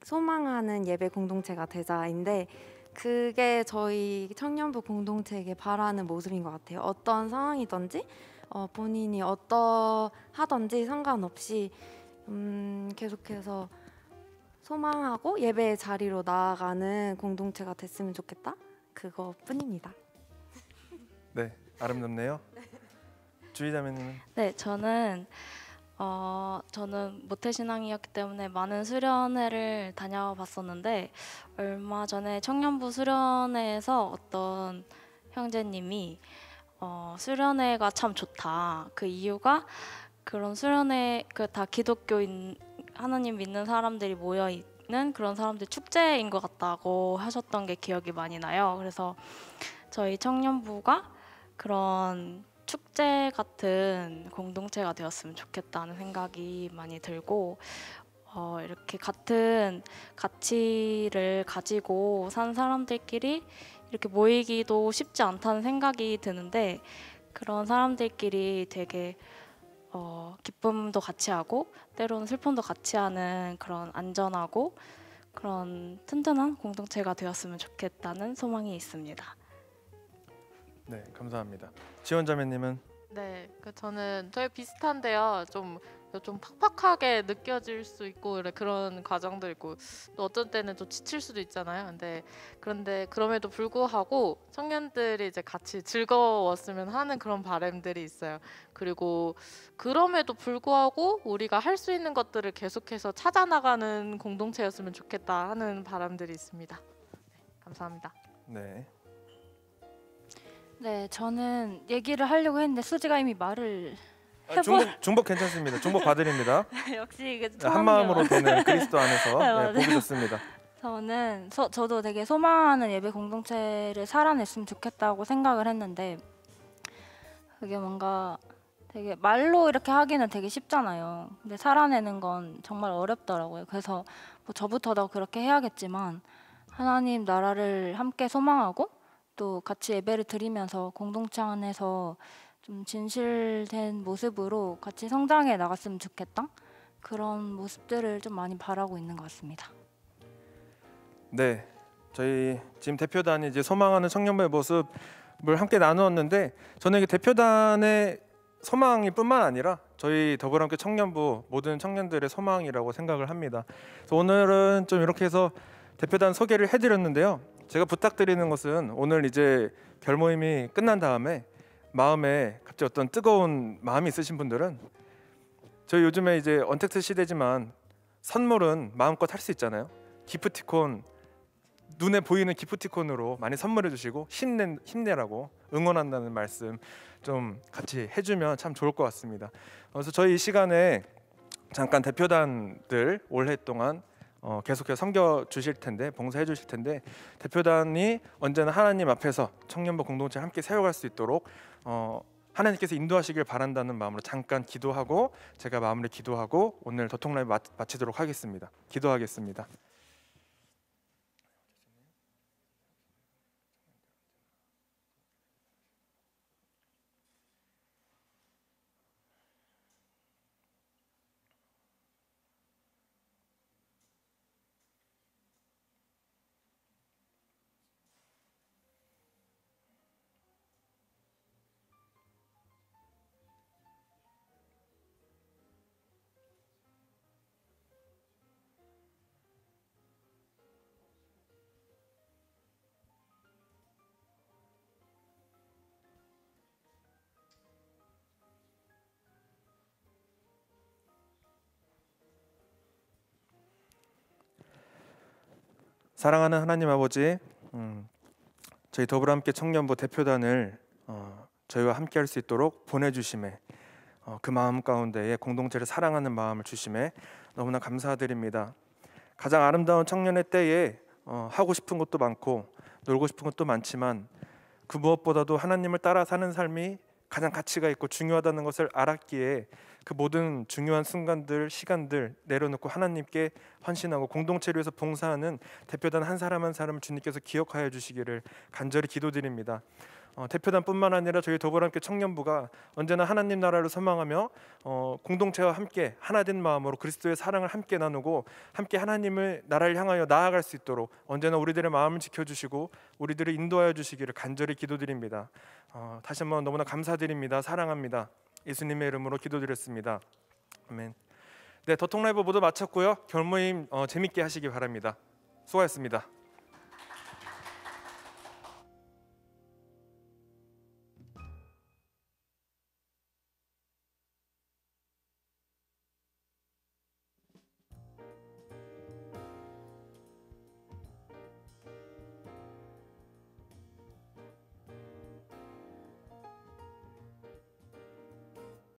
소망하는 예배 공동체가 되자인데 그게 저희 청년부 공동체에게 바라는 모습인 것 같아요. 어떤 상황이든지 본인이 어떠하든지 상관없이 계속해서 소망하고 예배의 자리로 나아가는 공동체가 됐으면 좋겠다. 그거뿐입니다. 네, 아름답네요. 주희자매님은? 네, 저는 모태신앙이었기 때문에 많은 수련회를 다녀봤었는데 얼마 전에 청년부 수련회에서 어떤 형제님이 수련회가 참 좋다. 그 이유가 그런 수련회 다 기독교인 하나님 믿는 사람들이 모여 있는 그런 사람들 축제인 것 같다고 하셨던 게 기억이 많이 나요. 그래서 저희 청년부가 그런 축제 같은 공동체가 되었으면 좋겠다는 생각이 많이 들고 이렇게 같은 가치를 가지고 산 사람들끼리 이렇게 모이기도 쉽지 않다는 생각이 드는데 그런 사람들끼리 되게 기쁨도 같이 하고 때로는 슬픔도 같이 하는 그런 안전하고 그런 튼튼한 공동체가 되었으면 좋겠다는 소망이 있습니다. 네, 감사합니다. 지원자매님은? 네, 저는 저희 비슷한데요. 좀 팍팍하게 느껴질 수 있고 그런 과정도 있고 또 어떤 때는 좀 지칠 수도 있잖아요. 그런데 그럼에도 불구하고 청년들이 이제 같이 즐거웠으면 하는 그런 바람들이 있어요. 그리고 그럼에도 불구하고 우리가 할 수 있는 것들을 계속해서 찾아 나가는 공동체였으면 좋겠다 하는 바람들이 있습니다. 네, 감사합니다. 네. 네, 저는 얘기를 하려고 했는데 수지가 이미 말을 중복 괜찮습니다. 중복 봐드립니다. 역시 이게 한 마음으로 되는 그리스도 안에서 보기 좋습니다. 저도 되게 소망하는 예배 공동체를 살아냈으면 좋겠다고 생각을 했는데 그게 뭔가 되게 말로 이렇게 하기는 되게 쉽잖아요. 근데 살아내는 건 정말 어렵더라고요. 그래서 뭐 저부터도 그렇게 해야겠지만 하나님 나라를 함께 소망하고 또 같이 예배를 드리면서 공동체 안에서 좀 진실된 모습으로 같이 성장해 나갔으면 좋겠다. 그런 모습들을 좀 많이 바라고 있는 것 같습니다. 네, 저희 지금 대표단이 이제 소망하는 청년부의 모습을 함께 나누었는데, 저는 이게 대표단의 소망이 뿐만 아니라 저희 더불어함께 청년부 모든 청년들의 소망이라고 생각을 합니다. 그래서 오늘은 좀 이렇게 해서 대표단 소개를 해드렸는데요. 제가 부탁드리는 것은 오늘 이제 결모임이 끝난 다음에 마음에 갑자기 어떤 뜨거운 마음이 있으신 분들은, 저희 요즘에 이제 언택트 시대지만 선물은 마음껏 할 수 있잖아요. 기프티콘, 눈에 보이는 기프티콘으로 많이 선물해 주시고 힘내라고 응원한다는 말씀 좀 같이 해주면 참 좋을 것 같습니다. 그래서 저희 이 시간에 잠깐 대표단들 올해 동안 계속해서 섬겨 주실 텐데, 봉사해 주실 텐데, 대표단이 언제나 하나님 앞에서 청년부 공동체를 함께 세워갈 수 있도록 하나님께서 인도하시길 바란다는 마음으로 잠깐 기도하고 제가 마무리 기도하고 오늘 더톡 라이브 마치도록 하겠습니다. 기도하겠습니다. 사랑하는 하나님 아버지, 저희 더불어함께 청년부 대표단을 저희와 함께 할 수 있도록 보내주심에, 그 마음 가운데에 공동체를 사랑하는 마음을 주심에 너무나 감사드립니다. 가장 아름다운 청년의 때에 하고 싶은 것도 많고 놀고 싶은 것도 많지만 그 무엇보다도 하나님을 따라 사는 삶이 가장 가치가 있고 중요하다는 것을 알았기에 그 모든 중요한 순간들, 시간들 내려놓고 하나님께 헌신하고 공동체를 위해서 봉사하는 대표단 한 사람 한 사람을 주님께서 기억하여 주시기를 간절히 기도드립니다. 대표단뿐만 아니라 저희 더불어함께 청년부가 언제나 하나님 나라를 소망하며 공동체와 함께 하나된 마음으로 그리스도의 사랑을 함께 나누고 함께 하나님을 나라를 향하여 나아갈 수 있도록 언제나 우리들의 마음을 지켜주시고 우리들을 인도하여 주시기를 간절히 기도드립니다. 다시 한번 너무나 감사드립니다. 사랑합니다. 예수님의 이름으로 기도드렸습니다. 아멘. 네, 더톡 라이브 모두 마쳤고요. 결모임 재밌게 하시기 바랍니다. 수고하셨습니다.